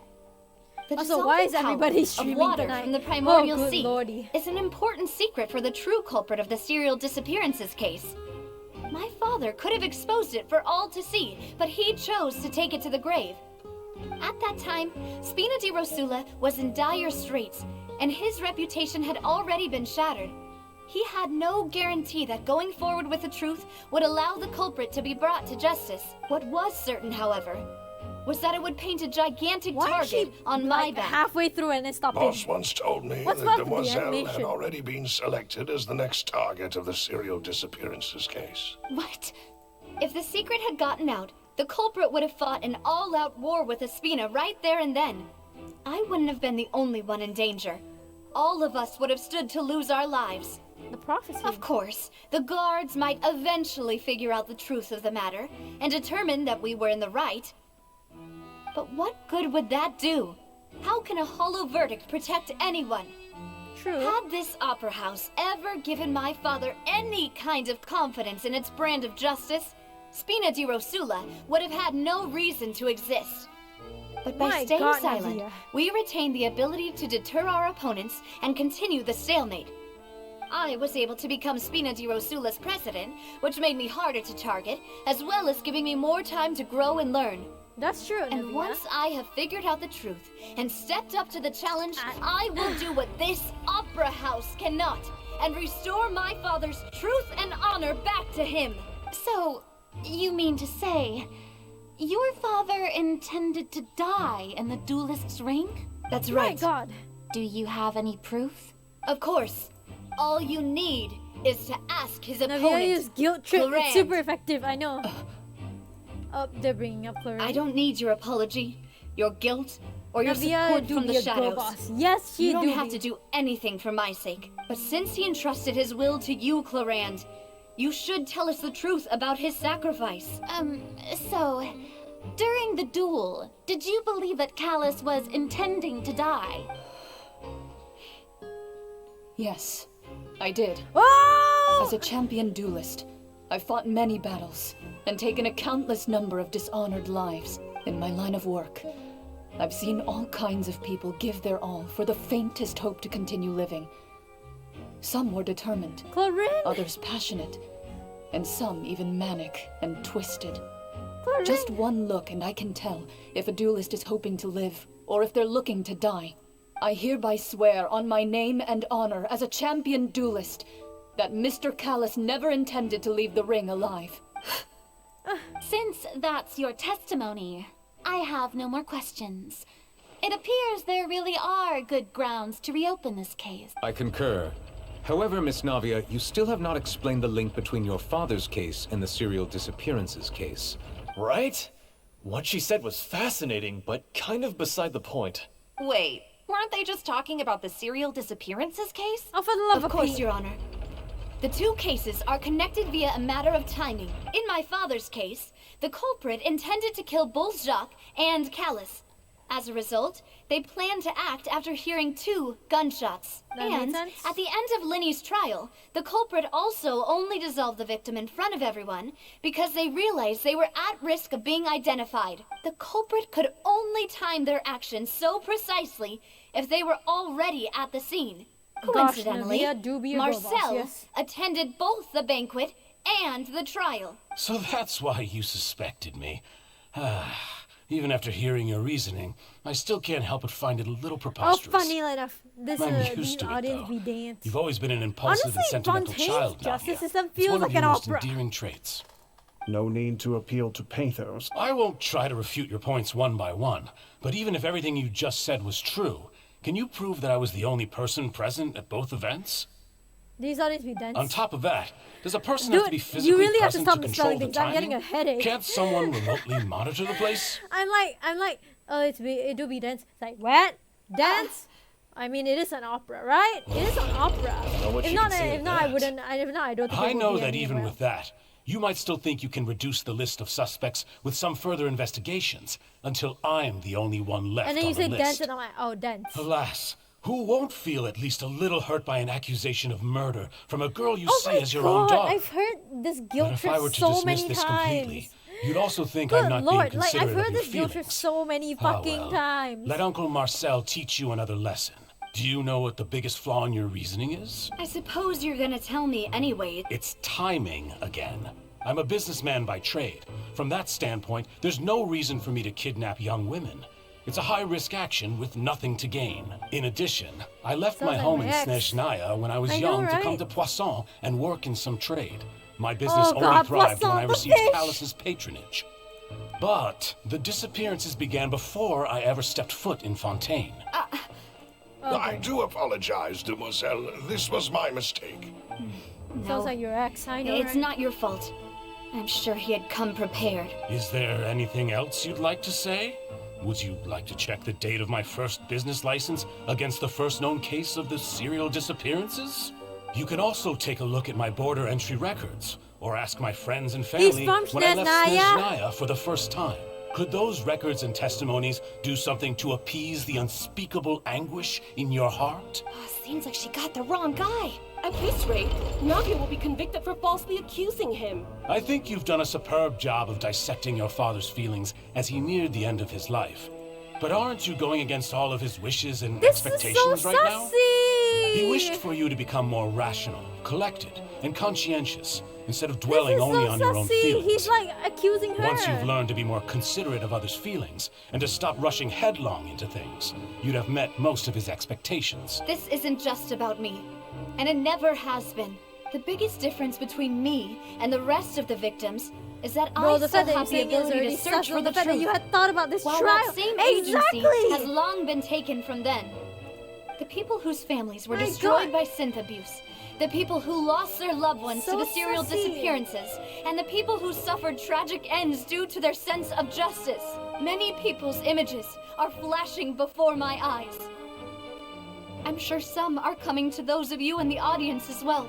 The Also, why is dissolving everybody power streaming of water tonight? from the primordial good sea lordy. is an important secret for the true culprit of the serial disappearances case. My father could have exposed it for all to see, but he chose to take it to the grave. At that time, Spina di Rosula was in dire straits, and his reputation had already been shattered. He had no guarantee that going forward with the truth would allow the culprit to be brought to justice. What was certain, however, was that it would paint a gigantic target on my back. Halfway through and it stopped. Boss once told me What's that wrong with the Demoiselle had animation? already been selected as the next target of the serial disappearances case. What? If the secret had gotten out, the culprit would have fought an all-out war with Espina right there and then. I wouldn't have been the only one in danger. All of us would have stood to lose our lives. The prophecy. Of course, the guards might eventually figure out the truth of the matter and determine that we were in the right. But what good would that do? How can a hollow verdict protect anyone? True. Had this opera house ever given my father any kind of confidence in its brand of justice, Spina di Rosula would have had no reason to exist. But by staying silent, we retained the ability to deter our opponents and continue the stalemate. I was able to become Spina di Rosula's president, which made me harder to target, as well as giving me more time to grow and learn. That's true, And Navia. once I have figured out the truth and stepped up to the challenge, I will do what this opera house cannot, and restore my father's truth and honor back to him. So, you mean to say, your father intended to die in the duelist's ring? That's Oh right. my god. Do you have any proof? Of course. All you need is to ask his Navia opponent. is guilt trip. It's Clorand. super effective, I know. Oh, they're bringing up Clorand. I don't need your apology, your guilt, or your Navia support do from be the a girl shadows. boss. Yes, she You don't do have be. to do anything for my sake. But since he entrusted his will to you, Clorand, you should tell us the truth about his sacrifice. So, during the duel, did you believe that Callus was intending to die? Yes, I did. Oh! As a champion duelist, I've fought many battles and taken a countless number of dishonored lives in my line of work. I've seen all kinds of people give their all for the faintest hope to continue living. Some were determined, Clorand! others passionate, and some even manic and twisted. Clorand! Just one look and I can tell if a duelist is hoping to live or if they're looking to die. I hereby swear on my name and honor as a champion duelist that Mr. Callus never intended to leave the ring alive. Since that's your testimony, I have no more questions. It appears there really are good grounds to reopen this case. I concur. However, Miss Navia, you still have not explained the link between your father's case and the serial disappearances case. Right? What she said was fascinating, but kind of beside the point. Wait, weren't they just talking about the serial disappearances case? Oh, for the love Of of course, Pete. Your Honor. The two cases are connected via a matter of timing. In my father's case, the culprit intended to kill both Jacques and Callus. As a result, they planned to act after hearing 2 gunshots. That makes And sense. at the end of Linny's trial, the culprit also only dissolved the victim in front of everyone because they realized they were at risk of being identified. The culprit could only time their actions so precisely if they were already at the scene. Gosh, Coincidentally, Navia do be a girl boss, Marcel yes. attended both the banquet and the trial. So that's why you suspected me. Even after hearing your reasoning, I still can't help but find it a little Oh, preposterous. funny enough. This I'm the used to it, audience though. be dance. You've always been an impulsive Honestly, and sentimental Fontaine's child, justice Navia. system It's feels one like of an your most opera. endearing traits. No need to appeal to pathos. I won't try to refute your points one by one, but even if everything you just said was true, can you prove that I was the only person present at both events? These audience be dance. On top of that, does a person Dude, have to be you physically really have to present stop control spelling the things. I'm timing? getting a headache. Can't someone remotely monitor the place? I'm like, oh, it do be dance. It's like, what? Dance? I mean, it is an opera, right? It is an opera. know what If you not, can say if to not, I that. wouldn't. If not, I don't think I it would know be that even anywhere. with that, you might still think you can reduce the list of suspects with some further investigations until I'm the only one left And then you on say the dance, list. and I'm like, oh, dance. Alas, who won't feel at least a little hurt by an accusation of murder from a girl you Oh see my as your own God, daughter? I've heard this But guilt if I trip were to so dismiss many this times. completely, you'd also think Good I'm not Lord, being like considerate I've heard of your this guilt trip feelings. so many Ah, fucking well. times. Let Uncle Marcel teach you another lesson. Do you know what the biggest flaw in your reasoning is? I suppose you're gonna tell me anyway. It's timing again. I'm a businessman by trade. From that standpoint, there's no reason for me to kidnap young women. It's a high-risk action with nothing to gain. In addition, I left Sounds my like home my in ex. Snezhnaya when I was I know, young to come right? to Poisson and work in some trade. My business Oh only God, thrived when Poisson, I the received fish! Callus' patronage. But the disappearances began before I ever stepped foot in Fontaine. I do apologize, demoiselle. This was my mistake. Sounds like your ex. I know. It's right? not your fault. I'm sure he had come prepared. Is there anything else you'd like to say? Would you like to check the date of my first business license against the first known case of the serial disappearances? You can also take a look at my border entry records, or ask my friends and family from when I left Snezhnaya. Snezhnaya for the first time. Could those records and testimonies do something to appease the unspeakable anguish in your heart? Seems like she got the wrong guy. At this rate, Navia will be convicted for falsely accusing him. I think you've done a superb job of dissecting your father's feelings as he neared the end of his life. But aren't you going against all of his wishes and expectations is so right now? sassy! He wished for you to become more rational, collected, and conscientious, instead of dwelling This is only so on your own sassy. feelings. He's like accusing her. Once you've learned to be more considerate of others' feelings, and to stop rushing headlong into things, you'd have met most of his expectations. This isn't just about me, and it never has been. The biggest difference between me and the rest of the victims is that Bro, I the still fact that have the you're saying is ability already to search sus, for bro. the The fact that truth. you had thought about this While trial. that same agency Exactly! has long been taken from them. The people whose families were My destroyed God. by synth abuse, the people who lost their loved ones So to the serial sassy. disappearances, and the people who suffered tragic ends due to their sense of justice. Many people's images are flashing before my eyes. I'm sure some are coming to those of you in the audience as well.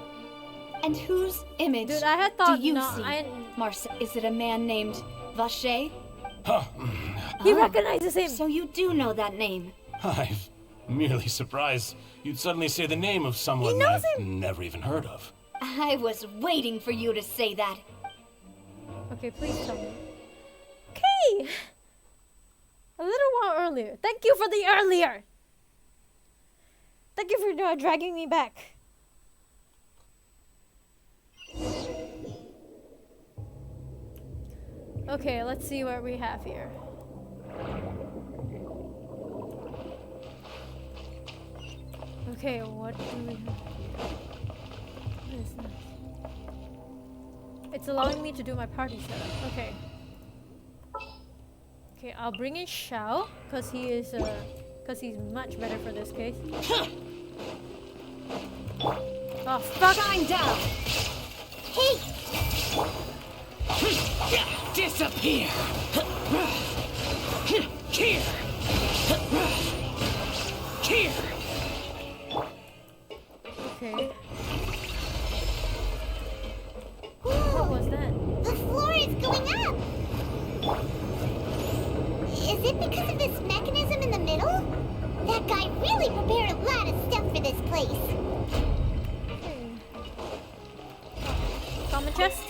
And whose image Dude, I had thought do you no, see? Marcel, is it a man named Vache? He recognizes him. So you do know that name. I'm merely surprised you'd suddenly say the name of someone knows I've never even heard of. I was waiting for you to say that. Okay, please tell me. Okay. A little while earlier. Thank you for the earlier. Thank you for dragging me back. Okay, let's see what we have here. Okay, what do we have here? What is this? It's allowing me to do my party setup. Okay. Okay, I'll bring in Xiao, cause he's much better for this case. Oh fuck! Shine down! Hey! Disappear! Here! Here! Okay. What was that? The floor is going up! Is it because of this mechanism in the middle? That guy really prepared a lot of stuff for this place. Common chest?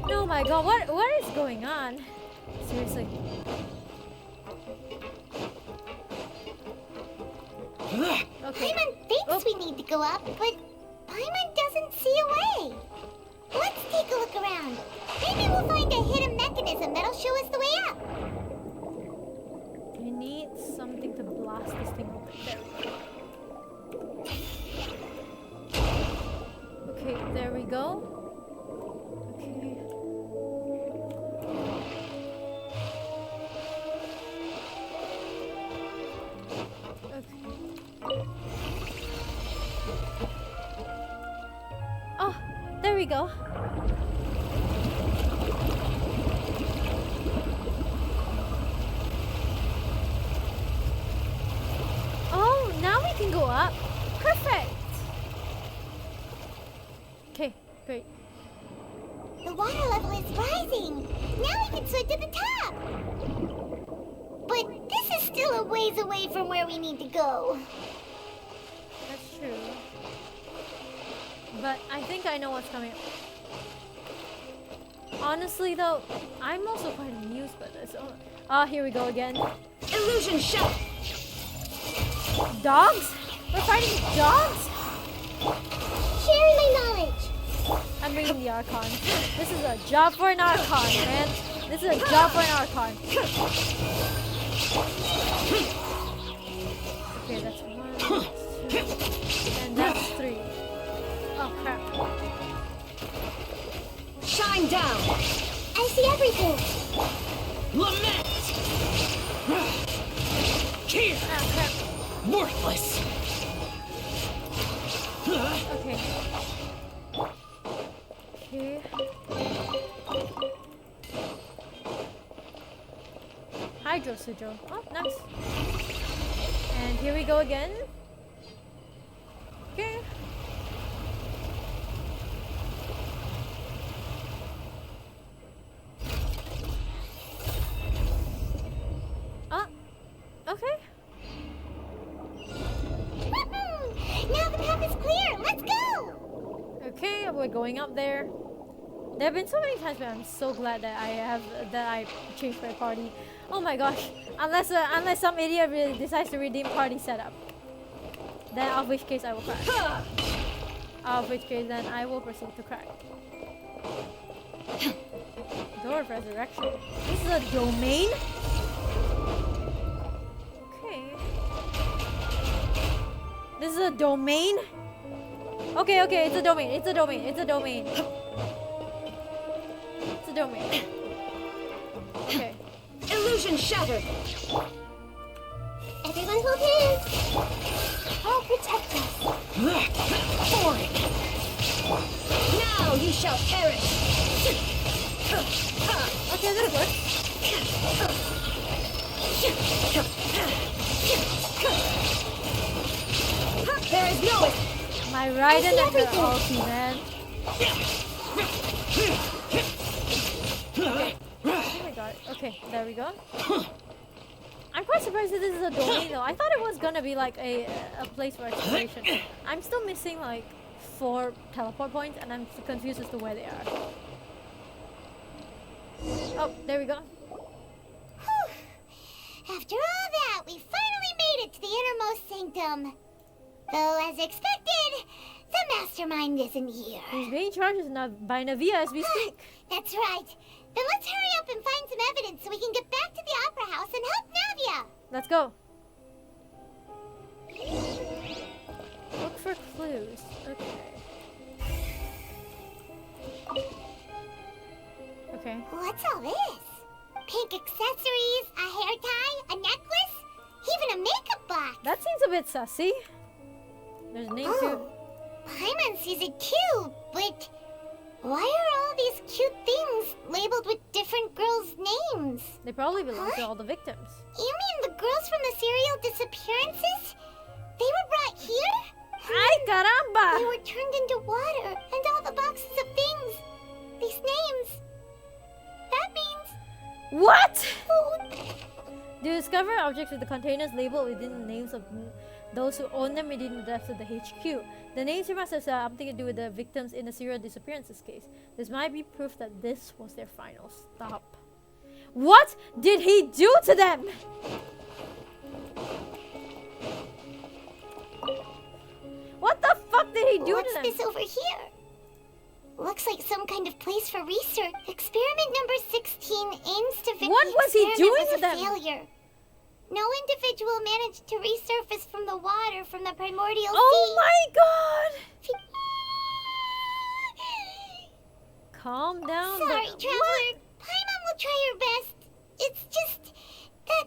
Oh my god, what is going on? Seriously. Okay. Paimon thinks we need to go up, but Paimon doesn't see a way. Let's take a look around. Maybe we'll find a hidden mechanism that'll show us the way up. We need something to blast this thing open. There we go. Okay, there we go. Okay. Oh, there we go. Oh, now we can go up. Perfect. Okay, great. The water level is rising. Now we can swim to the top. But this is still a ways away from where we need to go. That's true. But I think I know what's coming up. Honestly though, I'm also quite amused by this. Oh, here we go again. Illusion shell! Dogs? We're fighting dogs? Sharing my knowledge. I'm reading the Archon. This is a job for an Archon, man. This is a job for an Archon. Here! Worthless! Okay. Okay. Hydro Sigil. Oh, nice. And here we go again. Okay. Okay. Now the path is clear. Let's go. Okay, we're going up there. There have been so many times where I'm so glad that I changed my party. Oh my gosh! Unless some idiot really decides to redeem party setup, then of which case I will crack. Of which case then I will proceed to crack. Door of Resurrection. This is a domain. This is a domain? Okay, it's a domain. It's a domain. It's a domain. It's a domain. Okay. Illusion shattered. Everyone hold hands. I'll protect us. Boring. Now you shall perish. Okay, this works. There is no way. My Raiden and her ulti, man. Oh my god. Okay, there we go. I'm quite surprised that this is a domain though. I thought it was gonna be like a place for exploration. I'm still missing like 4 teleport points and I'm confused as to where they are. Oh, there we go. After all that, we finally made it to the innermost sanctum. Though, as expected, the mastermind isn't here. He's being charged by Navia as we speak. That's right. Then let's hurry up and find some evidence so we can get back to the Opera House and help Navia. Let's go. Look for clues. Okay. Okay. What's all this? Pink accessories, a hair tie, a necklace, even a makeup box. That seems a bit sussy. There's a name too. Paimon sees it too, but why are all these cute things labeled with different girls' names? They probably belong to all the victims. You mean the girls from the serial disappearances? They were brought here? Ay, caramba! They were turned into water, and all the boxes of things. These names. That means... What? Food. To discover objects with the containers labeled within the names of those who own them within the depths of the HQ. The names here must have something to do with the victims in the serial disappearances case. This might be proof that this was their final stop. What did he do to them? What the fuck did he do to them? What's this over here? Looks like some kind of place for research. Experiment number 16 aims to fix what was he doing to them? Failure. No individual managed to resurface from the water from the primordial sea. Oh my god! Calm down. Sorry, Traveler. Paimon will try her best. It's just that...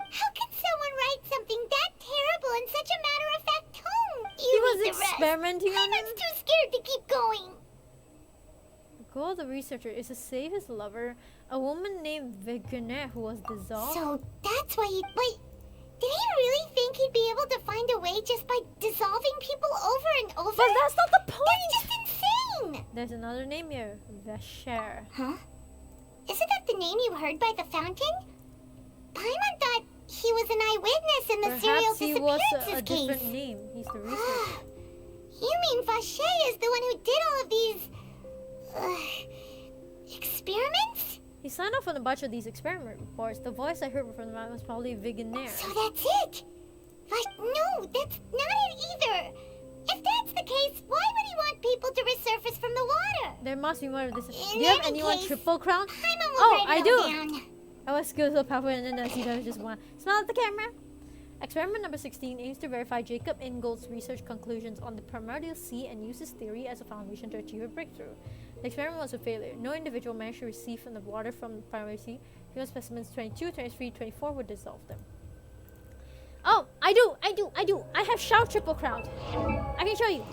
How can someone write something that terrible in such a matter-of-fact tone? He was experimenting on him? Paimon's too scared to keep going. The goal of the researcher is to save his lover, a woman named Vigene who was dissolved. So that's why he... Wait, did he really think he'd be able to find a way just by dissolving people over and over? But that's not the point! That's just insane! There's another name here, Vesher. Huh? Isn't that the name you heard by the fountain? Paimon thought he was an eyewitness in the serial disappearances case. Perhaps he was a different name. He's the researcher. You mean Vache is the one who did all of these... experiments? He signed off on a bunch of these experiment reports. The voice I heard from the man was probably Viganaire. So that's it? No, that's not it either. If that's the case, why would he want people to resurface from the water? There must be more of this. Do you have anyone triple crown? Oh, I do. Down. I was skilled so powerful and then I see there was just one. Smile at the camera. Experiment number 16 aims to verify Jacob Ingold's research conclusions on the primordial sea and uses theory as a foundation to achieve a breakthrough. The experiment was a failure. No individual managed to receive from the water from the primordial sea. Human specimens 22, 23, 24 would dissolve them. I do. I have shout triple crown. I can show you.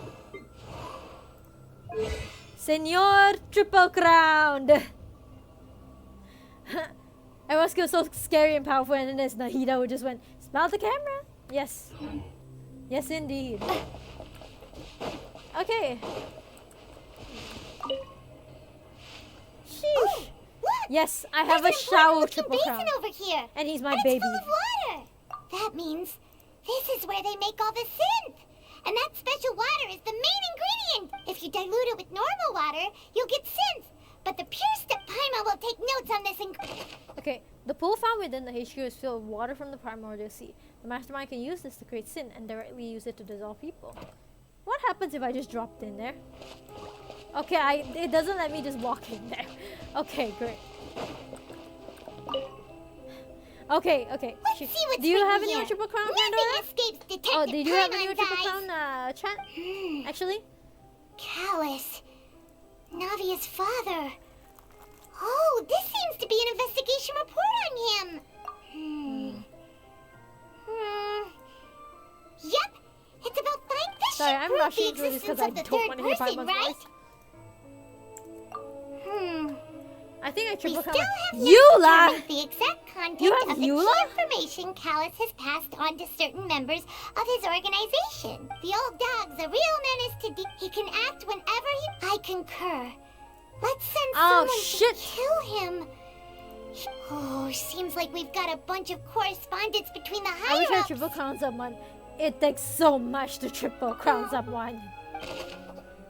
Senor triple crowned. Everyone's so scary and powerful, and then there's Nahida who just went, smell the camera. Yes. Yes, indeed. Okay. Sheesh. Yes, I have a shower triple crown. Over here. And he's my and baby. It's full of water. That means this is where they make all the synth. And that special water is the main ingredient. If you dilute it with normal water, you'll get synth. But the pure step Paimon will take notes on this Okay, the pool found within the HQ is filled with water from the primordial sea. The mastermind can use this to create synth and directly use it to dissolve people. What happens if I just dropped in there? Okay, it doesn't let me just walk in there. Okay, great. Okay. Let's see what's do you have here. any triple crown, Nothing escapes Detective Oh, did you have any Paimon's triple eyes. crown, chat? Actually? Callus. Navia's father. Oh, this seems to be an investigation report on him. Yep, it's about fine fish. Sorry, I'm rushing through this because I the don't third want to hear person, Paimon's right? voice. I think I We triple still crown. have Eula! not determined the exact content You have of the Eula? key information Callus has passed on to certain members of his organization. The old dog's a real menace to he can act whenever he... I concur. Let's send someone to kill him. Oh, seems like we've got a bunch of correspondence between the I wish I higher-ups. triple crown someone. It takes so much to triple crown someone.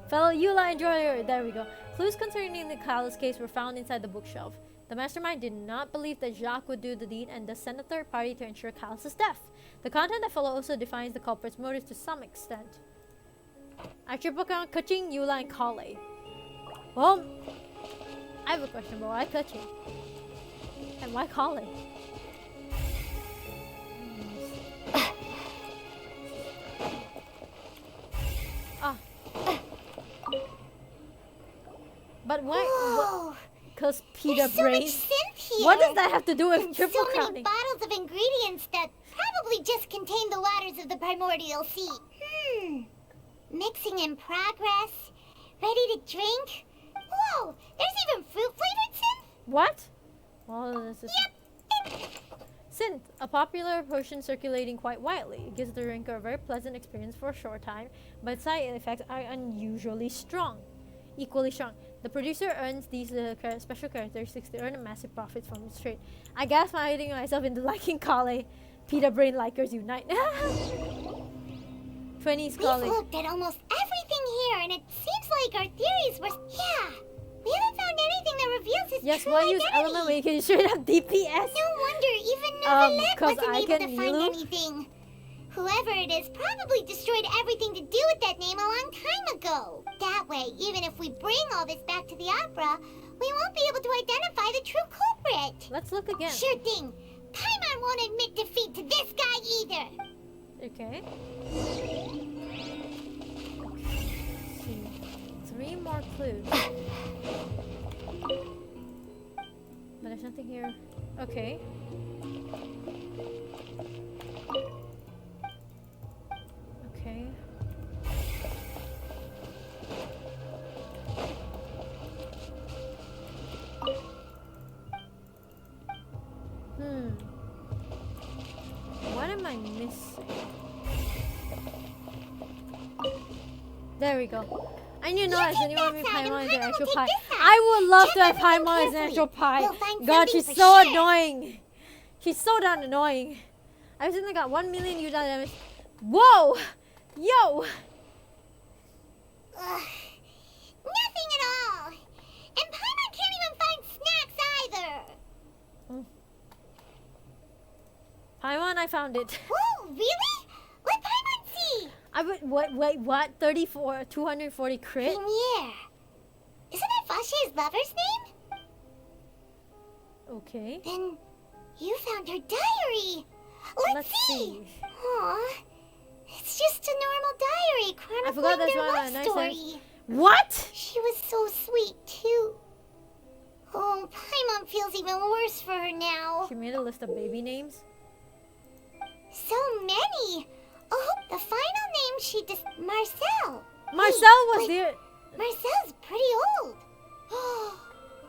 Fellow Eula, enjoy your... There we go. Clues concerning the Callus case were found inside the bookshelf. The mastermind did not believe that Jacques would do the deed and thus sent a third party to ensure Callus's death. The content that follows also defines the culprit's motives to some extent. I triple crown Kuching, Eula, and Kale. Well, I have a question, but why Kuching? And why Kale? But why? Because Peter Brain. What does that have to do with triple so crowning? many bottles of ingredients that probably just contain the waters of the primordial sea. Mixing in progress. Ready to drink? Whoa! There's even fruit-flavored synth? What? Well, this is... Synth, a popular potion circulating quite widely. It gives the drinker a very pleasant experience for a short time, but side effects are unusually strong. Equally strong. The producer earns these special characteristics to earn a massive profit from its trade. I guess I'm hiding myself into liking Kale. Peter Brain likers unite. 20s Kale. We've looked at almost everything here, and it seems like our theories were... Yeah! We haven't found anything that reveals his Yes, true why identity. use element when you can straight up DPS? No wonder even Novelette wasn't I able can to find heal. anything. Whoever it is probably destroyed everything to do with that name a long time ago. That way, even if we bring all this back to the opera, we won't be able to identify the true culprit. Let's look again. Sure thing. Paimon won't admit defeat to this guy either. Okay. Let's see. 3 more clues. But there's nothing here. Okay. Okay. What am I missing? There we go. And you know, as anyone with Paimon is an actual pie. I would love to have Paimon as an actual pie. God, she's so annoying. She's so damn annoying. I've suddenly got 1 million U damage. Whoa! Yo! Nothing at all. And Paimon can't even find snacks either. Paimon, I found it. Whoa, really? Let Paimon see. I would, what? 34, 240 crit? Lumiere. Isn't that Vache's lover's name? Okay. Then you found her diary. Let's see. Aw, it's just a normal diary chronicling their love story. What? She was so sweet too. Oh, Paimon feels even worse for her now. She made a list of baby names. So many. Oh, the final name she just... Marcel. Marcel was there. Marcel's pretty old.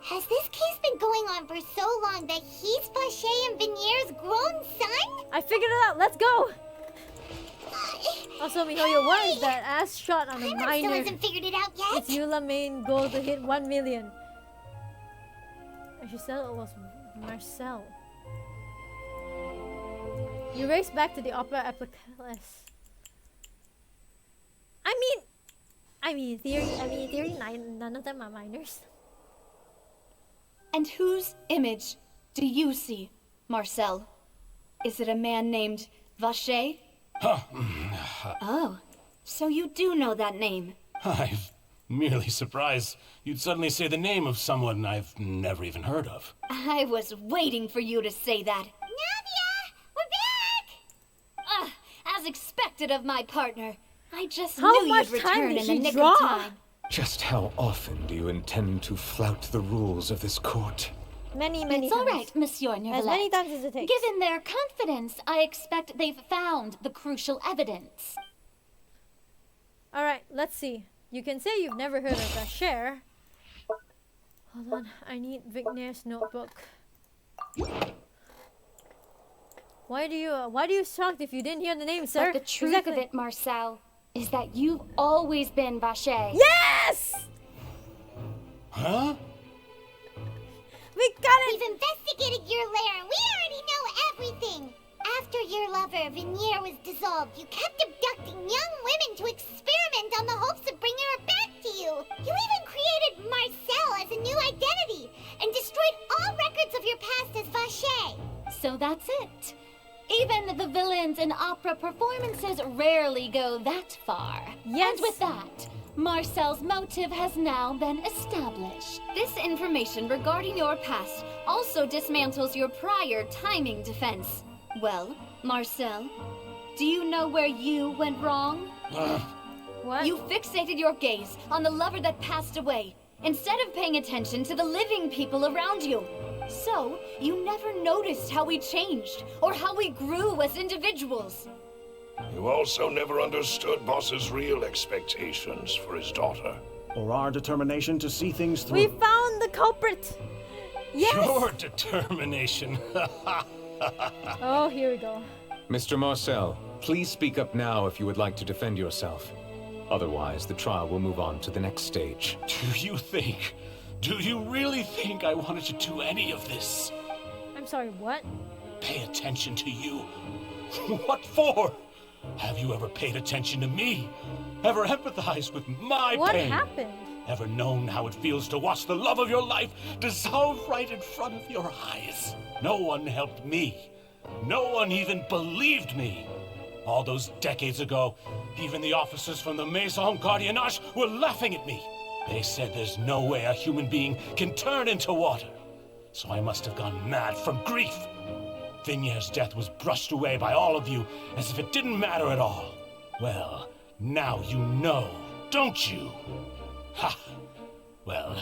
Has this case been going on for so long that he's Vacher and Venier's grown son? I figured it out. Let's go. Also, Mihoyo, what is that ass shot on a Paimon minor? still hasn't figured it out yet. It's Eula's main goal to hit 1 million. She said it was Marcel. You race back to the Opera Epicless. I mean, theory, none of them are minors. And whose image do you see, Marcel? Is it a man named Vacher? Oh, so you do know that name. I'm merely surprised you'd suddenly say the name of someone I've never even heard of. I was waiting for you to say that. Navia! We're back! As expected of my partner. I just How knew much you'd time return did in she the nick draw? of time. Just how often do you intend to flout the rules of this court? Many It's times. all right, Monsieur Neuvillette. As many times as it takes. Given their confidence, I expect they've found the crucial evidence. Alright, let's see. You can say you've never heard of Vacher. Hold on, I need Vigner's notebook. Why do you shocked if you didn't hear the name, sir? But the truth of it, Marcel, is that you've always been Vacher. Yes! Huh? We got it! We've investigated your lair and we already know everything. After your lover, Venier, was dissolved, you kept abducting young women to experiment on the hopes of bringing her back to you. You even created Marcel as a new identity and destroyed all records of your past as Vacher. So that's it. Even the villains in opera performances rarely go that far. Yes. And with that, Marcel's motive has now been established. This information regarding your past also dismantles your prior timing defense. Well, Marcel, do you know where you went wrong? What? You fixated your gaze on the lover that passed away, instead of paying attention to the living people around you. So, you never noticed how we changed, or how we grew as individuals. You also never understood Boss's real expectations for his daughter. Or our determination to see things through. We found the culprit! Yes! Your determination. Oh, here we go. Mr. Marcel, please speak up now if you would like to defend yourself. Otherwise, the trial will move on to the next stage. Do you really think I wanted to do any of this? I'm sorry, what? Pay attention to you? What for? Have you ever paid attention to me? Ever empathized with my What pain? happened? Ever known how it feels to watch the love of your life dissolve right in front of your eyes? No one helped me. No one even believed me. All those decades ago, even the officers from the Maison Gardiennage were laughing at me. They said there's no way a human being can turn into water. So I must have gone mad from grief. Vigner's death was brushed away by all of you as if it didn't matter at all. Well, now you know, don't you? Ha! Well,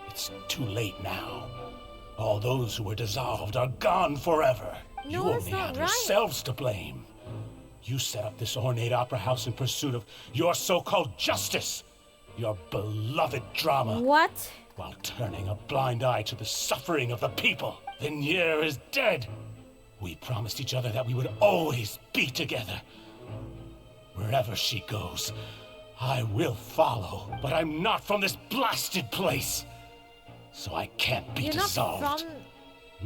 it's too late now. All those who were dissolved are gone forever. No, You that's only not have right. yourselves to blame. You set up this ornate opera house in pursuit of your so-called justice, your beloved drama. What? While turning a blind eye to the suffering of the people. Vigner is dead. We promised each other that we would always be together. Wherever she goes, I will follow. But I'm not from this blasted place. So I can't be You're dissolved. not from...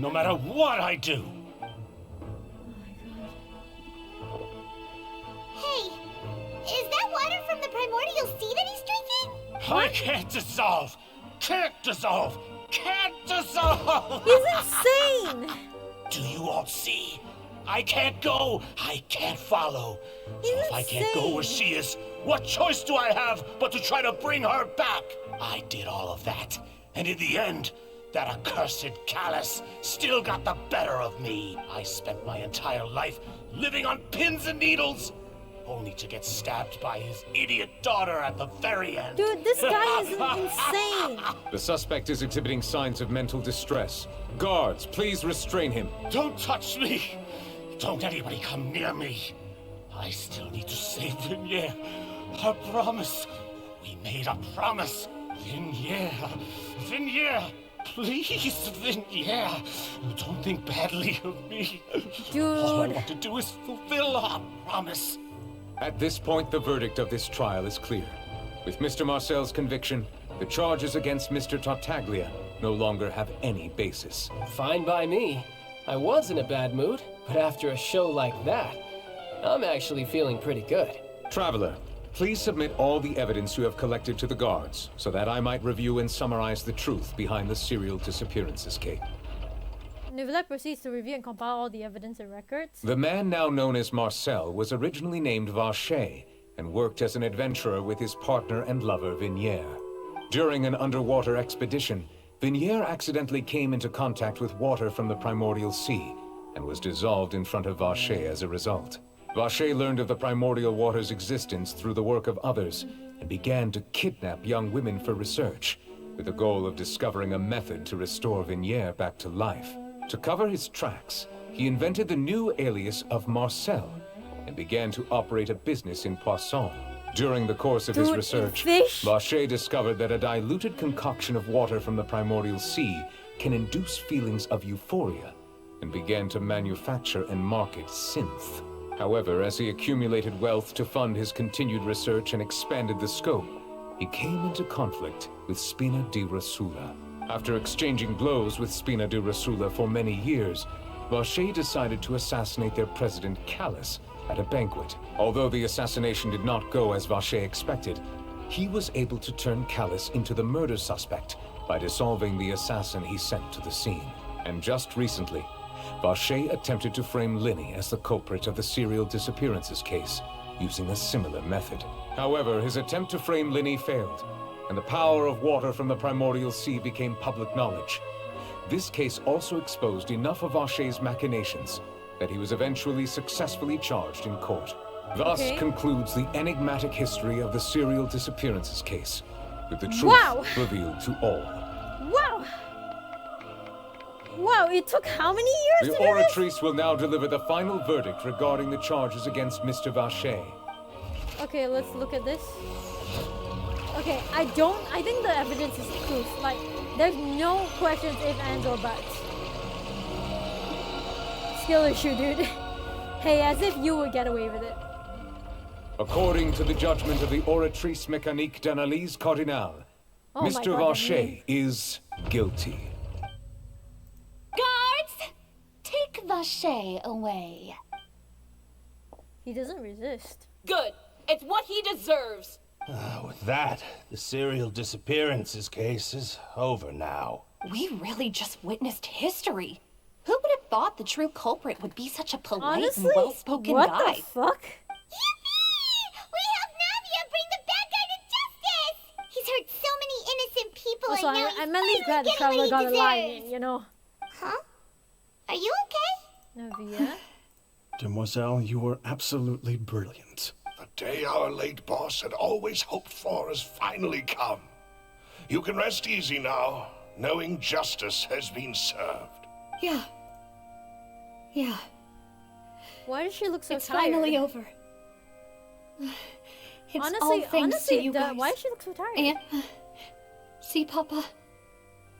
No matter what I do. Hey, is that water from the primordial sea that he's drinking? I can't dissolve. Can't dissolve. Can't dissolve. He's insane! Do you all see? I can't go. I can't follow. So if I can't go where she is, what choice do I have but to try to bring her back? I did all of that. And in the end, that accursed Callus still got the better of me. I spent my entire life living on pins and needles, only to get stabbed by his idiot daughter at the very end. Dude, this guy is insane! The suspect is exhibiting signs of mental distress. Guards, please restrain him. Don't touch me! Don't anybody come near me. I still need to save Vignere. I promise. We made a promise. Vignere. Vignere. Please, Vignere. Don't think badly of me. Dude. All I want to do is fulfill our promise. At this point, the verdict of this trial is clear. With Mr. Marcel's conviction, the charges against Mr. Tartaglia no longer have any basis. Fine by me. I was in a bad mood, but after a show like that, I'm actually feeling pretty good. Traveler, please submit all the evidence you have collected to the guards, so that I might review and summarize the truth behind the serial disappearances case. Neuvillette proceeds to review and compile all the evidence and records. The man now known as Marcel was originally named Vacher and worked as an adventurer with his partner and lover Vignere. During an underwater expedition, Vignere accidentally came into contact with water from the primordial sea and was dissolved in front of Vacher as a result. Vacher learned of the primordial water's existence through the work of others and began to kidnap young women for research, with the goal of discovering a method to restore Vignere back to life. To cover his tracks, he invented the new alias of Marcel and began to operate a business in Poisson. During the course of his research, Vacher discovered that a diluted concoction of water from the primordial sea can induce feelings of euphoria, and began to manufacture and market synth. However, as he accumulated wealth to fund his continued research and expanded the scope, he came into conflict with Spina di Rosula. After exchanging blows with Spina di Rosula for many years, Vacher decided to assassinate their president Callus at a banquet. Although the assassination did not go as Vacher expected, he was able to turn Callus into the murder suspect by dissolving the assassin he sent to the scene. And just recently, Vacher attempted to frame Linny as the culprit of the serial disappearances case, using a similar method. However, his attempt to frame Linny failed, and the power of water from the primordial sea became public knowledge. This case also exposed enough of Vacher's machinations that he was eventually successfully charged in court. Thus concludes the enigmatic history of the serial disappearances case, with the truth revealed to all. Wow! Wow, it took how many years The to do this? Oratrice will now deliver the final verdict regarding the charges against Mr. Vacher. Okay, let's look at this. Okay, I think the evidence is proof. Like, there's no questions, if, ands, or buts. Skill issue, dude. Hey, as if you would get away with it. According to the judgment of the Oratrice Mécanique d'Analyse Cardinale, Mr. Vacher is guilty. Guards! Take Vacher away. He doesn't resist. Good. It's what he deserves. With that, the serial disappearances case is over now. We really just witnessed history. Who would have thought the true culprit would be such a polite Honestly, and well-spoken what guy? the fuck? Yippee! We helped Navia bring the bad guy to justice! He's hurt so many innocent people Also, and now I'm he's at least glad the finally traveler getting got a what he line deserves. in, you know. Huh? Are you okay? Navia? Demoiselle, you were absolutely brilliant. The day our late boss had always hoped for has finally come. You can rest easy now, knowing justice has been served. Yeah. Yeah. Why does she look so It's tired? finally over. It's all thanks to you guys. Why does she look so tired? And see, Papa,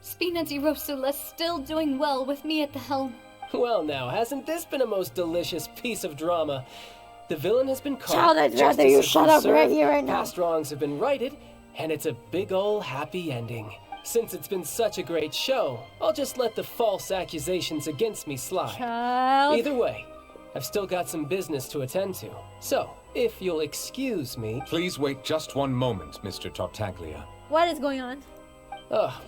Spina di Rosula's still doing well with me at the helm. Well now, hasn't this been a most delicious piece of drama? The villain has been caught. Child, I'd rather you shut up right here right now. Past wrongs have been righted, and it's a big ol' happy ending. Since it's been such a great show, I'll just let the false accusations against me slide. Child. Either way, I've still got some business to attend to. So, if you'll excuse me... Please wait just one moment, Mr. Tartaglia. What is going on?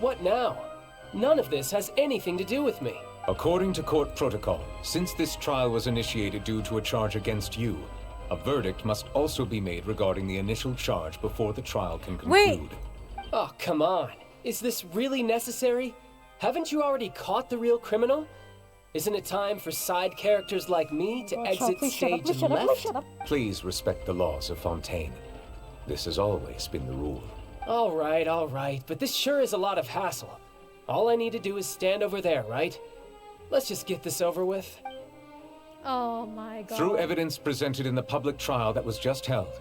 What now? None of this has anything to do with me. According to court protocol, since this trial was initiated due to a charge against you, a verdict must also be made regarding the initial charge before the trial can conclude. Oh, come on. Is this really necessary? Haven't you already caught the real criminal? Isn't it time for side characters like me to exit stage left? Please respect the laws of Fontaine. This has always been the rule. All right, but this sure is a lot of hassle. All I need to do is stand over there, right? Let's just get this over with. Oh my god. Through evidence presented in the public trial that was just held,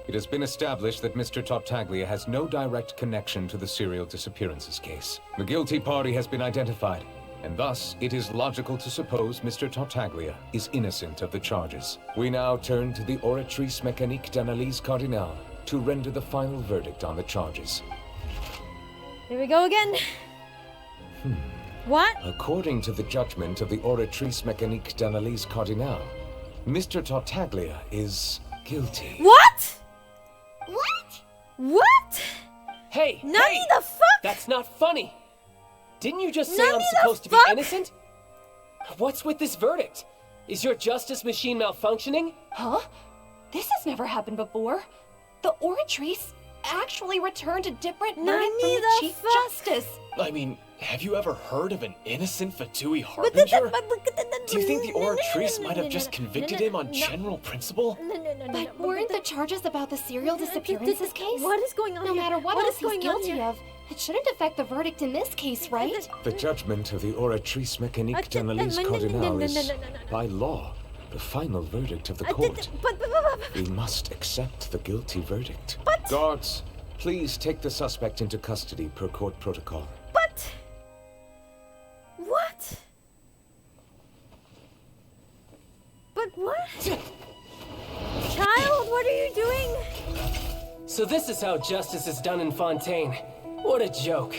it has been established that Mr. Tartaglia has no direct connection to the serial disappearances case. The guilty party has been identified, and thus it is logical to suppose Mr. Tartaglia is innocent of the charges. We now turn to the Oratrice Mécanique d'Analyse Cardinale to render the final verdict on the charges. Here we go again. What? According to the judgment of the Oratrice Mécanique d'Analyse Cardinale, Mr. Tartaglia is guilty. What? What? What? Hey! Nani hey! the fuck? That's not funny! Didn't you just say Nani I'm the supposed to be fuck? innocent? What's with this verdict? Is your justice machine malfunctioning? Huh? This has never happened before. The Oratrice actually returned a different verdict Nani from the the Chief fuck? Justice. I mean, have you ever heard of an innocent Fatui Harbinger? Do you think the Oratrice might have just convicted him on general principle? But weren't the charges about the serial disappearances case? What is going on No here? matter what What else is he's going on guilty here? of, it shouldn't affect the verdict in this case, right? The judgment of the Oratrice Mécanique d'Analyse Cardinale is, by law, the final verdict of the court. We must accept the guilty verdict. Guards, please take the suspect into custody per court protocol. But what? But what? Child, what are you doing? So this is how justice is done in Fontaine. What a joke.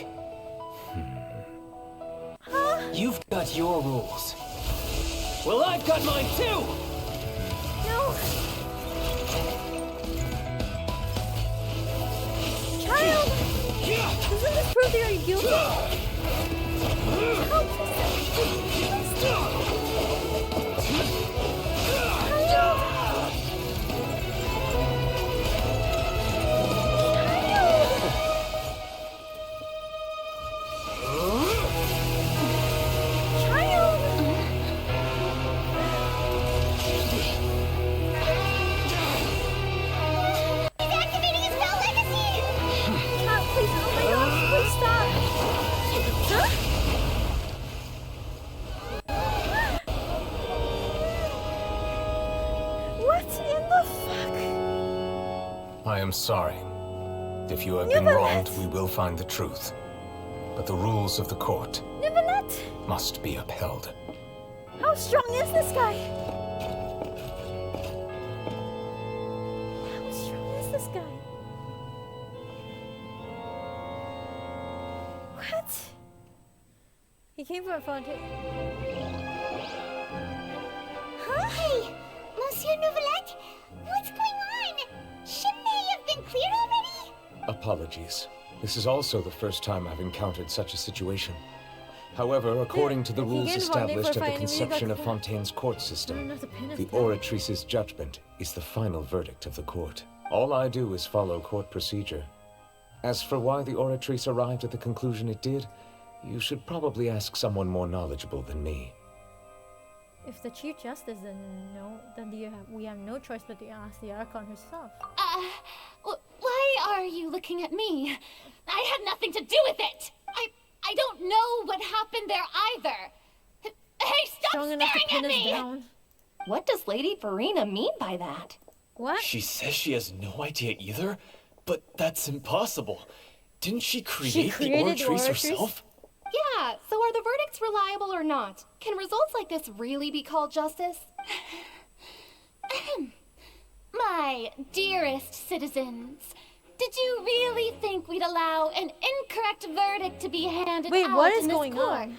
Huh? You've got your rules. Well, I've got mine too! No. Child! Doesn't this prove that you're guilty? Child, please I am sorry. If you have been wronged, we will find the truth. But the rules of the court must be upheld. How strong is this guy? How strong is this guy? What? He came from Fontaine. Huh? Hey, Monsieur Novelette, what's going on? Shouldn't they have been cleared already? Apologies. This is also the first time I've encountered such a situation. However, according to the rules established at the conception of Fontaine's court system, the Oratrice's judgment is the final verdict of the court. All I do is follow court procedure. As for why the Oratrice arrived at the conclusion it did, you should probably ask someone more knowledgeable than me. If the Chief Justice doesn't know, then we have no choice but to ask the Archon herself. Why are you looking at me? I had nothing to do with it! I don't know what happened there either! Hey, stop staring at me! Down. What does Lady Verena mean by that? What? She says she has no idea either, but that's impossible. Didn't she create the Oratrice herself? Yeah, so are the verdicts reliable or not? Can results like this really be called justice? My dearest citizens, did you really think we'd allow an incorrect verdict to be handed out what is in this going court? on?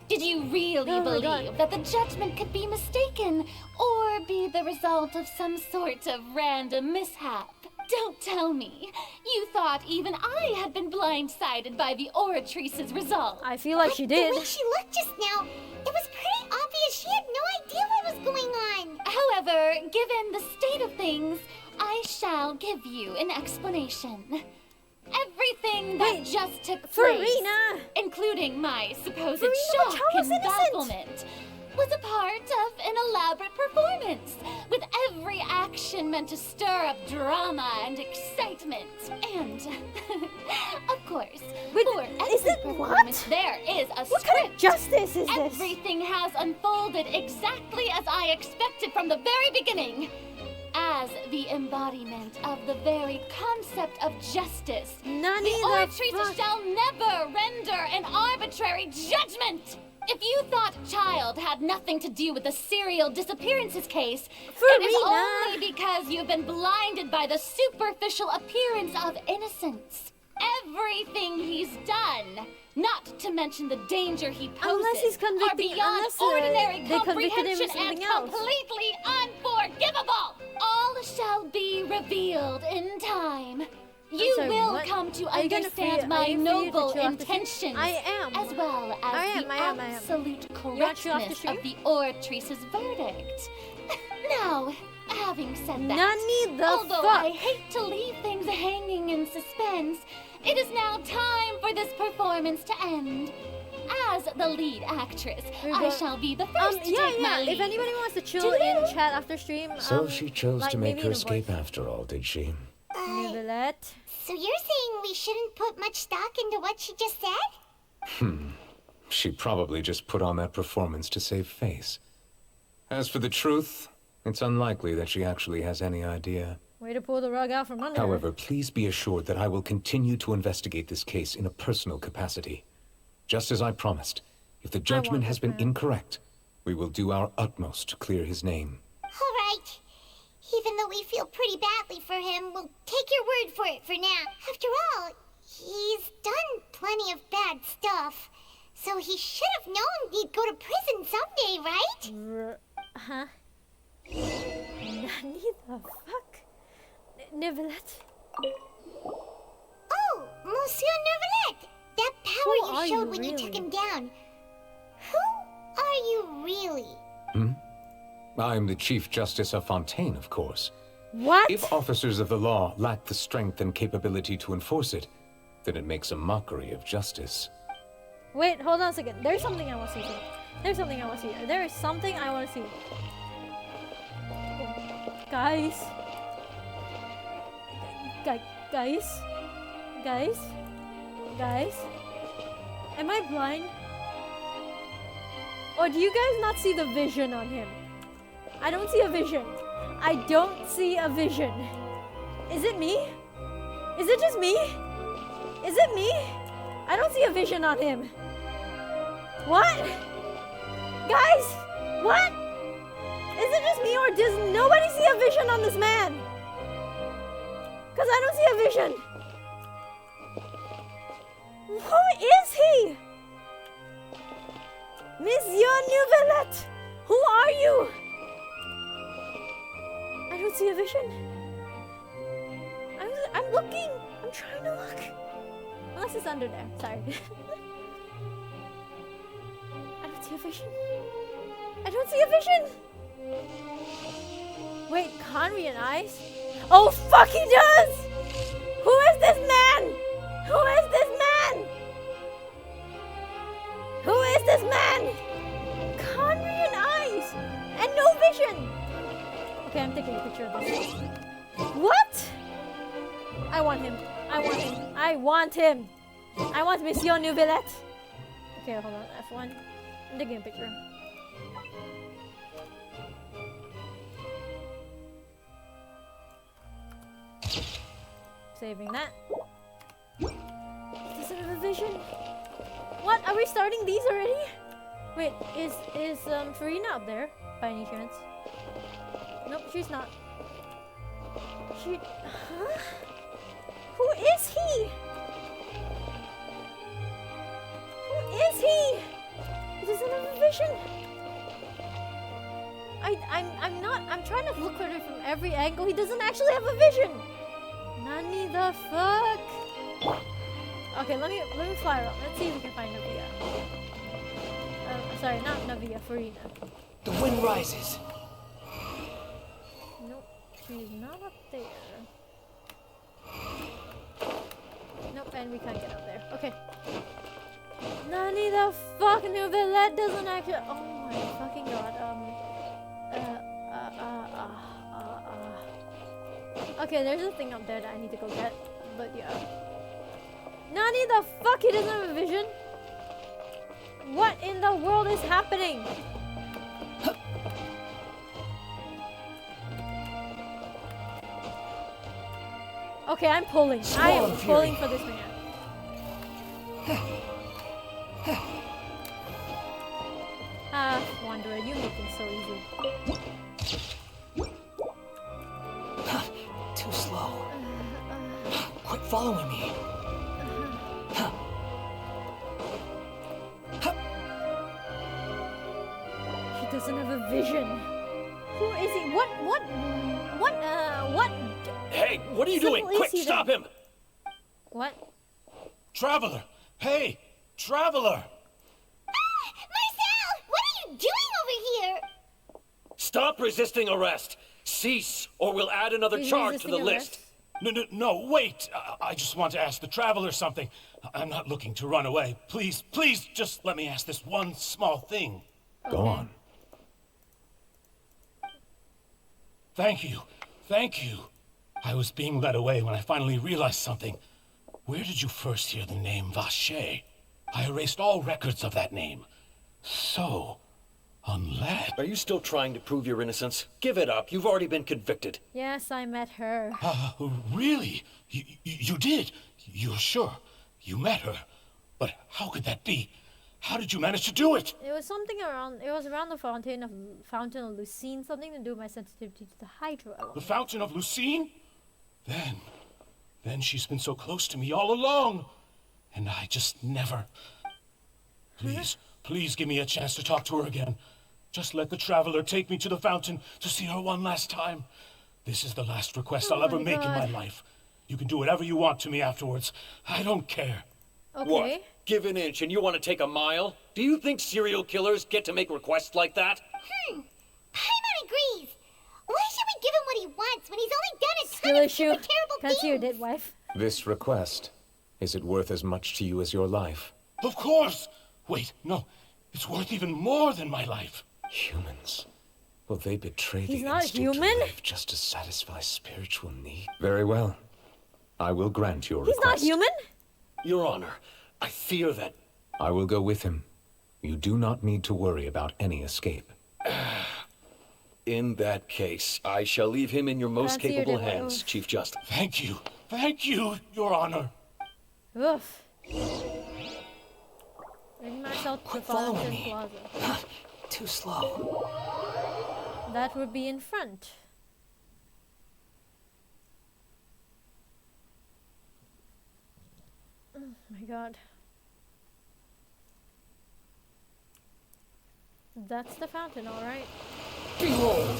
Did you really believe that the judgment could be mistaken or be the result of some sort of random mishap? Don't tell me. You thought even I had been blindsided by the Oratrice's result. I feel like she did. The way she looked just now, it was pretty obvious she had no idea what was going on. However, given the state of things, I shall give you an explanation. Everything that just took place, including my supposed shock and bafflement, was a part of an elaborate performance, with every action mission meant to stir up drama and excitement. And, of course, for every performance there is a script. What kind of justice is this? Everything has unfolded exactly as I expected from the very beginning. As the embodiment of the very concept of justice, the Oratrice shall never render an arbitrary judgment! If you thought Child had nothing to do with the serial disappearances case, it is only because you've been blinded by the superficial appearance of innocence. Everything he's done, not to mention the danger he poses, are beyond ordinary comprehension and completely unforgivable. All shall be revealed in time. You will come to understand my noble intentions, as well as the absolute correctness of the Oratrice's verdict. Now, having said that, although I hate to leave things hanging in suspense, it is now time for this performance to end. As the lead actress, I shall be the first to take my lead. If anybody wants to chill in chat after stream, so she chose to make her escape after all, did she? Novelette. So you're saying we shouldn't put much stock into what she just said? She probably just put on that performance to save face. As for the truth, it's unlikely that she actually has any idea. Way to pull the rug out from under her. However, please be assured that I will continue to investigate this case in a personal capacity. Just as I promised, if the judgment has been incorrect, we will do our utmost to clear his name. All right. Even though we feel pretty badly for him, we'll take your word for it for now. After all, he's done plenty of bad stuff. So he should have known he'd go to prison someday, right? Huh? Nani the fuck? Nevelette? Oh, Monsieur Nevelette! That power you showed when you took him down. Who are you really? I'm the Chief Justice of Fontaine, of course. What? If officers of the law lack the strength and capability to enforce it, then it makes a mockery of justice. Wait, hold on a second. There's something I want to see. There's something I want to see. There is something I want to see. Guys. Guys. Am I blind? Or do you guys not see the vision on him? I don't see a vision. I don't see a vision. Is it me? Is it just me? Is it me? I don't see a vision on him. What? Guys, what? Is it just me or does nobody see a vision on this man? Because I don't see a vision. Who is he? Monsieur Novelette, who are you? I don't see a vision. I'm looking. I'm trying to look. Unless it's under there. Sorry. I don't see a vision. I don't see a vision. Wait, Conrian eyes? Oh fuck, he does! Who is this man? Who is this man? Who is this man? Conrian eyes and no vision. Okay, I'm taking a picture of this. What? I want him. I want him. I want him. I want Monsieur Novelette. Okay, hold on. F1. I'm taking a picture. Saving that. He doesn't have a vision. What? Are we starting these already? Wait, is Farina up there by any chance? Nope, she's not. Huh? Who is he? Who is he? He doesn't have a vision. I'm trying to look at it from every angle. He doesn't actually have a vision. Nani the fuck? Okay, let me fly around. Let's see if we can find Navia. Sorry, not Navia, Farina. The wind rises. Nope, she's not up there. Nope, and we can't get up there. Okay. Nani the fuck? Novelette doesn't actually. Oh my fucking god. Okay, there's a thing up there that I need to go get. But yeah. Nani, the fuck? He doesn't have a vision? What in the world is happening? Okay, I'm pulling. I am pulling for this man. Ah, Wanderer, you make things so easy. Too slow. Quit following me. He doesn't have a vision. Who is he? What? Hey, what are you doing? Quick, stop him! What? Traveler! Hey! Traveler! Marcel! What are you doing over here? Stop resisting arrest! Cease, or we'll add another charge to the list. No, wait! I just want to ask the Traveler something. I'm not looking to run away. Please, just let me ask this one small thing. Go on. Thank you. I was being led away when I finally realized something. Where did you first hear the name Vache? I erased all records of that name. So, unless... Are you still trying to prove your innocence? Give it up. You've already been convicted. Yes, I met her. Really? You did? You're sure? You met her? But how could that be? How did you manage to do it? It was something around... It was around the Fountain of Lucine. Something to do with my sensitivity to the hydro element. The Fountain of Lucine? Then she's been so close to me all along. And I just never... Please give me a chance to talk to her again. Just let the Traveler take me to the fountain to see her one last time. This is the last request I'll ever make in my life. You can do whatever you want to me afterwards. I don't care. Okay. What? Give an inch and you want to take a mile? Do you think serial killers get to make requests like that? Paimon agrees. Why should we give him what he wants when he's only done a ton Skill of issue. terrible Can't things? see your dead wife. This request, is it worth as much to you as your life? Of course! Wait, no. It's worth even more than my life. Humans. Will they betray He's the not instinct human? to live just to satisfy spiritual need? Very well. I will grant your He's request. not human? Your Honor, I fear that... I will go with him. You do not need to worry about any escape. In that case, I shall leave him in your most That's capable your dead hands, wife. Chief Justice. Thank you, Your Honor. Oof. Bring myself to Quit Fontaine following me. Plaza. Too slow. That would be in front. Oh my god. That's the fountain, alright. Behold!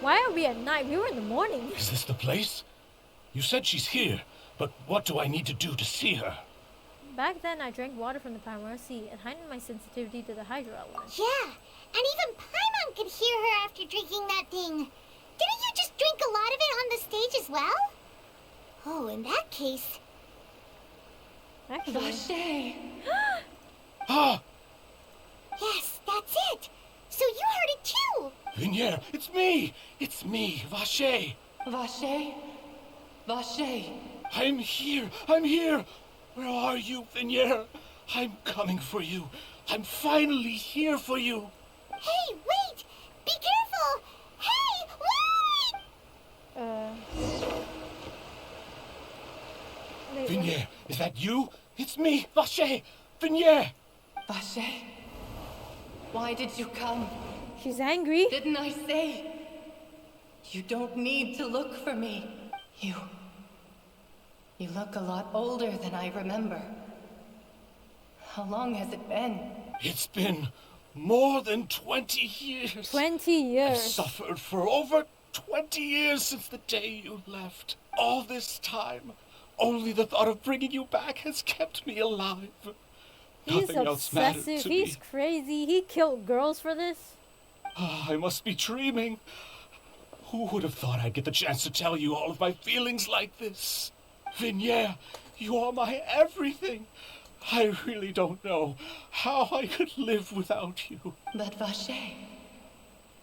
Why are we at night? We were in the morning. Is this the place? You said she's here, but what do I need to do to see her? Back then, I drank water from the Primordial Sea and heightened my sensitivity to the hydro element. Yeah, and even Paimon could hear her after drinking that thing. Didn't you just drink a lot of it on the stage as well? Oh, in that case... Actually... Vache! Ah! Yes, that's it! So you heard it too! Vignier, it's me! It's me, Vache! Vache? Vache! I'm here! Where are you, Vignier? I'm coming for you. I'm finally here for you. Hey, wait! Be careful! Hey, wait! Vignier, is that you? It's me, Vache! Vignier! Vache? Why did you come? She's angry. Didn't I say? You don't need to look for me. You look a lot older than I remember. How long has it been? It's been more than 20 years. 20 years. I've suffered for over 20 years since the day you left. All this time, only the thought of bringing you back has kept me alive. He's Nothing else mattered obsessive. to He's me. crazy. He killed girls for this. I must be dreaming. Who would have thought I'd get the chance to tell you all of my feelings like this? Vignier, you are my everything. I really don't know how I could live without you. But Vache,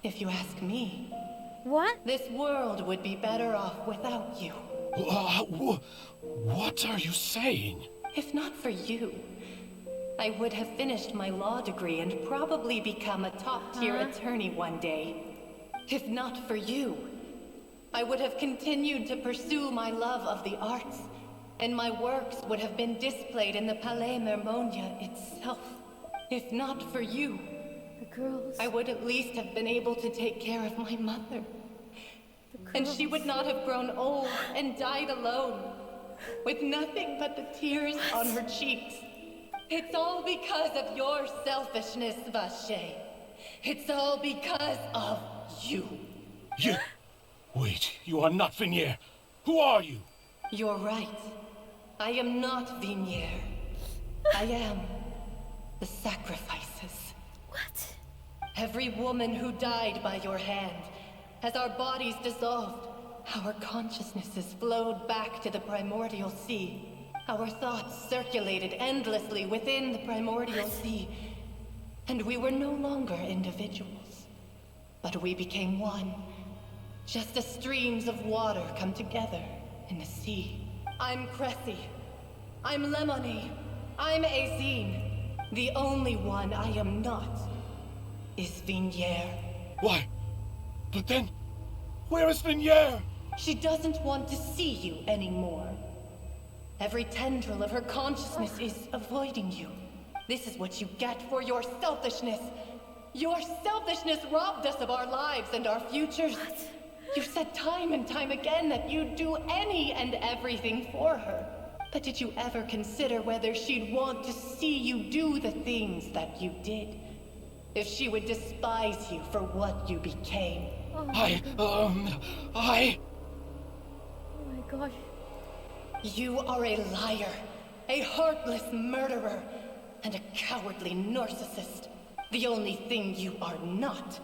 if you ask me, what? This world would be better off without you. What are you saying? If not for you, I would have finished my law degree and probably become a top-tier attorney one day. If not for you, I would have continued to pursue my love of the arts, and my works would have been displayed in the Palais Mermonia itself. If not for you, the girls, I would at least have been able to take care of my mother. And she would not have grown old and died alone, with nothing but the tears on her cheeks. It's all because of your selfishness, Vache. It's all because of you. You... Wait, you are not Vignier. Who are you? You're right. I am not Vignier. I am the sacrifices. What? Every woman who died by your hand, as our bodies dissolved, our consciousnesses flowed back to the primordial sea. Our thoughts circulated endlessly within the primordial sea, and we were no longer individuals, but we became one, just as streams of water come together in the sea. I'm Cressy. I'm Lemony. I'm Azine. The only one I am not is Vignier. Why? But then, where is Vignier? She doesn't want to see you anymore. Every tendril of her consciousness is avoiding you. This is what you get for your selfishness. Your selfishness robbed us of our lives and our futures. What? You said time and time again that you'd do any and everything for her. But did you ever consider whether she'd want to see you do the things that you did? If she would despise you for what you became? Oh I... Oh my gosh. You are a liar, a heartless murderer, and a cowardly narcissist. The only thing you are not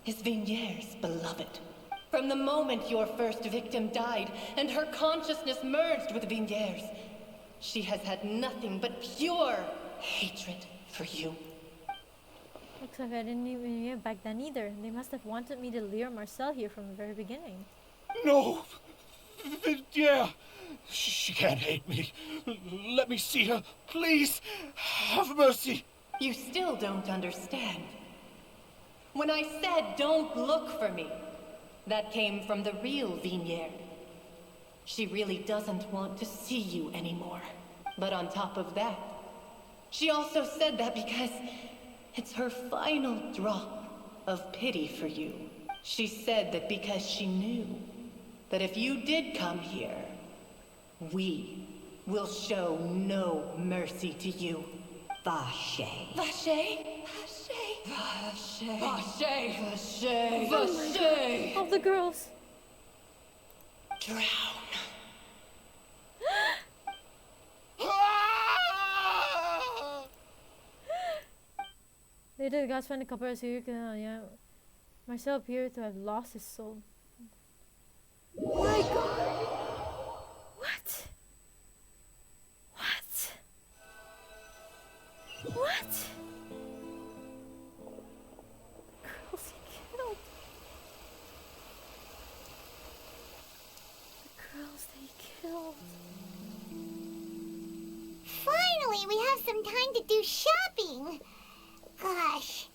is Vignier's beloved. From the moment your first victim died and her consciousness merged with Vignier's, she has had nothing but pure hatred for you. Looks like I didn't even get back then either. They must have wanted me to lure Marcel here from the very beginning. No! Yeah! She can't hate me. Let me see her, please. Have mercy. You still don't understand. When I said don't look for me, that came from the real Vignier. She really doesn't want to see you anymore. But on top of that, she also said that because it's her final drop of pity for you. She said that because she knew that if you did come here, we will show no mercy to you. Vache. Vache? Vache? Vache? Vache? Vache? Vache? All the girls. Drown. Later, the gods find a couple of serial killers. Marcel appeared to have lost his soul. Oh my god! What? What? What? Girls he killed. The girls they killed. Finally, we have some time to do shopping. Gosh,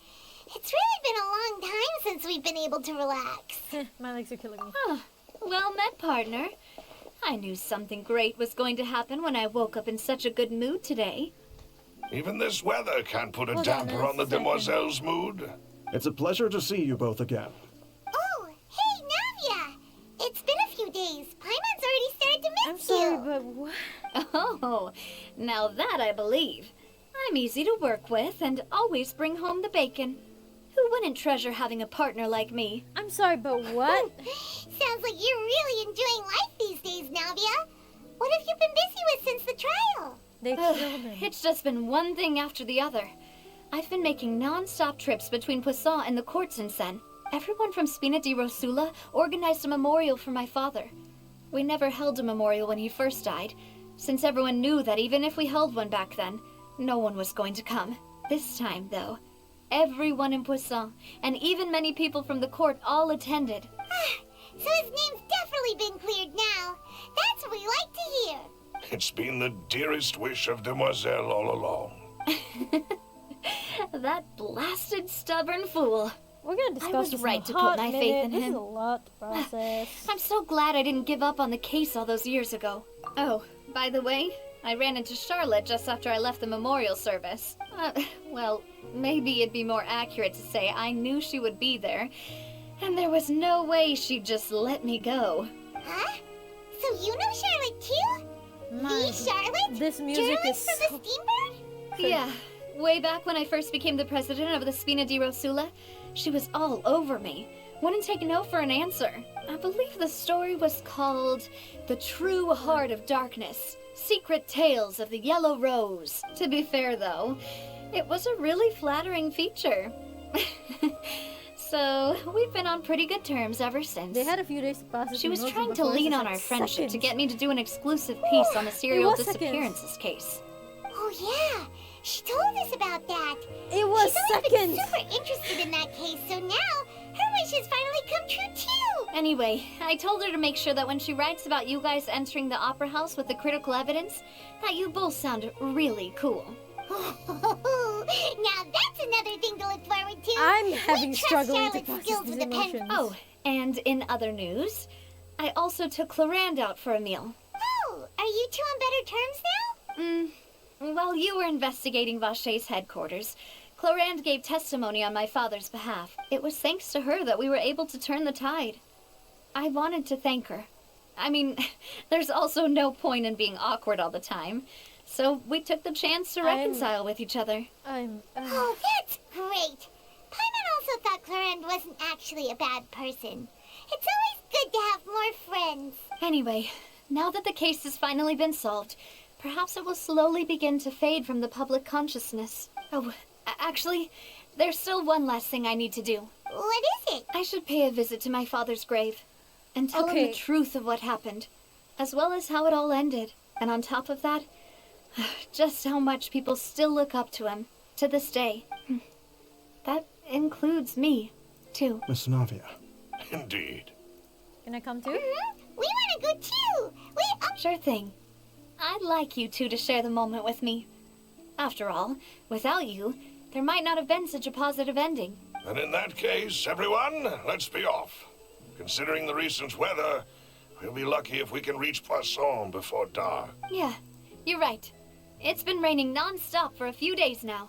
it's really been a long time since we've been able to relax. My legs are killing me. Oh, well met, partner. I knew something great was going to happen when I woke up in such a good mood today. Even this weather can't put a Hold on damper a on the second. demoiselle's mood. It's a pleasure to see you both again. Oh, hey, Navia! It's been a few days. Paimon's already started to I'm miss sorry, you. but what? Oh, now that I believe. I'm easy to work with and always bring home the bacon. Who wouldn't treasure having a partner like me? I'm sorry, but what? Sounds like you're really enjoying life these days, Navia. What have you been busy with since the trial? They killed him. It's just been one thing after the other. I've been making non-stop trips between Poisson and the courts in Seine. Everyone from Spina di Rosula organized a memorial for my father. We never held a memorial when he first died, since everyone knew that even if we held one back then, no one was going to come. This time, though, everyone in Poisson, and even many people from the court, all attended. So his name's definitely been cleared now. That's what we like to hear. It's been the dearest wish of Demoiselle all along. That blasted stubborn fool. We're gonna discuss I was this right in a to put hot my minute. faith in This him. is a lot to process. I'm so glad I didn't give up on the case all those years ago. Oh, by the way, I ran into Charlotte just after I left the memorial service. Well, maybe it'd be more accurate to say I knew she would be there, and there was no way she'd just let me go. Huh? So you know Charlotte too? The Charlotte? This music Journalist is from the Steambird? Yeah, way back when I first became the president of the Spina di Rosula, she was all over me. Wouldn't take no for an answer. I believe the story was called The True Heart of Darkness, Secret Tales of the Yellow Rose. To be fair, though, it was a really flattering feature. So, we've been on pretty good terms ever since. They had a few days to process. She was the trying notes to before lean this, on like, our friendship to seconds. get me to do an exclusive piece on the serial was seconds. disappearances case. Oh yeah, she told us about that. It was She's always seconds. been super interested in that case, so now her wish has finally come true too. Anyway, I told her to make sure that when she writes about you guys entering the opera house with the critical evidence, that you both sound really cool. Now that's another thing to look forward to. I'm having We trust struggling to Charlotte's process skills these with a pen. emotions. Oh, and in other news, I also took Clarande out for a meal. Oh, are you two on better terms now? While you were investigating Vaché's headquarters, Clarande gave testimony on my father's behalf. It was thanks to her that we were able to turn the tide. I wanted to thank her. I mean, there's also no point in being awkward all the time. So we took the chance to reconcile with each other. Oh, that's great. Paimon also thought Clarande wasn't actually a bad person. It's always good to have more friends. Anyway, now that the case has finally been solved, perhaps it will slowly begin to fade from the public consciousness. Oh, actually, there's still one last thing I need to do. What is it? I should pay a visit to my father's grave and tell him the truth of what happened, as well as how it all ended. And on top of that, just how much people still look up to him to this day. That includes me, too. Miss Navia. Indeed. Can I come too? We want to go too. Sure thing. I'd like you two to share the moment with me. After all, without you, there might not have been such a positive ending. And in that case, everyone, let's be off. Considering the recent weather, we'll be lucky if we can reach Poisson before dark. Yeah, you're right. It's been raining non-stop for a few days now.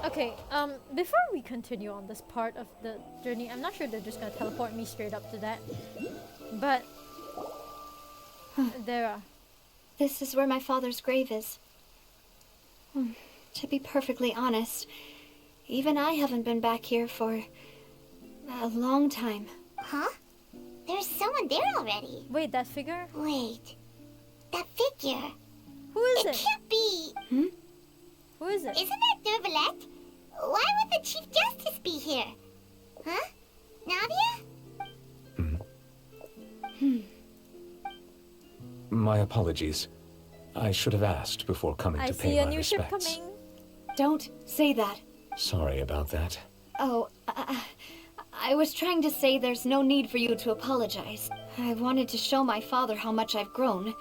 Okay, before we continue on this part of the journey, I'm not sure they're just gonna teleport me straight up to that. But there are. This is where my father's grave is. To be perfectly honest, even I haven't been back here for a long time. Huh? There's someone there already. Wait, that figure? Wait. That figure. Who is It can't be. Who is it? Isn't that Nervalette? Why would the Chief Justice be here? Huh? Navia? My apologies. I should have asked before coming I to see pay a my new ship respects. coming. Don't say that. Sorry about that. Oh, I was trying to say there's no need for you to apologize. I wanted to show my father how much I've grown.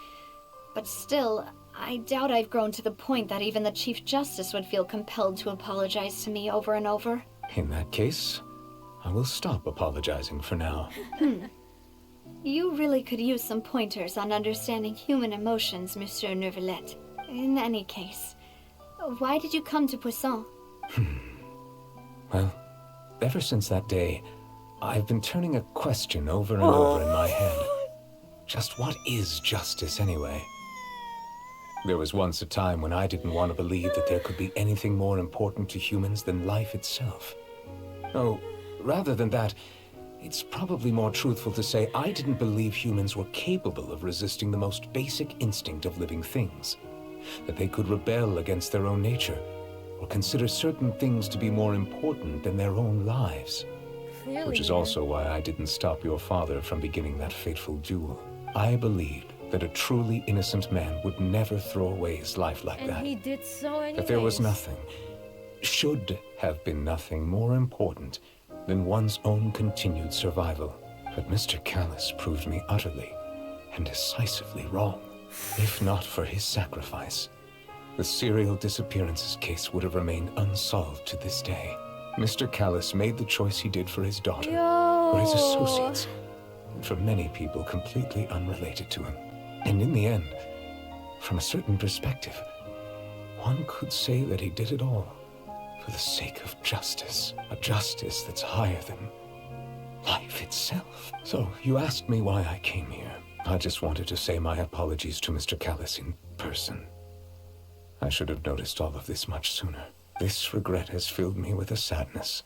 But still, I doubt I've grown to the point that even the Chief Justice would feel compelled to apologize to me over and over. In that case, I will stop apologizing for now. You really could use some pointers on understanding human emotions, Monsieur Nervalette. In any case, why did you come to Poisson? Well, ever since that day, I've been turning a question over and over in my head. Just what is justice anyway? There was once a time when I didn't want to believe that there could be anything more important to humans than life itself. Oh, rather than that, it's probably more truthful to say I didn't believe humans were capable of resisting the most basic instinct of living things. That they could rebel against their own nature, or consider certain things to be more important than their own lives. Clearly, Which is also why I didn't stop your father from beginning that fateful duel. I believed that a truly innocent man would never throw away his life like that. And he did so anyways. That there was nothing, should have been nothing more important than one's own continued survival. But Mr. Callus proved me utterly and decisively wrong. If not for his sacrifice, the serial disappearances case would have remained unsolved to this day. Mr. Callus made the choice he did for his daughter, for his associates, and for many people completely unrelated to him. And in the end, from a certain perspective, one could say that he did it all for the sake of justice. A justice that's higher than life itself. So, you asked me why I came here. I just wanted to say my apologies to Mr. Callus in person. I should have noticed all of this much sooner. This regret has filled me with a sadness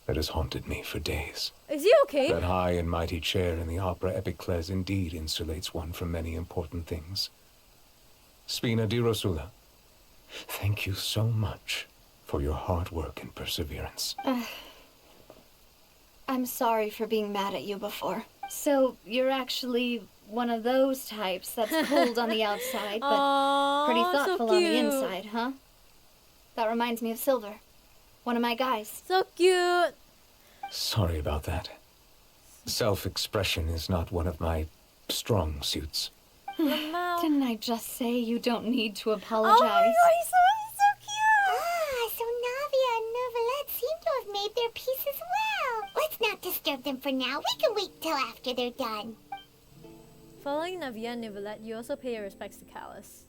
that has haunted me for days. Is he okay? That high and mighty chair in the Opera Epiclese indeed insulates one from many important things. Spina di Rosula, thank you so much for your hard work and perseverance. I'm sorry for being mad at you before. So, you're actually one of those types that's cold on the outside, but pretty thoughtful on the inside, huh? That reminds me of Silver, one of my guys. So cute! Sorry about that. Self-expression is not one of my strong suits. Didn't I just say you don't need to apologize? Oh my god, he's so cute! Ah, so Navia and Neuvillette seem to have made their peace as well. Let's not disturb them for now. We can wait till after they're done. Following Navia and Neuvillette, you also pay your respects to Callus.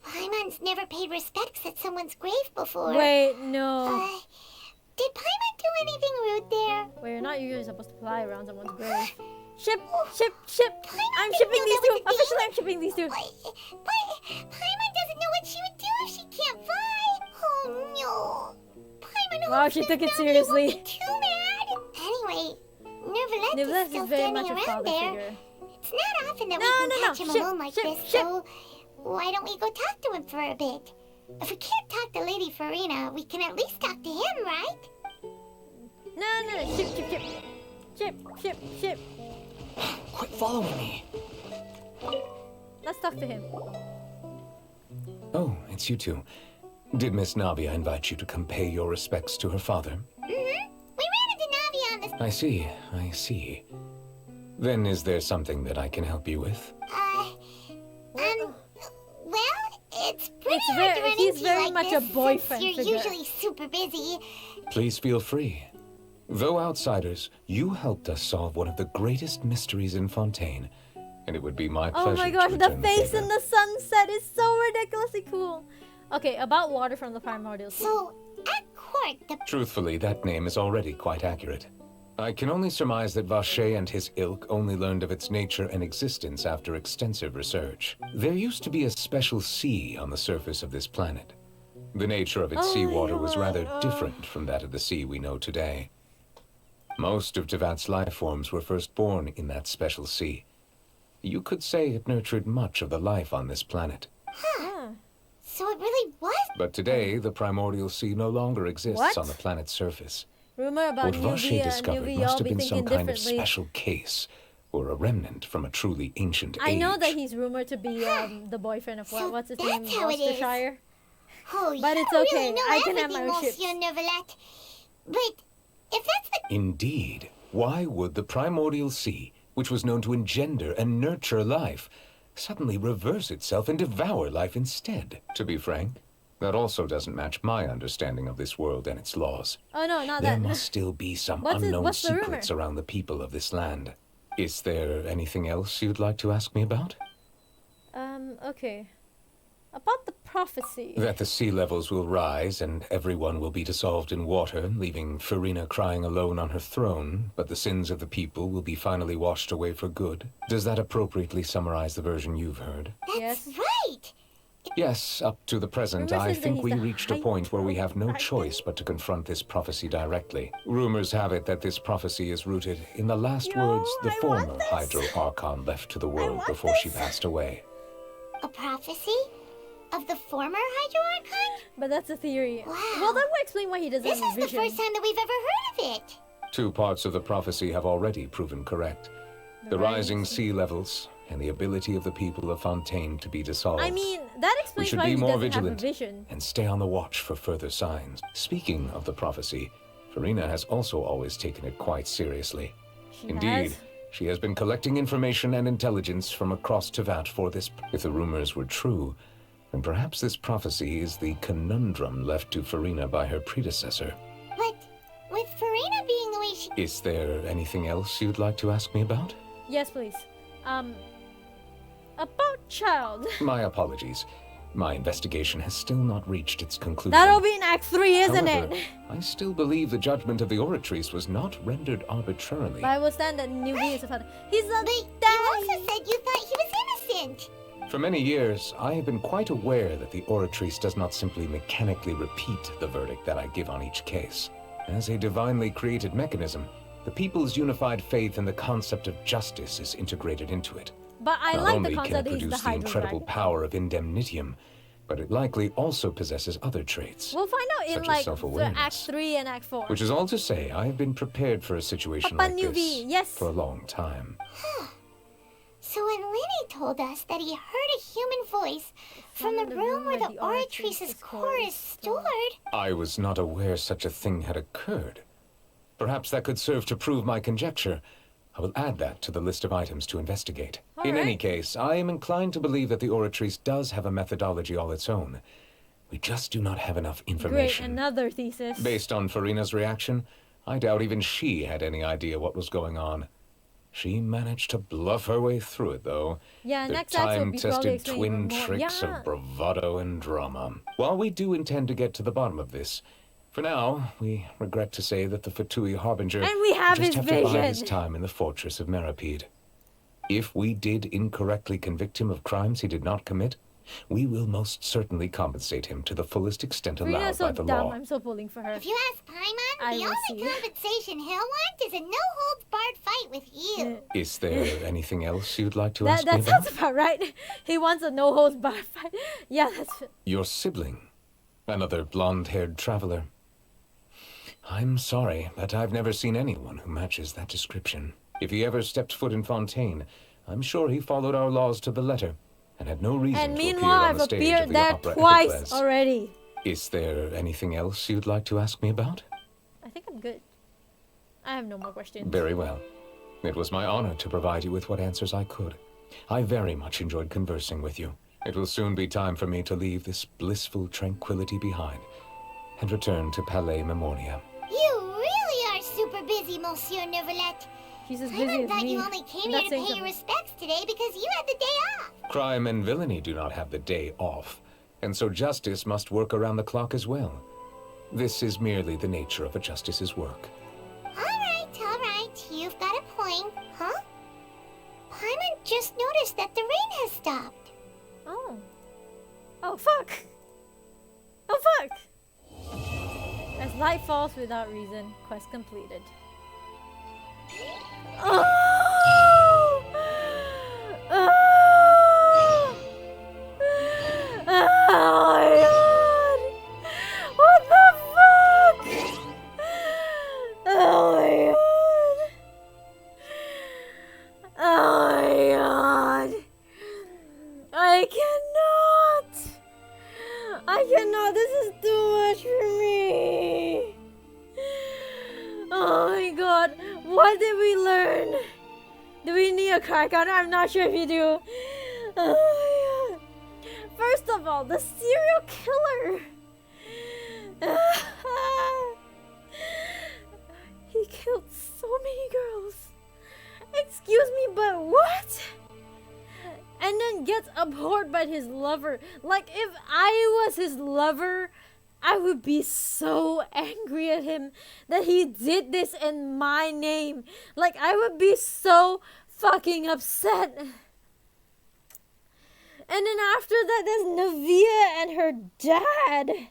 Paimon's never paid respects at someone's grave before. Wait, no. Did Paimon do anything rude there? Wait, you're not usually supposed to fly around someone's grave. Ship! I'm shipping these two! Officially, I'm shipping these two! But Paimon doesn't know what she would do if she can't fly! Oh no! Paimon Wow, she took it seriously. Too bad! Anyway, Neuvillette is still very standing much a around father there. figure. It's not often that we can catch him alone like this, so why don't we go talk to him for a bit? If we can't talk to Lady Farina, we can at least talk to him, right? No, ship. Quit following me. Let's talk to him. Oh, it's you two. Did Miss Navia invite you to come pay your respects to her father? We ran into Navia on this... I see. Then is there something that I can help you with? Well, it's pretty hard to run he's into very like much this a boyfriend since you're figure. usually super busy. Please feel free. Though outsiders, you helped us solve one of the greatest mysteries in Fontaine, and it would be my pleasure Oh my gosh, to the return face favor. in the sunset is so ridiculously cool. Okay, about water from the primordial sea. So, at court, the... Truthfully, that name is already quite accurate. I can only surmise that Vacher and his ilk only learned of its nature and existence after extensive research. There used to be a special sea on the surface of this planet. The nature of its seawater was rather different from that of the sea we know today. Most of Tevat's life forms were first born in that special sea. You could say it nurtured much of the life on this planet. So it really was... But today, the primordial sea no longer exists on the planet's surface. Rumor about What Vacher discovered must have been some kind of differently. special case, or a remnant from a truly ancient age. I know that he's rumored to be the boyfriend of what's his name, how it is. Worcestershire. Oh, But you it's really okay. know I can have my everything, own ships. Monsieur Neuvillette. But if that's the... Indeed. Why would the primordial sea, which was known to engender and nurture life, suddenly reverse itself and devour life instead? To be frank, that also doesn't match my understanding of this world and its laws. Oh no, not There that. must still be some What's unknown the rumor? secrets around the people of this land. Is there anything else you'd like to ask me about? Okay. About the prophecy. That the sea levels will rise and everyone will be dissolved in water, leaving Farina crying alone on her throne, but the sins of the people will be finally washed away for good. Does that appropriately summarize the version you've heard? That's right! Yes, up to the present, Rumor I says that think he's we the reached a High point where we have no Dragon. choice but to confront this prophecy directly. Rumors have it that this prophecy is rooted in the last words the former Hydro Archon left to the world before she passed away. A prophecy? Of the former Hydro Archon? But that's a theory. Wow. Well, that would explain why he doesn't This have is a the vision. first time that we've ever heard of it. Two parts of the prophecy have already proven correct. The rising sea levels and the ability of the people of Fontaine to be dissolved. I mean, that We explains should why be he more doesn't have a vigilant vision. and stay on the watch for further signs. Speaking of the prophecy, Farina has also always taken it quite seriously. Indeed, she has been collecting information and intelligence from across Tevat for this. If the rumors were true, then perhaps this prophecy is the conundrum left to Farina by her predecessor. But with Farina being the way she... Is there anything else you'd like to ask me about? Yes, please. About child. My apologies. My investigation has still not reaced its conclusion. That'll be in Act 3, isn't However, it? I still believe the judgment of the Oratrice was not rendered arbitrarily. But I will stand that Nuvi is a father. He's a You also said you thought he was innocent. For many years, I have been quite aware that the Oratrice does not simply mechanically repeat the verdict that I give on each case. As a divinely created mechanism, the people's unified faith in the concept of justice is integrated into it. But I Not like only the can concept it that he's the produce the Hydra incredible dragon. power of indemnitium, but it likely also possesses other traits. We'll find out in such as like the self-awareness. Act 3 and Act 4. Which is all to say, I have been prepared for a situation Papa like Nuvi, this yes. for a long time. So when Lenny told us that he heard a human voice from the room where the Oratrice's core is stored... I was not aware such a thing had occurred. Perhaps that could serve to prove my conjecture. I will add that to the list of items to investigate. In any case, I am inclined to believe that the Oratrice does have a methodology all its own. We just do not have enough Great, information. another thesis. Based on Farina's reaction, I doubt even she had any idea what was going on. She managed to bluff her way through it, though. Yeah, the next act will be probably time-tested explaining twin even more. tricks Yeah. of bravado and drama. While we do intend to get to the bottom of this, for now, we regret to say that the Fatui Harbinger And we have just his have to bide his vision. time in the fortress of Meripede. If we did incorrectly convict him of crimes he did not commit, we will most certainly compensate him to the fullest extent allowed Farina's so by the dumb, law. I'm so pulling for her. If you ask Paimon, I the will only see. compensation he'll want is a no-holds-barred fight with you. Is there anything else you'd like to That, ask me that about? sounds about right. He wants a no-holds-barred fight. Yeah, that's... Your sibling, another blonde-haired traveler. I'm sorry, but I've never seen anyone who matches that description. If he ever stepped foot in Fontaine, I'm sure he followed our laws to the letter and had no reason And to appear meanwhile, on I've the stage of appeared the there opera twice Epicles. already. Is there anything else you'd like to ask me about? I think I'm good. I have no more questions. Very well. It was my honor to provide you with what answers I could. I very much enjoyed conversing with you. It will soon be time for me to leave this blissful tranquility behind and return to Palais Memoria. You really are super busy, Monsieur Neuvillette. She's as busy Paimon as thought me. you only came That's here to saying pay your something. respects today because you had the day off. Crime and villainy do not have the day off, and so justice must work around the clock as well. This is merely the nature of a justice's work. All right. You've got a point. Huh? Paimon just noticed that the rain has stopped. Oh. Oh, fuck. Oh, fuck. As light falls without reason, quest completed. Oh! Oh! Oh my god! What the fuck? Oh my god! Oh my god! I cannot! This is too much for me! Oh my god! What did we learn? Do we need a card counter? I'm not sure if you do. Oh my god! First of all, the serial killer! He killed so many girls. Excuse me, but what? And then gets abhorred by his lover. Like, if I was his lover, I would be so angry at him that he did this in my name. Like, I would be so fucking upset. And then after that, there's Navia and her dad.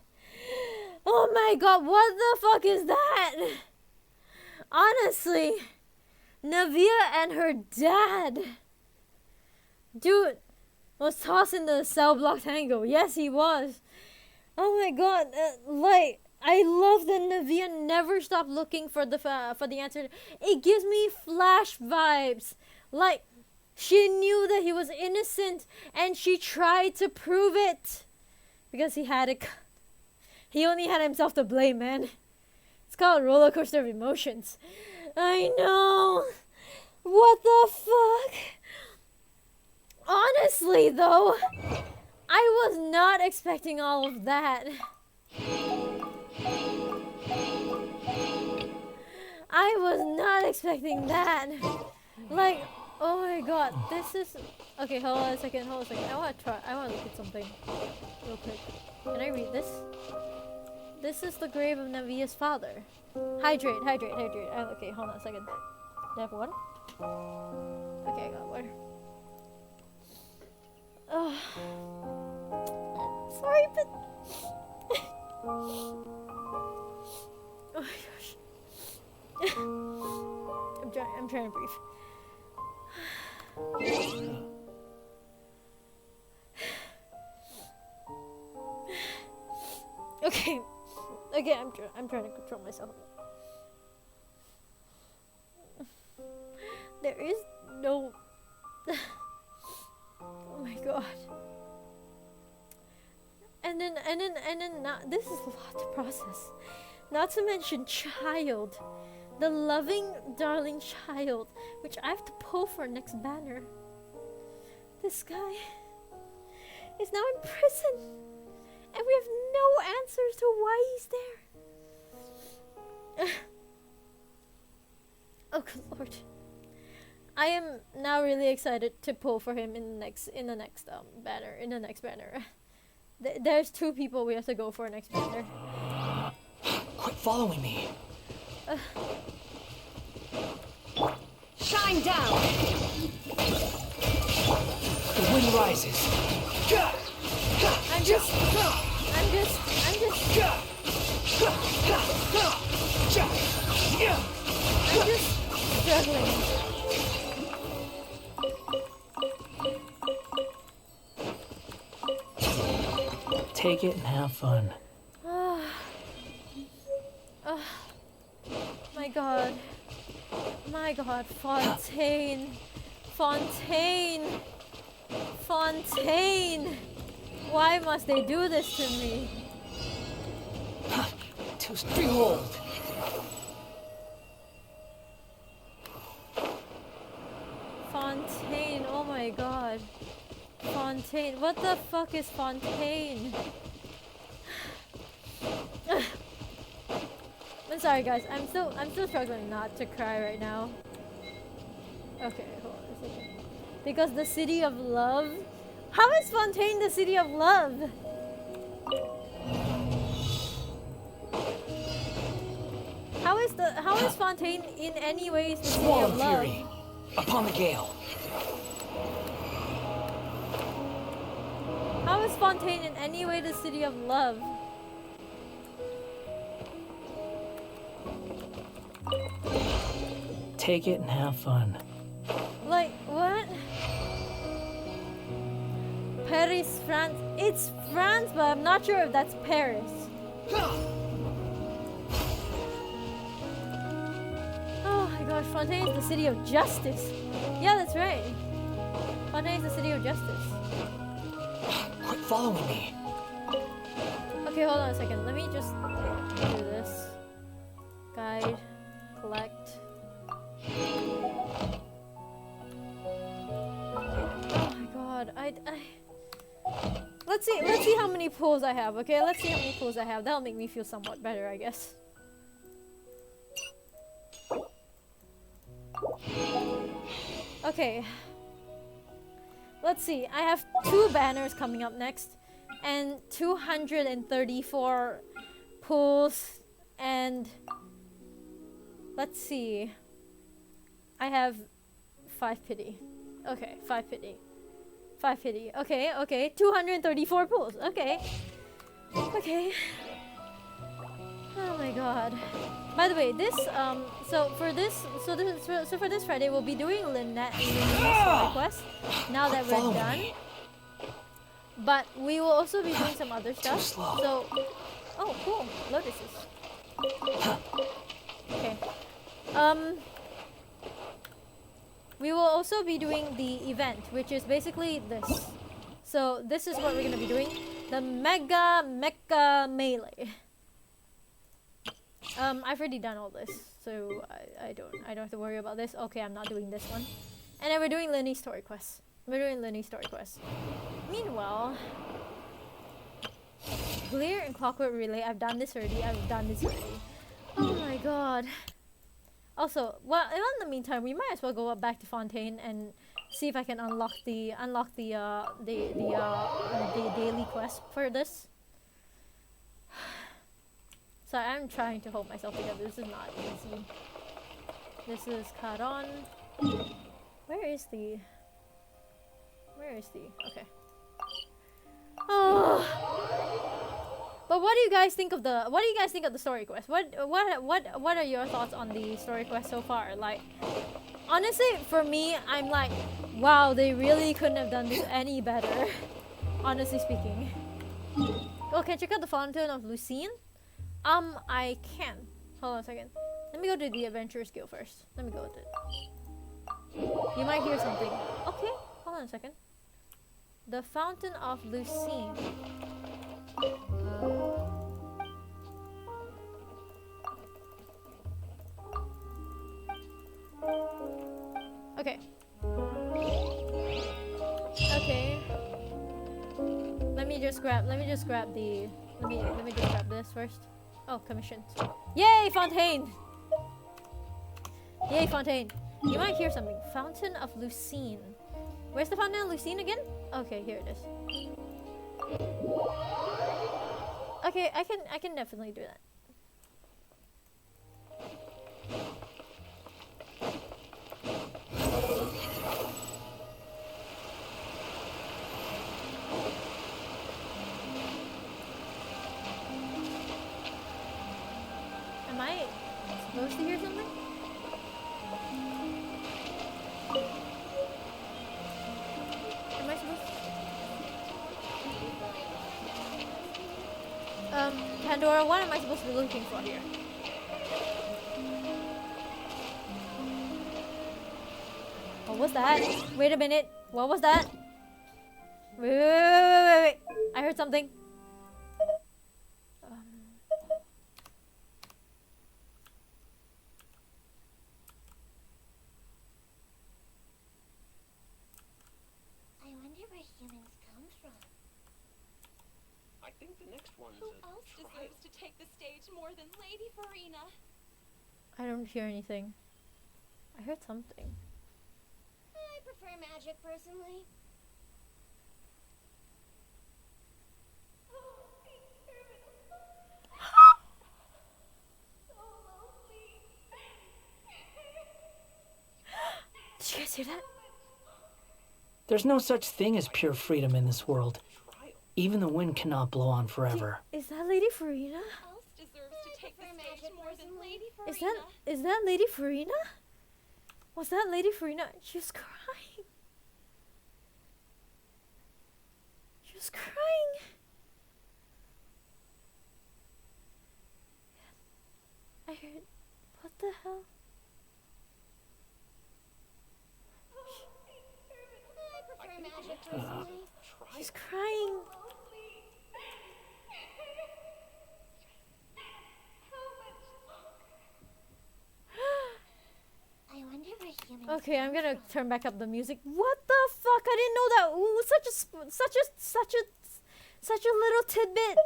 Oh my god, what the fuck is that? Honestly, Navia and her dad. Dude was tossed in the cell block tango. Yes, he was. Oh my god, like, I love that Navia never stopped looking for the answer. It gives me Flash vibes. Like, she knew that he was innocent and she tried to prove it. Because he had it. He only had himself to blame, man. It's called a roller coaster of emotions. I know. What the fuck? Honestly, though, I was not expecting all of that. I was not expecting that. Like, oh my god, this is... Okay, hold on a second. I want to look at something real quick. Can I read this? This is the grave of Navia's father. Hydrate. Okay, hold on a second. Do I have one? Okay, I got one. Oh. Sorry, but... oh my gosh. I'm trying to breathe. Okay, I'm trying to control myself. There is no... oh my god. And then not, this is a lot to process. Not to mention child. The loving, darling child, which I have to pull for next banner. This guy is now in prison. And we have no answers to why he's there. Oh good lord. I am now really excited to pull for him in the next banner. There's 2 people we have to go for next banner. Quit following me. Shine down! The wind rises. I'm just struggling. Take it and have fun. My god, Fontaine. Why must they do this to me? Too strong. Fontaine, oh my god. Fontaine, what the fuck is Fontaine? I'm sorry guys, I'm still struggling not to cry right now. Okay, hold on a second. Because the city of love? How is Fontaine the city of love? How is Fontaine in any ways the city of love? Fury upon the gale. How is Fontaine in any way the city of love? Take it and have fun. Like, what? Paris, France. It's France, but I'm not sure if that's Paris. Oh my gosh, Fontaine is the city of justice. Yeah, that's right. Fontaine is the city of justice. Quit following me. Okay, hold on a second. Let me just do this. Guide. Collect. Oh my god, let's see how many pulls I have, okay? Let's see how many pulls I have. That'll make me feel somewhat better, I guess. Okay. Let's see. I have 2 banners coming up next and 234 pulls and let's see. I have 5 pity. Okay, 5 pity. 5 pity. Okay. 234 pulls. Okay. Oh my god. By the way, this for this Friday we'll be doing Lynette's quest now that we're done. But we will also be doing some other stuff. So Oh, cool. Lotuses. Okay. We will also be doing the event, which is basically this. So this is what we're gonna be doing. The Mega Mecha Melee. I've already done all this, so I don't have to worry about this. Okay, I'm not doing this one. And then we're doing Lenny story quests. Meanwhile, Clear and Clockwork Relay, I've done this already. Oh my god. Also, well, in the meantime, we might as well go back to Fontaine and see if I can unlock the daily quest for this. So I'm trying to hold myself together. This is not easy. This is Caron. Where is the? Okay. Oh. But what do you guys think of the story quest? What are your thoughts on the story quest so far? Like, honestly, for me, I'm like, wow, they really couldn't have done this any better. Honestly speaking. Oh, can I check out the Fontaine of Lucine? I can. Hold on a second. Let me go to the Adventurers Guild first. Let me go with it. You might hear something. Okay, hold on a second. The Fountain of Lucine. Okay. Let me just grab this first. Oh, commissioned. Yay, Fontaine! Yay, Fontaine. You might hear something. Fountain of Lucine. Where's the Fountain of Lucine again? Okay, here it is. Okay, I can definitely do that. Am I supposed to hear something? Am I supposed to? Pandora, what am I supposed to be looking for here? What was that? Wait a minute. What was that? Wait. I heard something. I wonder where humans come from. I think the next one's Who else deserves to take the stage more than Lady Farina? I don't hear anything. I heard something. I prefer magic personally. Did you guys hear that? There's no such thing as pure freedom in this world. Even the wind cannot blow on forever. Is that Lady Farina? Who else deserves to take the stage more than Lady Farina? Is that Lady Farina? Was that Lady Farina? She was crying. She was crying. I heard. What the hell? I prefer magic personally. She's crying. I wonder where humans. Okay, I'm gonna turn back up the music. What the fuck? I didn't know that. Ooh, such a little tidbit.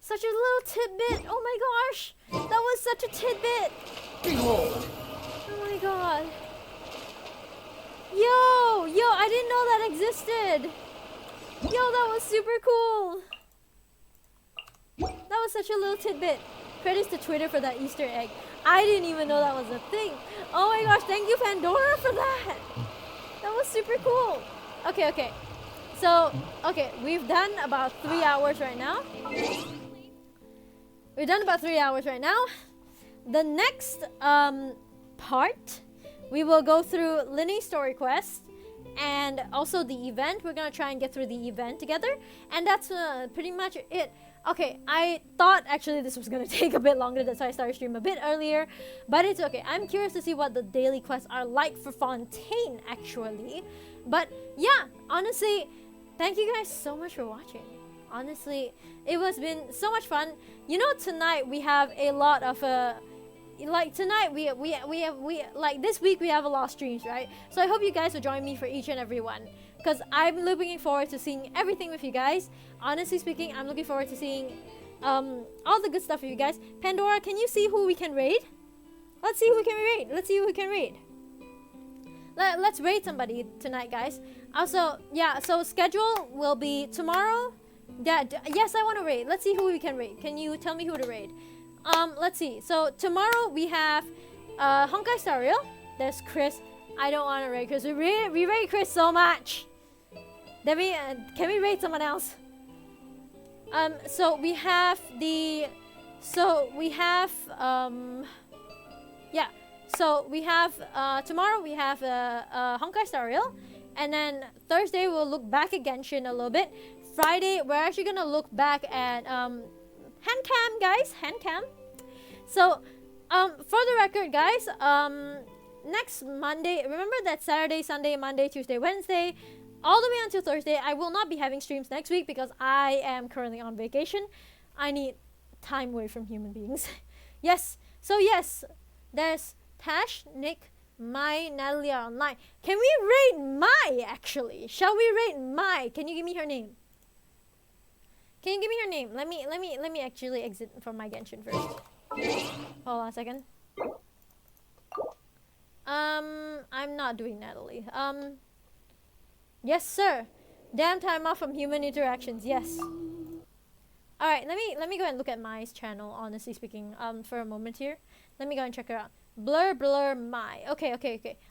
Such a little tidbit. Oh my gosh, that was such a tidbit. Behold. Oh my god. Yo, I didn't know that existed. Yo, that was super cool. That was such a little tidbit. Credits to Twitter for that Easter egg. I didn't even know that was a thing. Oh my gosh, thank you Pandora for that. That was super cool. Okay. So, we've done about 3 hours right now. The next part, we will go through Linny's story quest and also the event. We're gonna try and get through the event together, and that's pretty much it. Okay, I thought actually this was gonna take a bit longer, that's why I started stream a bit earlier, but it's okay. I'm curious to see what the daily quests are like for Fontaine, actually. But yeah, honestly, thank you guys so much for watching. Honestly, it has been so much fun. You know, tonight we have a lot of like tonight we like this week we have a lot of streams, right? So I hope you guys will join me for each and every one, because I'm looking forward to seeing everything with you guys. Honestly speaking, I'm looking forward to seeing all the good stuff with you guys. Pandora, can you see who we can raid? Let's see who we can raid. Let's see who we can raid. Let's raid somebody tonight, guys. Also, yeah, so schedule will be tomorrow. Yes, I want to raid. Let's see who we can raid. Can you tell me who to raid? Let's see. So tomorrow we have Honkai Star Rail. There's Chris. I don't want to raid Chris. We raid Chris so much. Then can we raid someone else? So we have yeah. So we have tomorrow we have Honkai Star Rail, and then Thursday we'll look back at Genshin a little bit. Friday we're actually gonna look back at hand cam, guys. Hand cam. So for the record, guys, next Monday, remember that Saturday, Sunday, Monday, Tuesday, Wednesday, all the way until Thursday, I will not be having streams next week because I am currently on vacation. I need time away from human beings. Yes. So yes, there's Tash, Nick, Mai, Natalie are online. Can we rate Mai, actually? Shall we rate Mai? Can you give me her name? Can you give me her name? Let me actually exit from my Genshin first. Hold on a second. I'm not doing Natalie. Yes, sir. Damn time off from human interactions. Yes. All right. Let me go and look at Mai's channel. Honestly speaking, for a moment here. Let me go and check her out. Blur Mai. Okay.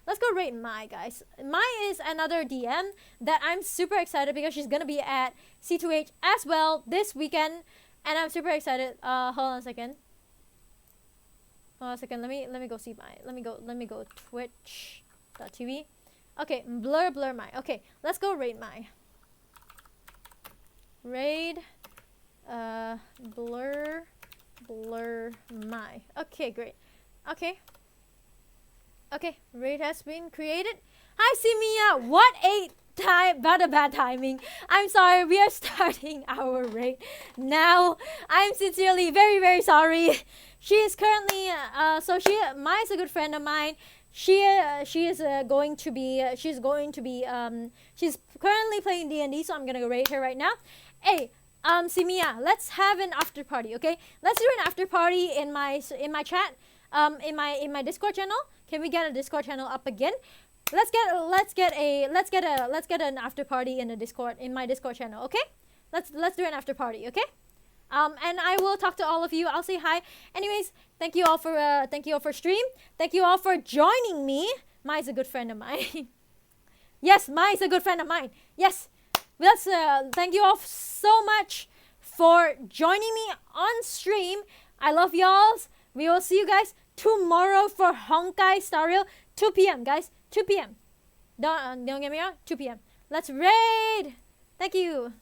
Let's go rate Mai, guys. Mai is another DM that I'm super excited because she's gonna be at C2H as well this weekend, and I'm super excited. Hold on a second. Let me go see Mai. Let me go Twitch.tv. Okay, Blur Mai. Okay, let's go raid Mai. Raid Blur Mai. Okay, great. Okay, raid has been created. Hi, Simia. What bad timing. I'm sorry, we are starting our raid now. I'm sincerely very, very sorry. She is currently Mai's a good friend of mine. She's currently playing D&D, so I'm gonna go raid her right now. Hey, Simia, let's have an after party, okay? Let's do an after party in my chat. In my Discord channel. Can we get a Discord channel up again? Let's get an after party in my Discord channel, okay? Let's do an after party, okay? And I will talk to all of you. I'll say hi. Anyways, thank you all for stream. Thank you all for joining me. Mai's a good friend of mine. Yes, Mai's a good friend of mine. Yes. Let's thank you all so much for joining me on stream. I love y'all. We will see you guys tomorrow for Honkai Star Rail, 2 p.m. guys, 2 p.m. Don't get me wrong, 2 p.m. Let's raid. Thank you.